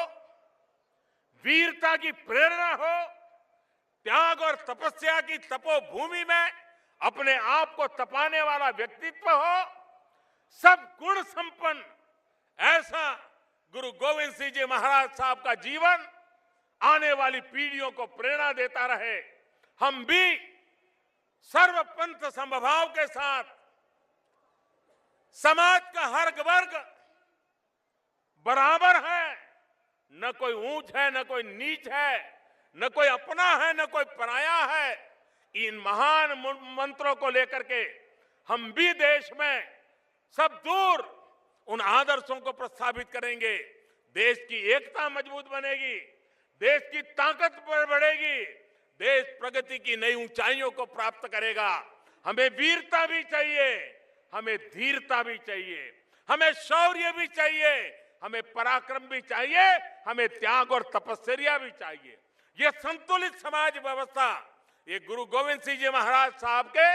वीरता की प्रेरणा हो, त्याग और तपस्या की तपोभूमि में अपने आप को तपाने वाला व्यक्तित्व हो, सब गुण संपन्न ऐसा गुरु गोविंद सिंह जी महाराज साहब का जीवन आने वाली पीढ़ियों को प्रेरणा देता रहे। हम भी सर्वपंथ समभाव के साथ समाज का हर वर्ग बराबर है, न कोई ऊंच है, न कोई नीच है, न कोई अपना है, न कोई पराया है। इन महान मंत्रों को लेकर के हम भी देश में सब दूर उन आदर्शों को प्रस्थापित करेंगे। देश की एकता मजबूत बनेगी, देश की ताकत बढ़ेगी, देश प्रगति की नई ऊंचाइयों को प्राप्त करेगा। हमें वीरता भी चाहिए, हमें धीरता भी चाहिए, हमें शौर्य भी चाहिए, हमें पराक्रम भी चाहिए, हमें त्याग और तपस्या भी चाहिए। यह संतुलित समाज व्यवस्था, ये गुरु गोविंद सिंह जी महाराज साहब के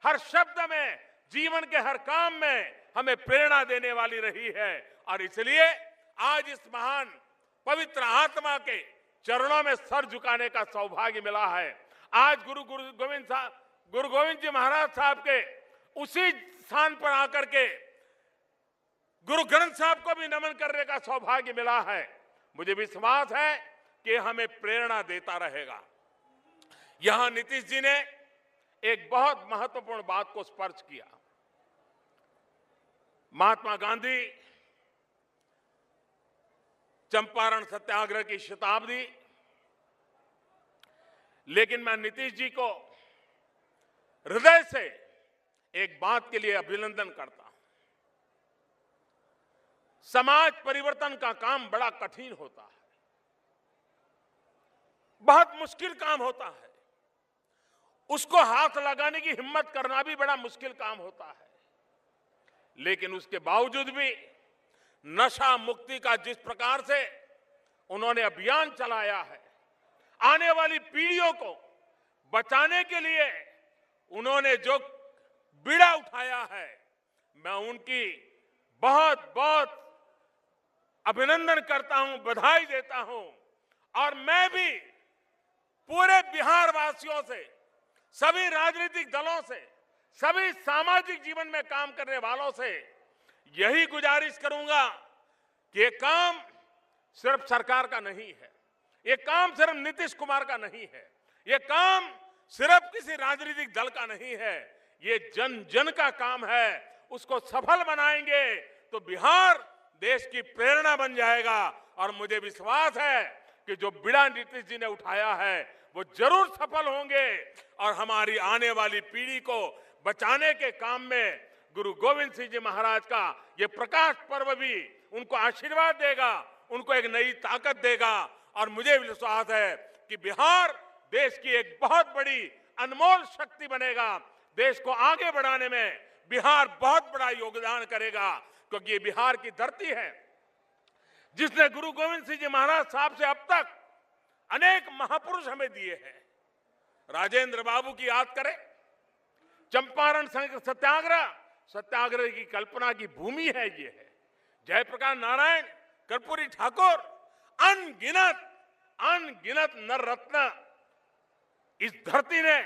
हर शब्द में, जीवन के हर काम में हमें प्रेरणा देने वाली रही है। और इसलिए आज इस महान पवित्र आत्मा के चरणों में सर झुकाने का सौभाग्य मिला है। आज गुरु गोविंद जी महाराज साहब के उसी स्थान पर आकर के गुरु ग्रंथ साहब को भी नमन करने का सौभाग्य मिला है। मुझे विश्वास है कि हमें प्रेरणा देता रहेगा। यहां नीतीश जी ने एक बहुत महत्वपूर्ण बात को स्पर्श किया। महात्मा गांधी चंपारण सत्याग्रह की शताब्दी, लेकिन मैं नीतीश जी को हृदय से एक बात के लिए अभिनंदन करता हूं। समाज परिवर्तन का काम बड़ा कठिन होता है, बहुत मुश्किल काम होता है। उसको हाथ लगाने की हिम्मत करना भी बड़ा मुश्किल काम होता है। लेकिन उसके बावजूद भी नशा मुक्ति का जिस प्रकार से उन्होंने अभियान चलाया है, आने वाली पीढ़ियों को बचाने के लिए उन्होंने जो बीड़ा उठाया है, मैं उनकी बहुत बहुत अभिनंदन करता हूं, बधाई देता हूं। और मैं भी पूरे बिहार वासियों से, सभी राजनीतिक दलों से, सभी सामाजिक जीवन में काम करने वालों से यही गुजारिश करूंगा कि ये काम सिर्फ सरकार का नहीं है, ये काम सिर्फ नीतीश कुमार का नहीं है, ये काम सिर्फ किसी राजनीतिक दल का नहीं है, ये जन जन का काम है, उसको सफल बनाएंगे तो बिहार देश की प्रेरणा बन जाएगा। और मुझे विश्वास है कि जो बीड़ा नीतीश जी ने उठाया है वो जरूर सफल होंगे और हमारी आने वाली पीढ़ी को बचाने के काम में गुरु गोविंद सिंह जी महाराज का ये प्रकाश पर्व भी उनको आशीर्वाद देगा, उनको एक नई ताकत देगा। और मुझे विश्वास है कि बिहार देश की एक बहुत बड़ी अनमोल शक्ति बनेगा। देश को आगे बढ़ाने में बिहार बहुत बड़ा योगदान करेगा, क्योंकि ये बिहार की धरती है जिसने गुरु गोविंद सिंह जी महाराज साहब से अब तक अनेक महापुरुष हमें दिए हैं। राजेंद्र बाबू की याद करें, चंपारण सत्याग्रह की कल्पना की भूमि है ये है। जयप्रकाश नारायण, कर्पूरी ठाकुर, अनगिनत नर रत्न इस धरती ने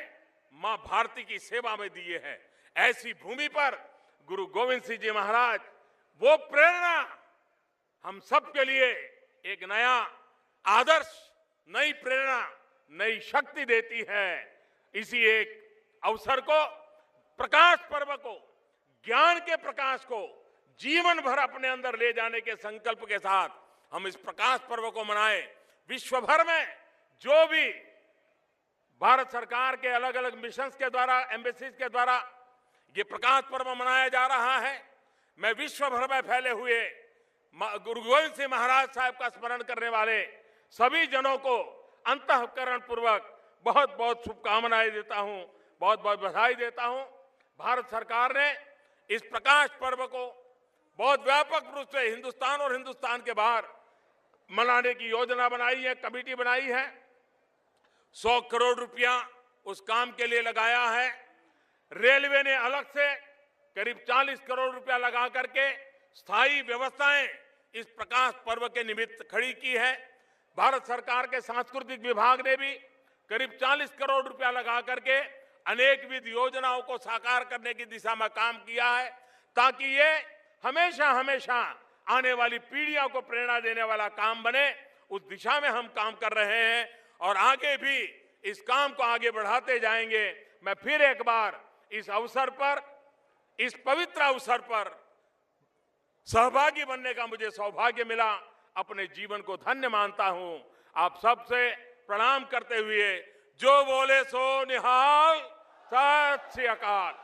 मां भारती की सेवा में दिए हैं। ऐसी भूमि पर गुरु गोविंद सिंह जी महाराज वो प्रेरणा हम सब के लिए एक नया आदर्श, नई प्रेरणा, नई शक्ति देती है। इसी एक अवसर को, प्रकाश पर्व को, ज्ञान के प्रकाश को जीवन भर अपने अंदर ले जाने के संकल्प के साथ हम इस प्रकाश पर्व को मनाएं। विश्व भर में जो भी भारत सरकार के अलग अलग मिशंस के द्वारा, एम्बेसीज के द्वारा ये प्रकाश पर्व मनाया जा रहा है, मैं विश्व भर में फैले हुए गुरु गोविंद सिंह महाराज साहब का स्मरण करने वाले सभी जनों को अंतःकरण पूर्वक बहुत बहुत शुभकामनाएं देता हूं, बहुत बहुत बधाई देता हूं। भारत सरकार ने इस प्रकाश पर्व को बहुत व्यापक रूप से हिंदुस्तान और हिंदुस्तान के बाहर मनाने की योजना बनाई है, कमेटी बनाई है। 100 करोड़ रुपया उस काम के लिए लगाया है। रेलवे ने अलग से करीब 40 करोड़ रुपया लगा करके स्थायी व्यवस्थाएं इस प्रकाश पर्व के निमित्त खड़ी की है। भारत सरकार के सांस्कृतिक विभाग ने भी करीब 40 करोड़ रुपया लगा करके अनेकविध योजनाओं को साकार करने की दिशा में काम किया है, ताकि ये हमेशा हमेशा आने वाली पीढ़ियों को प्रेरणा देने वाला काम बने। उस दिशा में हम काम कर रहे हैं और आगे भी इस काम को आगे बढ़ाते जाएंगे। मैं फिर एक बार इस अवसर पर, इस पवित्र अवसर पर सहभागी बनने का मुझे सौभाग्य मिला, अपने जीवन को धन्य मानता हूं। आप सबसे प्रणाम करते हुए जो बोले सो निहाल, सत श्री अकाल।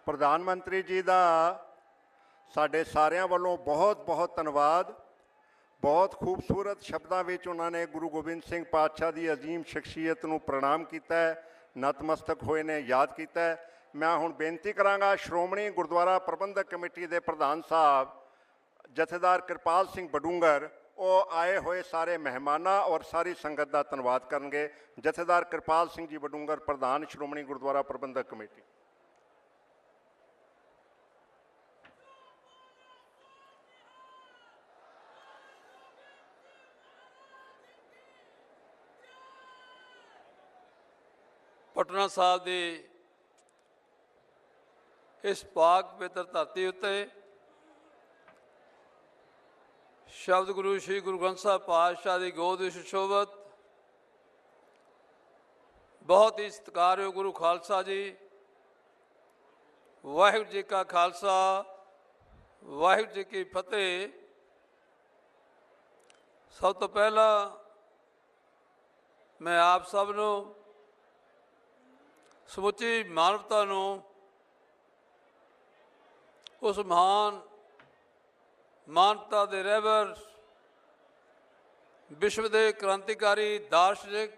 प्रधानमंत्री जी का साडे सारिਆਂ ਵੱਲੋਂ बहुत बहुत धन्यवाद। बहुत खूबसूरत शब्दों में उन्होंने गुरु गोबिंद सिंह पातशाह की अजीम शख्सियत को प्रणाम किया, नतमस्तक होए ने याद किया। मैं हुण बेनती करांगा श्रोमणी गुरुद्वारा प्रबंधक कमेटी के प्रधान साहब जथेदार कृपाल सिंह बडूंगर, वो आए हुए सारे मेहमानों और सारी संगत का धन्यवाद करेंगे। जथेदार कृपाल सिंह जी बडूंगर, प्रधान श्रोमणी गुरुद्वारा प्रबंधक कमेटी। पटना साहब की इस पाक पवित्र धरती उत्ते शब्द गुरु श्री गुरु ग्रंथ साहब पातशाह की गोद विच सुशोभित बहुत ही सत्कारयोग गुरु खालसा जी, वाहिगुरू जी का खालसा, वाहिगुरू जी की फतेह। सब तो पहला मैं आप सब नूं समुची मानवता नूं उस महान मानवता के रहबर विश्व के क्रांतिकारी दार्शनिक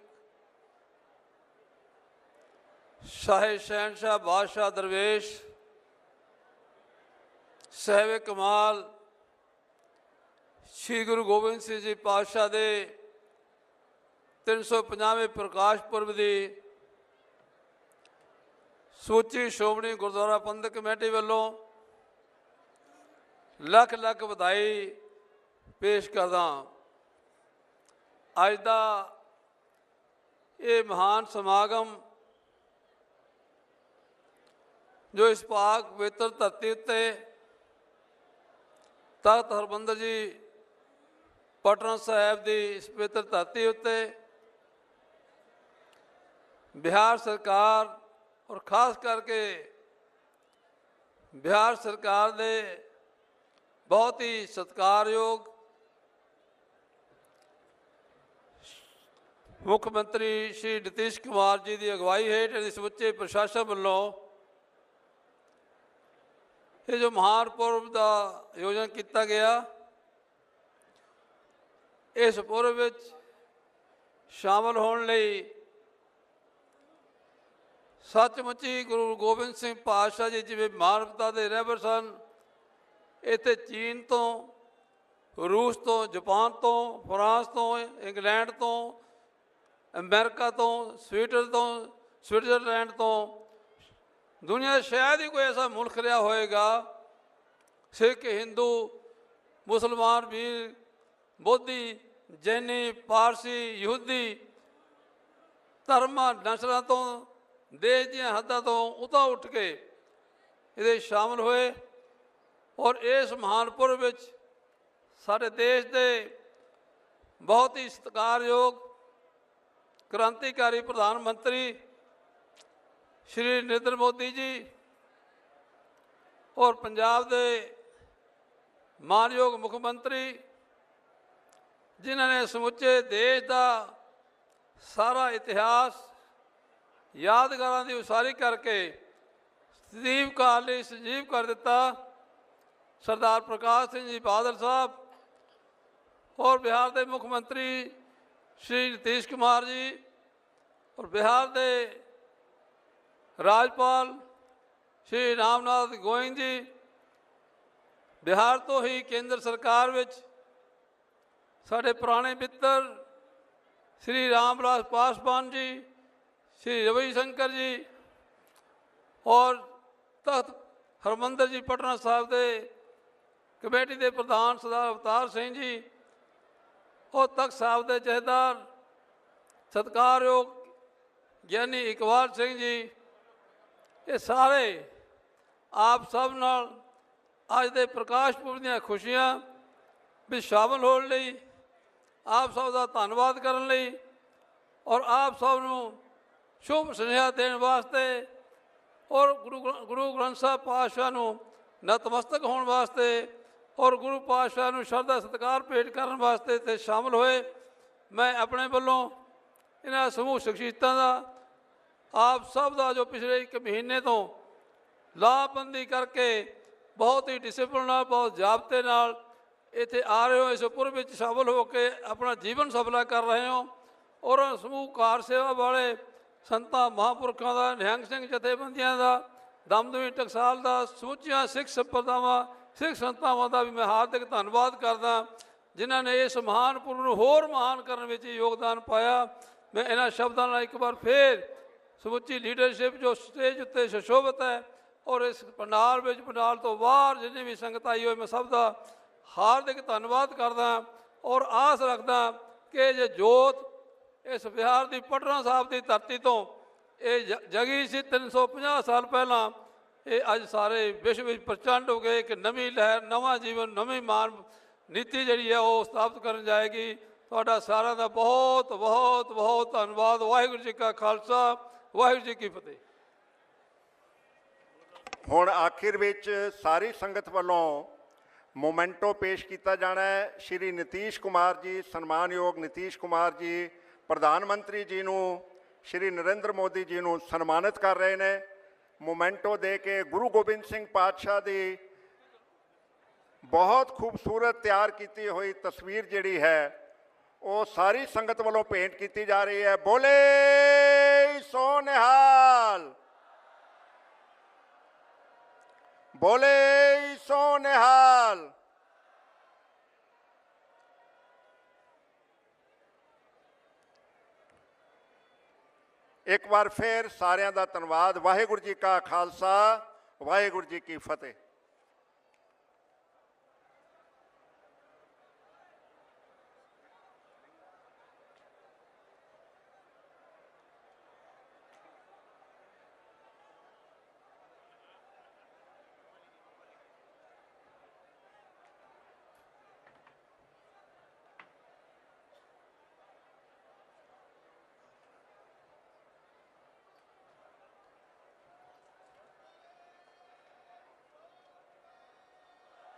शाहे शहनशाह बादशाह दरवेश साहिब कमाल श्री गुरु गोबिंद सिंह जी पातशाह के 350वें प्रकाश पुरब की सूची श्रोमणी गुरुद्वारा प्रबंधक कमेटी वालों लख लख बधाई पेश करदा। अज का ये महान समागम जो इस पाक पवित्र धरती उत्ते तख्त हरमंदिर जी पटना साहिब की इस पवित्र धरती उत्ते बिहार सरकार और खास करके बिहार सरकार के बहुत ही सत्कारयोग मुख्यमंत्री श्री नीतीश कुमार जी की अगवाई हेठ समुचे प्रशासन वालों ये जो महान पुरब का आयोजन किया गया, इस पुरब में शामिल होने लई सचमुच ही गुरु गोबिंद सिंह पातशाह जी जिवें मानवता के रहबर सन, इत्थे चीन तो, रूस तो, जापान तो, फ्रांस तो, इंग्लैंड तो, अमेरिका तो, स्विट्जरलैंड तो, दुनिया शायद ही कोई ऐसा मुल्क रहा होएगा, सिख, हिंदू, मुसलमान, वीर, बौद्धी, जैनी, पारसी, यहूदी धर्मां नस्लों तो, देश दी हद्दां तो उता उठ के ये शामिल होए और इस महान पुरब विच साडे देश के बहुत ही सत्कारयोग क्रांतिकारी प्रधानमंत्री श्री नरेंद्र मोदी जी और पंजाब के मानयोग मुख्यमंत्री जिन्होंने समुचे देश का सारा इतिहास यादगारां की उसारी करके सजीव काल लई सजीव कर दिता, सरदार प्रकाश सिंह जी बादल साहब और बिहार के मुख्यमंत्री श्री नीतीश कुमार जी और बिहार के राज्यपाल श्री रामनाथ गोविंद जी, बिहार तो ही केंद्र सरकार विच साढ़े पुराने मित्र श्री रामविलास पासवान जी, श्री रविशंकर जी और तख्त हरमंदर जी पटना साहब के कमेटी के प्रधान सरदार अवतार सिंह जी और तख्त साहब के जथेदार सत्कारयोग ज्ञानी इकबाल सिंह जी, ये सारे आप सब नाल अज के प्रकाश पुरब दी खुशियां भी शामिल होने लई आप सब का धन्यवाद करने लई और आप सब नूं शुभ सुनेहा देने वास्ते और गुरु ग्रंथ साहब पातशाह नूं नतमस्तक होने वास्ते और गुरु पातशाह नूं श्रद्धा सत्कार भेंट करने वास्ते ते शामिल होए। मैं अपने वालों इन्हां समूह शख्सियतां दा आप सब का जो पिछले एक महीने तो लाभबंदी करके बहुत ही डिसिपलिन नाल बहुत जाबते नाल इत्थे आ रहे हो, इस पुरब विच शामिल होकर अपना जीवन सफला कर रहे हो और समूह कार सेवा वाले संतां महापुरखों का, निहंग सिंह जथेबंदियां का, दमदमी टकसाल का, समूचियां सिख संप्रदावां सिख संस्थावां का भी मैं हार्दिक धन्यवाद करदा जिन्होंने इस महान पुरब नूं होर महान करने में योगदान पाया। मैं इन्हां शब्दां नाल एक बार फिर समुची लीडरशिप जो स्टेज उत्ते सुशोभित है और इस पंडाल विच पंडाल तो बाहर जिन्नी भी संगत आई हो मैं सब का हार्दिक धन्यवाद करदा और आस रखदा कि जे जोत इस बिहार की पटना साहब की धरती तो ये जगी सी 350 साल पहला ये अज सारे विश्व में प्रचंड हो गए। एक नवी लहर नवा जीवन नवी मान नीति जी है वो स्थापित कर जाएगी। तुहाडा सारा का बहुत बहुत बहुत धन्यवाद। वाहिगुरू जी का खालसा वाहिगुरू जी की फतेह। हुण आखिर विच सारी संगत वालों मोमेंटो पेश किया जाना है। श्री नीतीश कुमार जी सन्मानयोग नीतीश कुमार जी प्रधानमंत्री जी नूं श्री नरेंद्र मोदी जी नूं सन्मानित कर रहे हैं। मोमेंटो दे के गुरु गोबिंद सिंह पातशाह की बहुत खूबसूरत तैयार की हुई तस्वीर जिहड़ी है वो सारी संगत वालों भेंट की जा रही है। बोले सो निहाल, बोले सो निहाल। एक बार फिर सारिਆਂ ਦਾ ਧੰਨਵਾਦ। वाहिगुरू जी का खालसा वाहिगुरू जी की फतेह।